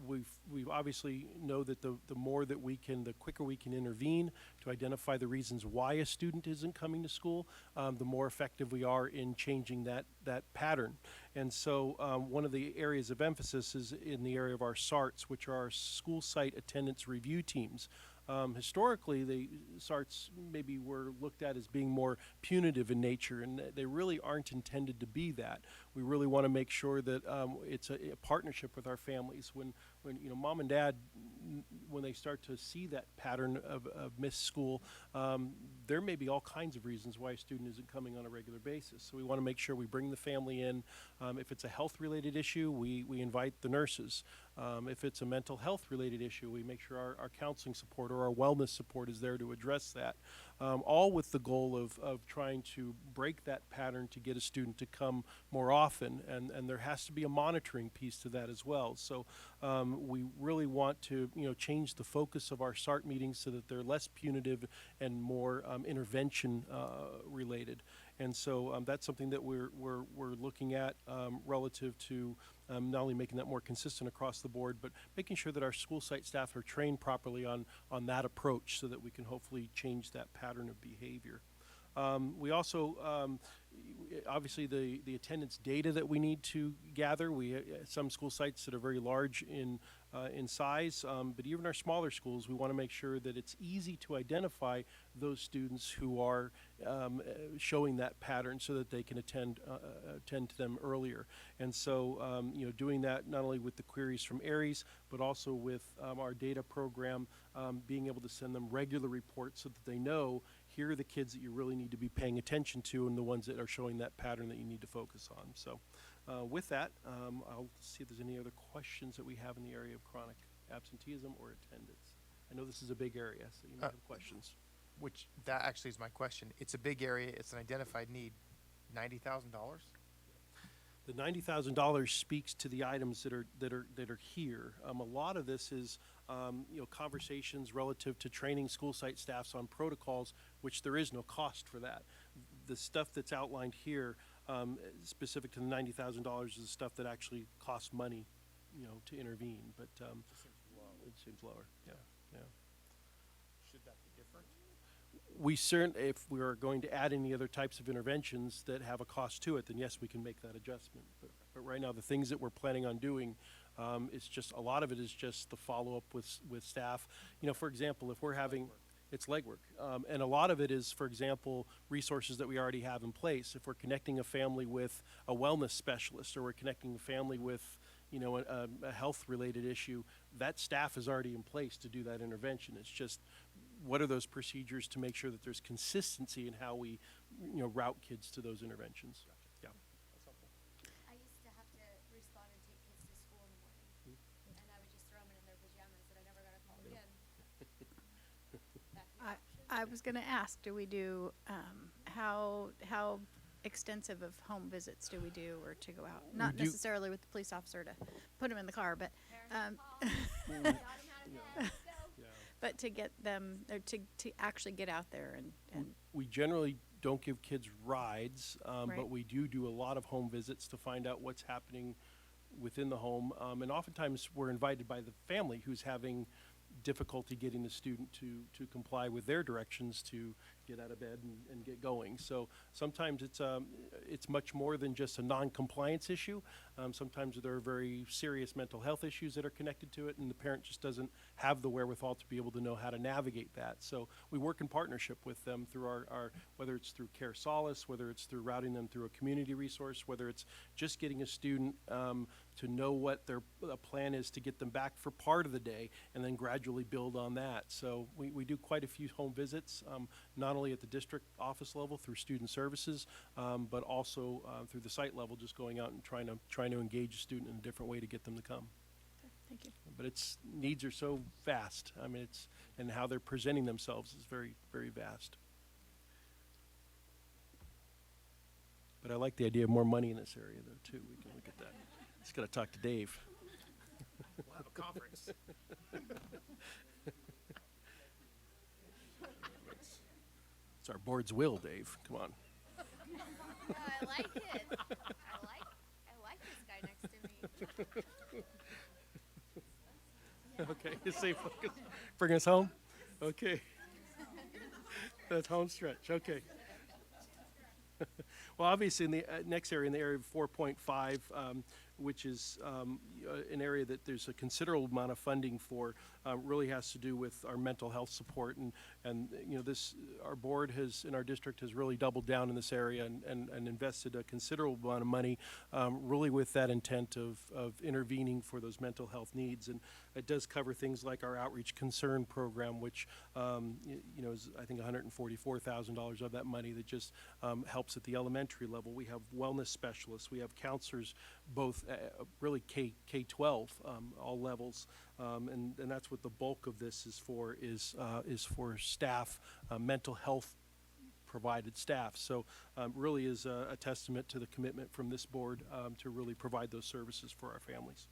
we've obviously know that the more that we can, the quicker we can intervene to identify the reasons why a student isn't coming to school, the more effective we are in changing that pattern. And so one of the areas of emphasis is in the area of our SARTs, which are our school site attendance review teams. Historically, the SARTs maybe were looked at as being more punitive in nature, and they really aren't intended to be that. We really want to make sure that it's a partnership with our families. When mom and dad, when they start to see that pattern of missed school, there may be all kinds of reasons why a student isn't coming on a regular basis. So we want to make sure we bring the family in. If it's a health-related issue, we invite the nurses. If it's a mental health-related issue, we make sure our counseling support or our wellness support is there to address that. All with the goal of trying to break that pattern to get a student to come more often, and there has to be a monitoring piece to that as well. So we really want to change the focus of our SART meetings so that they're less punitive and more intervention related. And so that's something that we're looking at relative to not only making that more consistent across the board, but making sure that our school site staff are trained properly on that approach, so that we can hopefully change that pattern of behavior. We also, obviously, the attendance data that we need to gather. We some school sites that are very large in in size, but even our smaller schools, we want to make sure that it's easy to identify those students who are showing that pattern so that they can attend to them earlier. And so, doing that not only with the queries from Aries, but also with our data program, being able to send them regular reports so that they know here are the kids that you really need to be paying attention to and the ones that are showing that pattern that you need to focus on. So with that, I'll see if there's any other questions that we have in the area of chronic absenteeism or attendance. I know this is a big area, so you might have questions. Which, that actually is my question. It's a big area, it's an identified need, $90,000? The $90,000 speaks to the items that are here. A lot of this is conversations relative to training school site staffs on protocols, which there is no cost for that. The stuff that's outlined here, specific to the $90,000, is the stuff that actually costs money, to intervene. But it seems lower. Yeah. Should that be different? If we are going to add any other types of interventions that have a cost to it, then yes, we can make that adjustment. But right now, the things that we're planning on doing, it's just, a lot of it is just the follow-up with staff. For example, if we're having, it's legwork. And a lot of it is, for example, resources that we already have in place. If we're connecting a family with a wellness specialist, or we're connecting a family with a health-related issue, that staff is already in place to do that intervention. It's just, what are those procedures to make sure that there's consistency in how we, route kids to those interventions? Yeah. That's helpful. I used to have to respond and take kids to school in the morning, and I would just throw them in their pajamas, and I never got a call again. I was gonna ask, do we do, how extensive of home visits do we do, or to go out? Not do- necessarily with the police officer to put them in the car, but, but to get them, or to actually get out there and We generally don't give kids rides, Right. but we do a lot of home visits to find out what's happening within the home. And oftentimes, we're invited by the family who's having difficulty getting the student to comply with their directions to get out of bed and get going. So sometimes it's much more than just a non-compliance issue. Sometimes there are very serious mental health issues that are connected to it, and the parent just doesn't have the wherewithal to be able to know how to navigate that. So we work in partnership with them through our whether it's through Care Solace, whether it's through routing them through a community resource, whether it's just getting a student to know what their plan is to get them back for part of the day, and then gradually build on that. So we do quite a few home visits, not only at the district office level through student services, but also through the site level, just going out and trying to engage a student in a different way to get them to come. thank you. But needs are so vast. I mean, and how they're presenting themselves is very, very vast. But I like the idea of more money in this area, though, too. We can look at that. Just got to talk to Dave. We'll have a conference. It's our board's will, Dave. Come on. I like it. I like this guy next to me. Okay, stay focused. Bring us home? Okay. That's home stretch, okay. Well, obviously, in the next area, in the area of 4.5, which is an area that there's a considerable amount of funding for, really has to do with our mental health support. And our board in our district has really doubled down in this area and invested a considerable amount of money, really with that intent of intervening for those mental health needs. And it does cover things like our outreach concern program, which is, I think, $144,000 of that money that just helps at the elementary level. We have wellness specialists, we have counselors, both really K-12, all levels, and that's what the bulk of this is for staff, mental health provided staff. So really is a testament to the commitment from this board to really provide those services for our families.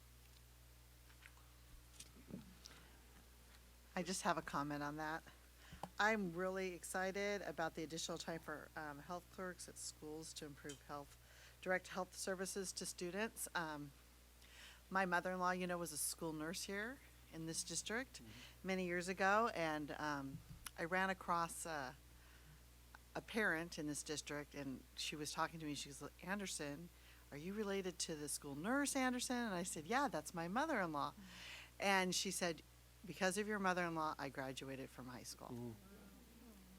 I just have a comment on that. I'm really excited about the additional time for health clerks at schools to improve direct health services to students. My mother-in-law, was a school nurse here in this district many years ago, and I ran across a parent in this district, and she was talking to me. She goes, "Anderson, are you related to the school nurse, Anderson?" And I said, "Yeah, that's my mother-in-law." And she said, because of your mother-in-law, I graduated from high school.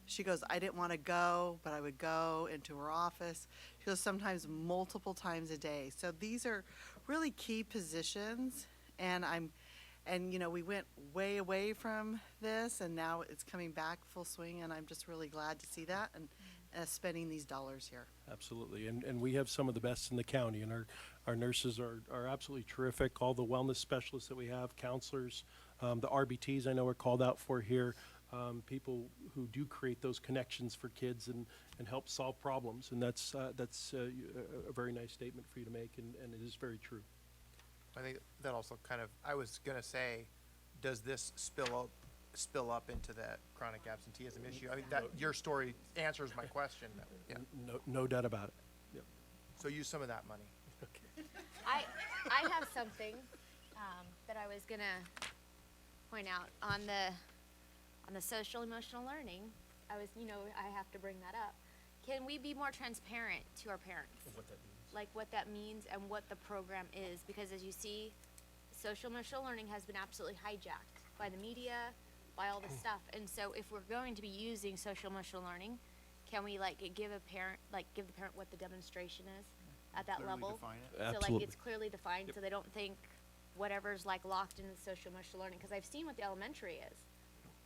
She goes, I didn't want to go, but I would go into her office. She goes, sometimes multiple times a day. So these are really key positions, and you know, we went way away from this, and now it's coming back full swing, and I'm just really glad to see that and spending these dollars here. Absolutely, and we have some of the best in the county, and our nurses are absolutely terrific. All the wellness specialists that we have, counselors, the RBTs I know are called out for here, people who do create those connections for kids and help solve problems, and that's a very nice statement for you to make, and it is very true. I think that also kind of, I was gonna say, does this spill up into that chronic absenteeism issue? I mean, that, your story answers my question. Yeah. No doubt about it. Yep. So use some of that money. I have something that I was gonna point out on the social emotional learning. I have to bring that up. Can we be more transparent to our parents? What that means. Like what that means and what the program is, because as you see, social emotional learning has been absolutely hijacked by the media, by all this stuff. And so if we're going to be using social emotional learning, can we give the parent what the demonstration is at that Clearly level? define it. So Absolutely. it's clearly defined, so they don't think whatever's locked into social emotional learning, because I've seen what the elementary is,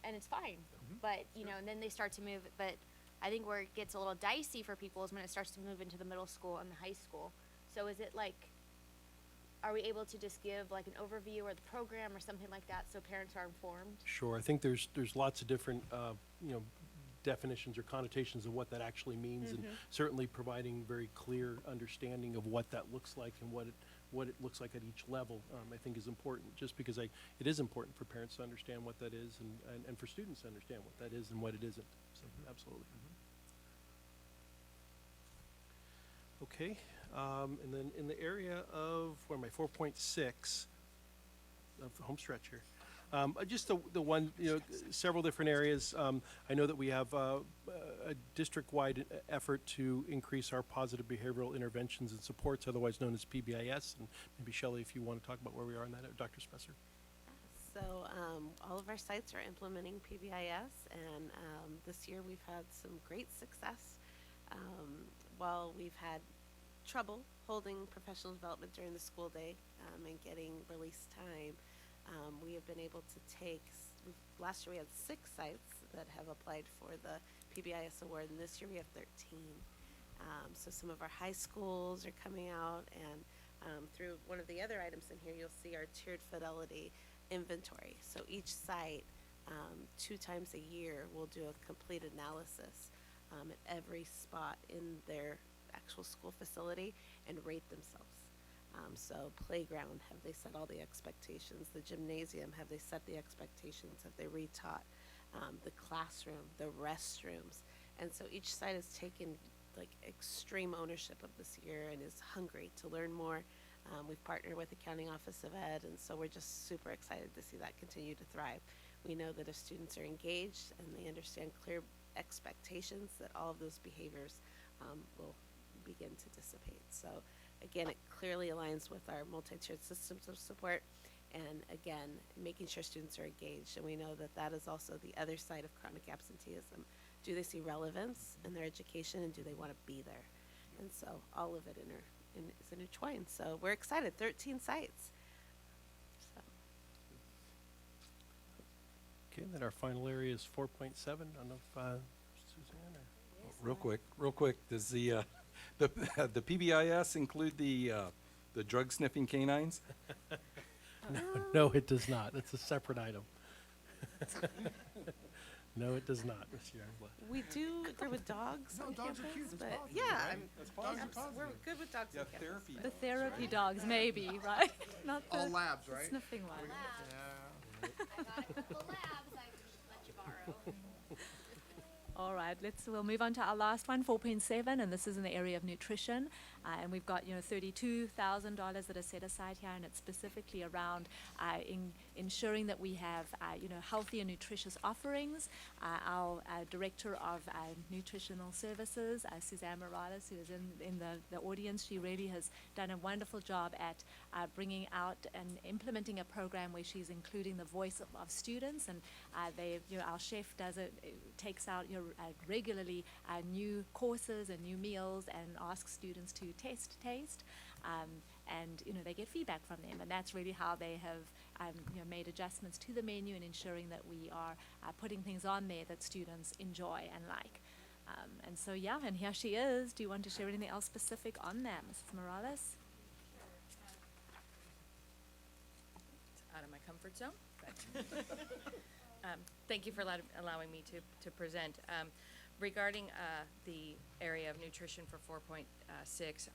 and it's fine. But and then they start to move. But I think where it gets a little dicey for people is when it starts to move into the middle school and the high school. So is it are we able to just give an overview or the program or something like that so parents are informed? Sure. I think there's lots of different definitions or connotations of what that actually means, and certainly providing very clear understanding of what that looks like and what it looks like at each level, I think is important, just because it is important for parents to understand what that is and for students to understand what that is and what it isn't. So absolutely. Okay, and then in the area of, 4.6 of the home stretch here. Just the one, several different areas. I know that we have a district-wide effort to increase our positive behavioral interventions and supports, otherwise known as PBIS. And maybe Shelley, if you want to talk about where we are on that, or Dr. Spesser. So all of our sites are implementing PBIS, and this year we've had some great success. While we've had trouble holding professional development during the school day and getting release time, we have been able to last year we had 6 sites that have applied for the PBIS award, and this year we have 13. So some of our high schools are coming out, and through one of the other items in here, you'll see our tiered fidelity inventory. So each site, 2 times a year, will do a complete analysis at every spot in their actual school facility and rate themselves. So playground, have they set all the expectations? The gymnasium, have they set the expectations? Have they retaught? The classroom, the restrooms. And so each site has taken extreme ownership of this year and is hungry to learn more. We've partnered with the County Office of Ed, and so we're just super excited to see that continue to thrive. We know that if students are engaged and they understand clear expectations, that all of those behaviors will begin to dissipate. So again, it clearly aligns with our multi-tiered systems of support, and again, making sure students are engaged. And we know that that is also the other side of chronic absenteeism. Do they see relevance in their education, and do they want to be there? And so all of it is intertwined. So we're excited, 13 sites. So. Okay, then our final area is 4.7. I don't know if Suzanne or... Real quick, does the PBIS include the drug sniffing canines? No, it does not. It's a separate item. No, it does not, Mr. Youngblood. We do agree with dogs on dogs are campus, cute. It's but positive, yeah, right? That's positive. we're good with dogs Yeah, on campus. therapy. The therapy dogs, maybe, right? Not the All labs, right? sniffing ones. Yeah. I got a couple of labs I can let you borrow. All right, we'll move on to our last one, 4.7, and this is in the area of nutrition. And we've got, $32,000 that are set aside here, and it's specifically around ensuring that we have, healthy and nutritious offerings. Our Director of Nutritional Services, Suzanne Morales, who is in the audience, she really has done a wonderful job at bringing out and implementing a program where she's including the voice of students, and our chef takes out regularly new courses and new meals and asks students to taste, and they get feedback from them, and that's really how they have made adjustments to the menu and ensuring that we are putting things on there that students enjoy and like. And so, and here she is. Do you want to share anything else specific on that, Mrs. Morales? Out of my comfort zone, but thank you for allowing me to present. Regarding the area of nutrition for 4.6,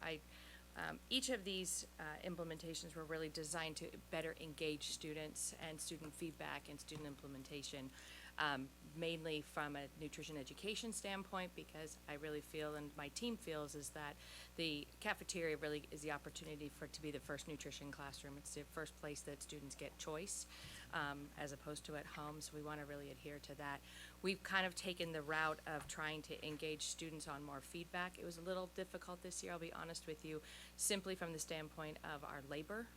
each of these implementations were really designed to better engage students and student feedback and student implementation, mainly from a nutrition education standpoint, because I really feel, and my team feels, is that the cafeteria really is the opportunity for it to be the first nutrition classroom. It's the first place that students get choice, as opposed to at home, so we want to really adhere to that. We've kind of taken the route of trying to engage students on more feedback. It was a little difficult this year, I'll be honest with you, simply from the standpoint of our labor.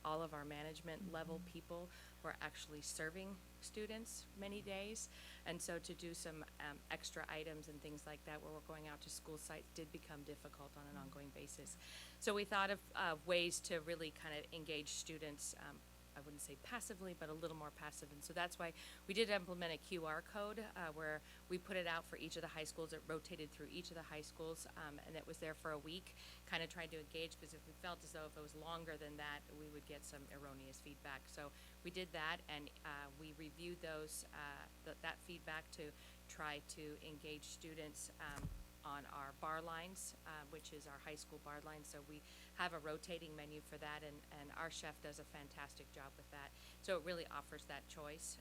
All of our management level people were actually serving students many days, and so to do some extra items and things like that where we're going out to school sites did become difficult on an ongoing basis. So we thought of ways to really kind of engage students, I wouldn't say passively, but a little more passive. And so that's why we did implement a QR code where we put it out for each of the high schools. It rotated through each of the high schools, and it was there for a week, kind of trying to engage, because if we felt as though if it was longer than that, we would get some erroneous feedback. So we did that, and we reviewed that feedback to try to engage students on our bar lines, which is our high school bar line. So we have a rotating menu for that, and our chef does a fantastic job with that. So it really offers that choice.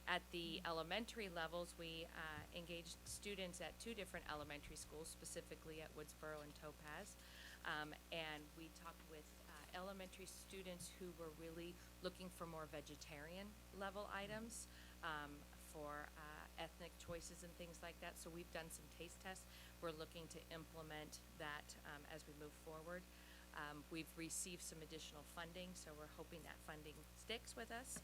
At the elementary levels, we engaged students at 2 different elementary schools, specifically at Woodsboro and Topaz. And we talked with elementary students who were really looking for more vegetarian level items, for ethnic choices and things like that. So we've done some taste tests. We're looking to implement that as we move forward. We've received some additional funding, so we're hoping that funding sticks with us.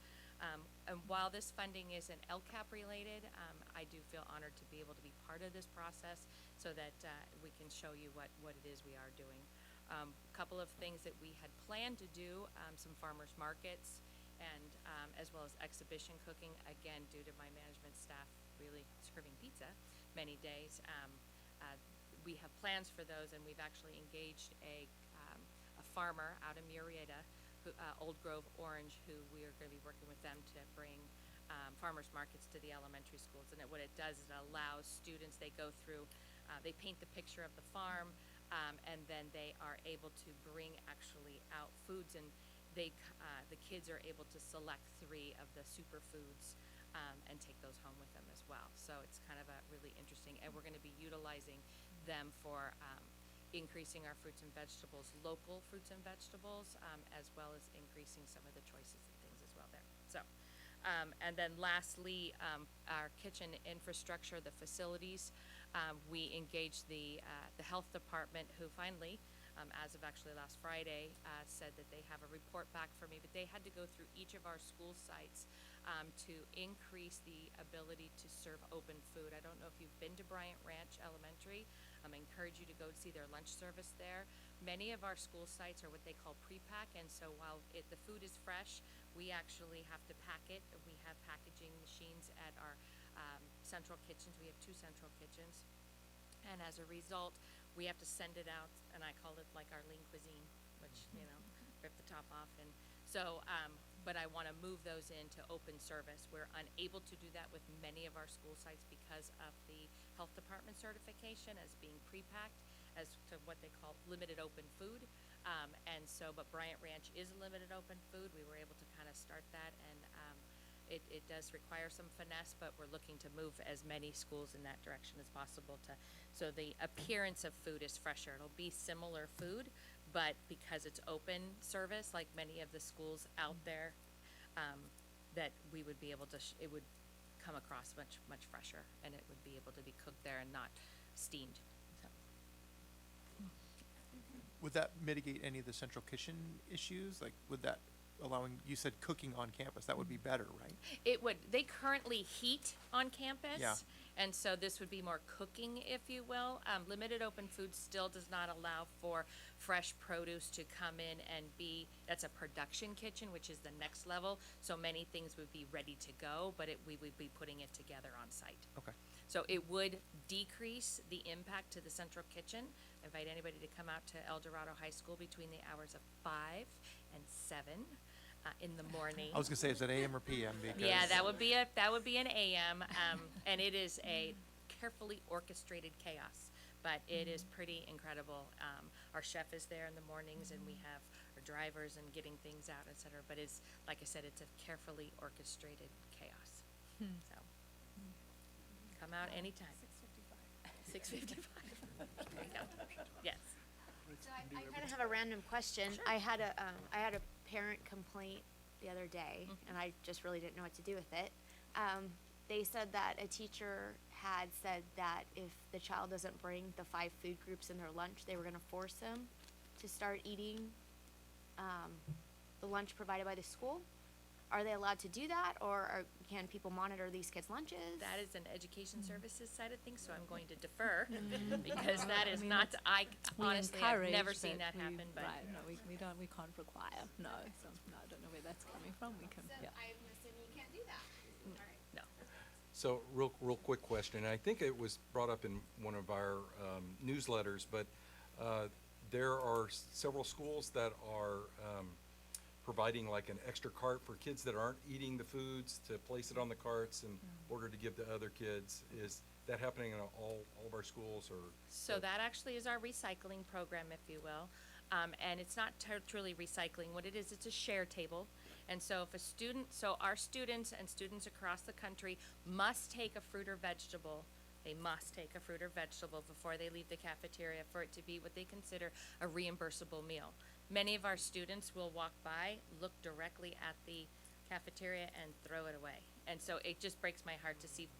And while this funding isn't LCAP related, I do feel honored to be able to be part of this process so that we can show you what it is we are doing. A couple of things that we had planned to do, some farmers markets, and as well as exhibition cooking, again, due to my management staff really serving pizza many days. We have plans for those, and we've actually engaged a farmer out of Murrieta, Old Grove Orange, who we are going to be working with them to bring farmers markets to the elementary schools. And what it does is it allows students, they go through, they paint the picture of the farm, and then they are able to bring actually out foods, and the kids are able to select 3 of the superfoods and take those home with them as well. So it's kind of a really interesting, and we're going to be utilizing them for increasing our fruits and vegetables, local fruits and vegetables, as well as increasing some of the choices and things as well there. So, and then lastly, our kitchen infrastructure, the facilities, we engaged the health department, who finally, as of actually last Friday, said that they have a report back for me, but they had to go through each of our school sites to increase the ability to serve open food. I don't know if you've been to Bryant Ranch Elementary. I encourage you to go see their lunch service there. Many of our school sites are what they call pre-pack, and so while the food is fresh, we actually have to pack it. We have packaging machines at our central kitchens. We have 2 central kitchens, and as a result, we have to send it out, and I call it like our lean cuisine, which, rip the top off. And so, but I want to move those into open service. We're unable to do that with many of our school sites because of the health department certification as being pre-packed as to what they call limited open food. And so, but Bryant Ranch is a limited open food. We were able to kind of start that, and it does require some finesse, but we're looking to move as many schools in that direction as possible so the appearance of food is fresher. It'll be similar food, but because it's open service, like many of the schools out there, that we would be able to, it would come across much, much fresher, and it would be able to be cooked there and not steamed, so. Would that mitigate any of the central kitchen issues? Like, would that you said cooking on campus, that would be better, right? It would, they currently heat on campus. Yeah. And so this would be more cooking, if you will. Limited open food still does not allow for fresh produce to come in and that's a production kitchen, which is the next level. So many things would be ready to go, but we would be putting it together on site. Okay. So it would decrease the impact to the central kitchen. I invite anybody to come out to El Dorado High School between the hours of 5 and 7 in the morning. I was gonna say, is it AM or PM? Because Yeah, that would be an AM, and it is a carefully orchestrated chaos, but it is pretty incredible. Our chef is there in the mornings, and we have our drivers and getting things out, et cetera. But it's, like I said, it's a carefully orchestrated chaos. So, come out anytime. 6:55. There you go. Yes. So I kind of have a random question. I had a parent complaint the other day, and I just really didn't know what to do with it. They said that a teacher had said that if the child doesn't bring the 5 food groups in their lunch, they were going to force them to start eating the lunch provided by the school. Are they allowed to do that, or can people monitor these kids' lunches? That is an education services side of things, so I'm going to defer because that is not. I honestly have never seen that happen. But right, no, we can't require. No, so no, I don't know where that's coming from. We can. So Yeah. I'm assuming you can't do that. All right. no. So real quick question, and I think it was brought up in one of our newsletters, but there are several schools that are providing like an extra cart for kids that aren't eating the foods to place it on the carts in order to give to other kids. Is that happening in all of our schools, or? So that actually is our recycling program, if you will. And it's not truly recycling. What it is, it's a share table. And so if our students and students across the country must take a fruit or vegetable. They must take a fruit or vegetable before they leave the cafeteria for it to be what they consider a reimbursable meal. Many of our students will walk by, look directly at the cafeteria, and throw it away. And so it just breaks my heart to see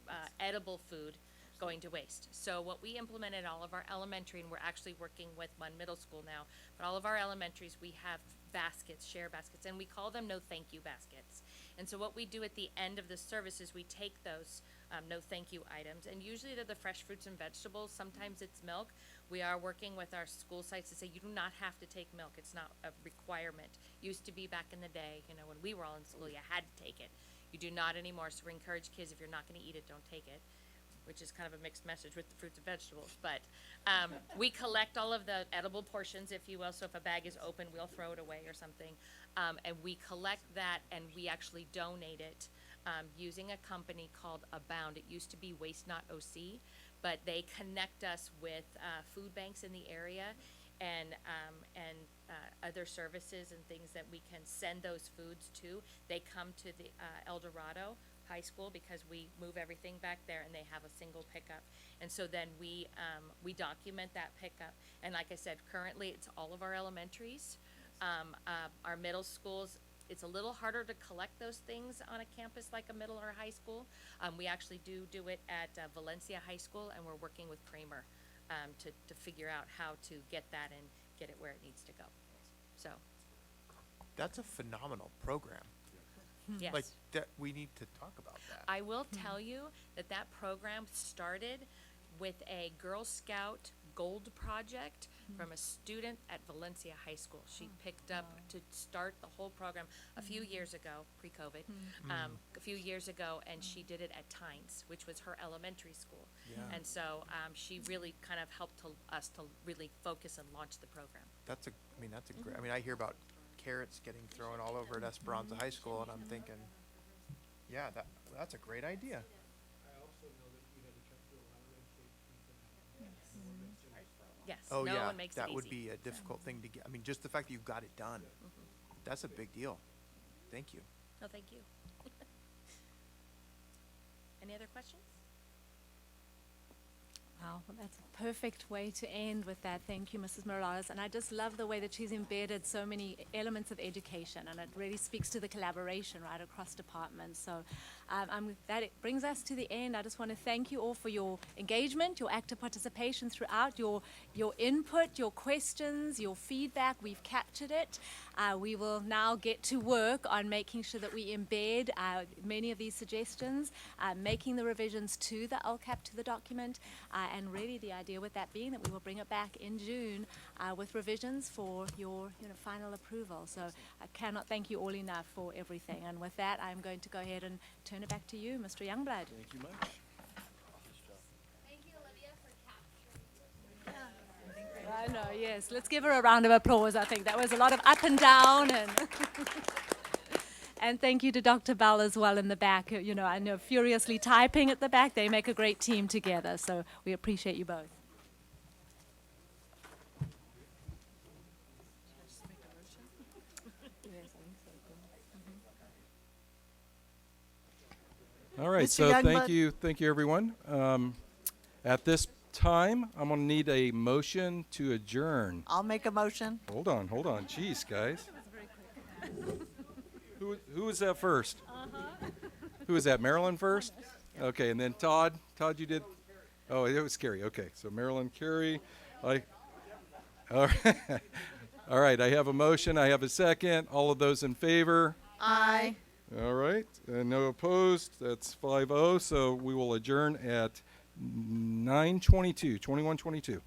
edible food going to waste. So what we implemented all of our elementary, and we're actually working with one middle school now, but all of our elementaries, we have baskets, share baskets, and we call them no thank you baskets. And so what we do at the end of the service is we take those no thank you items, and usually they're the fresh fruits and vegetables. Sometimes it's milk. We are working with our school sites to say you do not have to take milk. It's not a requirement. Used to be back in the day, when we were all in school, you had to take it. You do not anymore, so we encourage kids, if you're not gonna eat it, don't take it, which is kind of a mixed message with the fruits and vegetables. But we collect all of the edible portions, if you will, so if a bag is open, we'll throw it away or something. And we collect that, and we actually donate it using a company called Abound. It used to be Waste Not OC, but they connect us with food banks in the area and other services and things that we can send those foods to. They come to the El Dorado High School because we move everything back there, and they have a single pickup. And so then we document that pickup. And like I said, currently it's all of our elementaries. Our middle schools, it's a little harder to collect those things on a campus like a middle or a high school. We actually do it at Valencia High School, and we're working with Kramer to figure out how to get that and get it where it needs to go. So. That's a phenomenal program. Yes. Like, that, we need to talk about that. I will tell you that program started with a Girl Scout Gold project from a student at Valencia High School. She picked up to start the whole program a few years ago, pre-COVID, a few years ago, and she did it at Tynes, which was her elementary school. Yeah. And so she really kind of helped us to really focus and launch the program. That's a great, I hear about carrots getting thrown all over at Esperanza High School, and I'm thinking, yeah, that's a great idea. I also know that we had to cut through a lot of red tape to keep them out. Yes, Oh, no yeah, one makes it that would easy. be a difficult thing to get. Just the fact that you got it done, that's a big deal. Thank you. No, thank you. Any other questions? Wow, well, that's a perfect way to end with that. Thank you, Mrs. Morales. And I just love the way that she's embedded so many elements of education, and it really speaks to the collaboration right across departments. So it brings us to the end. I just want to thank you all for your engagement, your active participation throughout, your input, your questions, your feedback. We've captured it. We will now get to work on making sure that we embed many of these suggestions, making the revisions to the LCAP, to the document, and really the idea with that being that we will bring it back in June with revisions for your final approval. So I cannot thank you all enough for everything. And with that, I'm going to go ahead and turn it back to you, Mr. Youngblood. Thank you much. Thank you, Olivia, for capturing. I know, yes. Let's give her a round of applause. I think that was a lot of up and down. And thank you to Dr. Bell as well in the back. I know furiously typing at the back. They make a great team together. So we appreciate you both. All right, Mr. so Youngblood? thank you, everyone. At this time, I'm gonna need a motion to adjourn. I'll make a motion. Hold on, jeez, guys. Who was that first? Who was that, Marilyn first? Okay, and then Todd, you did? Oh, it was Carrie, okay, so Marilyn, Carrie, all right. All right, I have a motion, I have a second, all of those in favor? Aye. All right, and no opposed, that's 5-0, so we will adjourn at 21:22.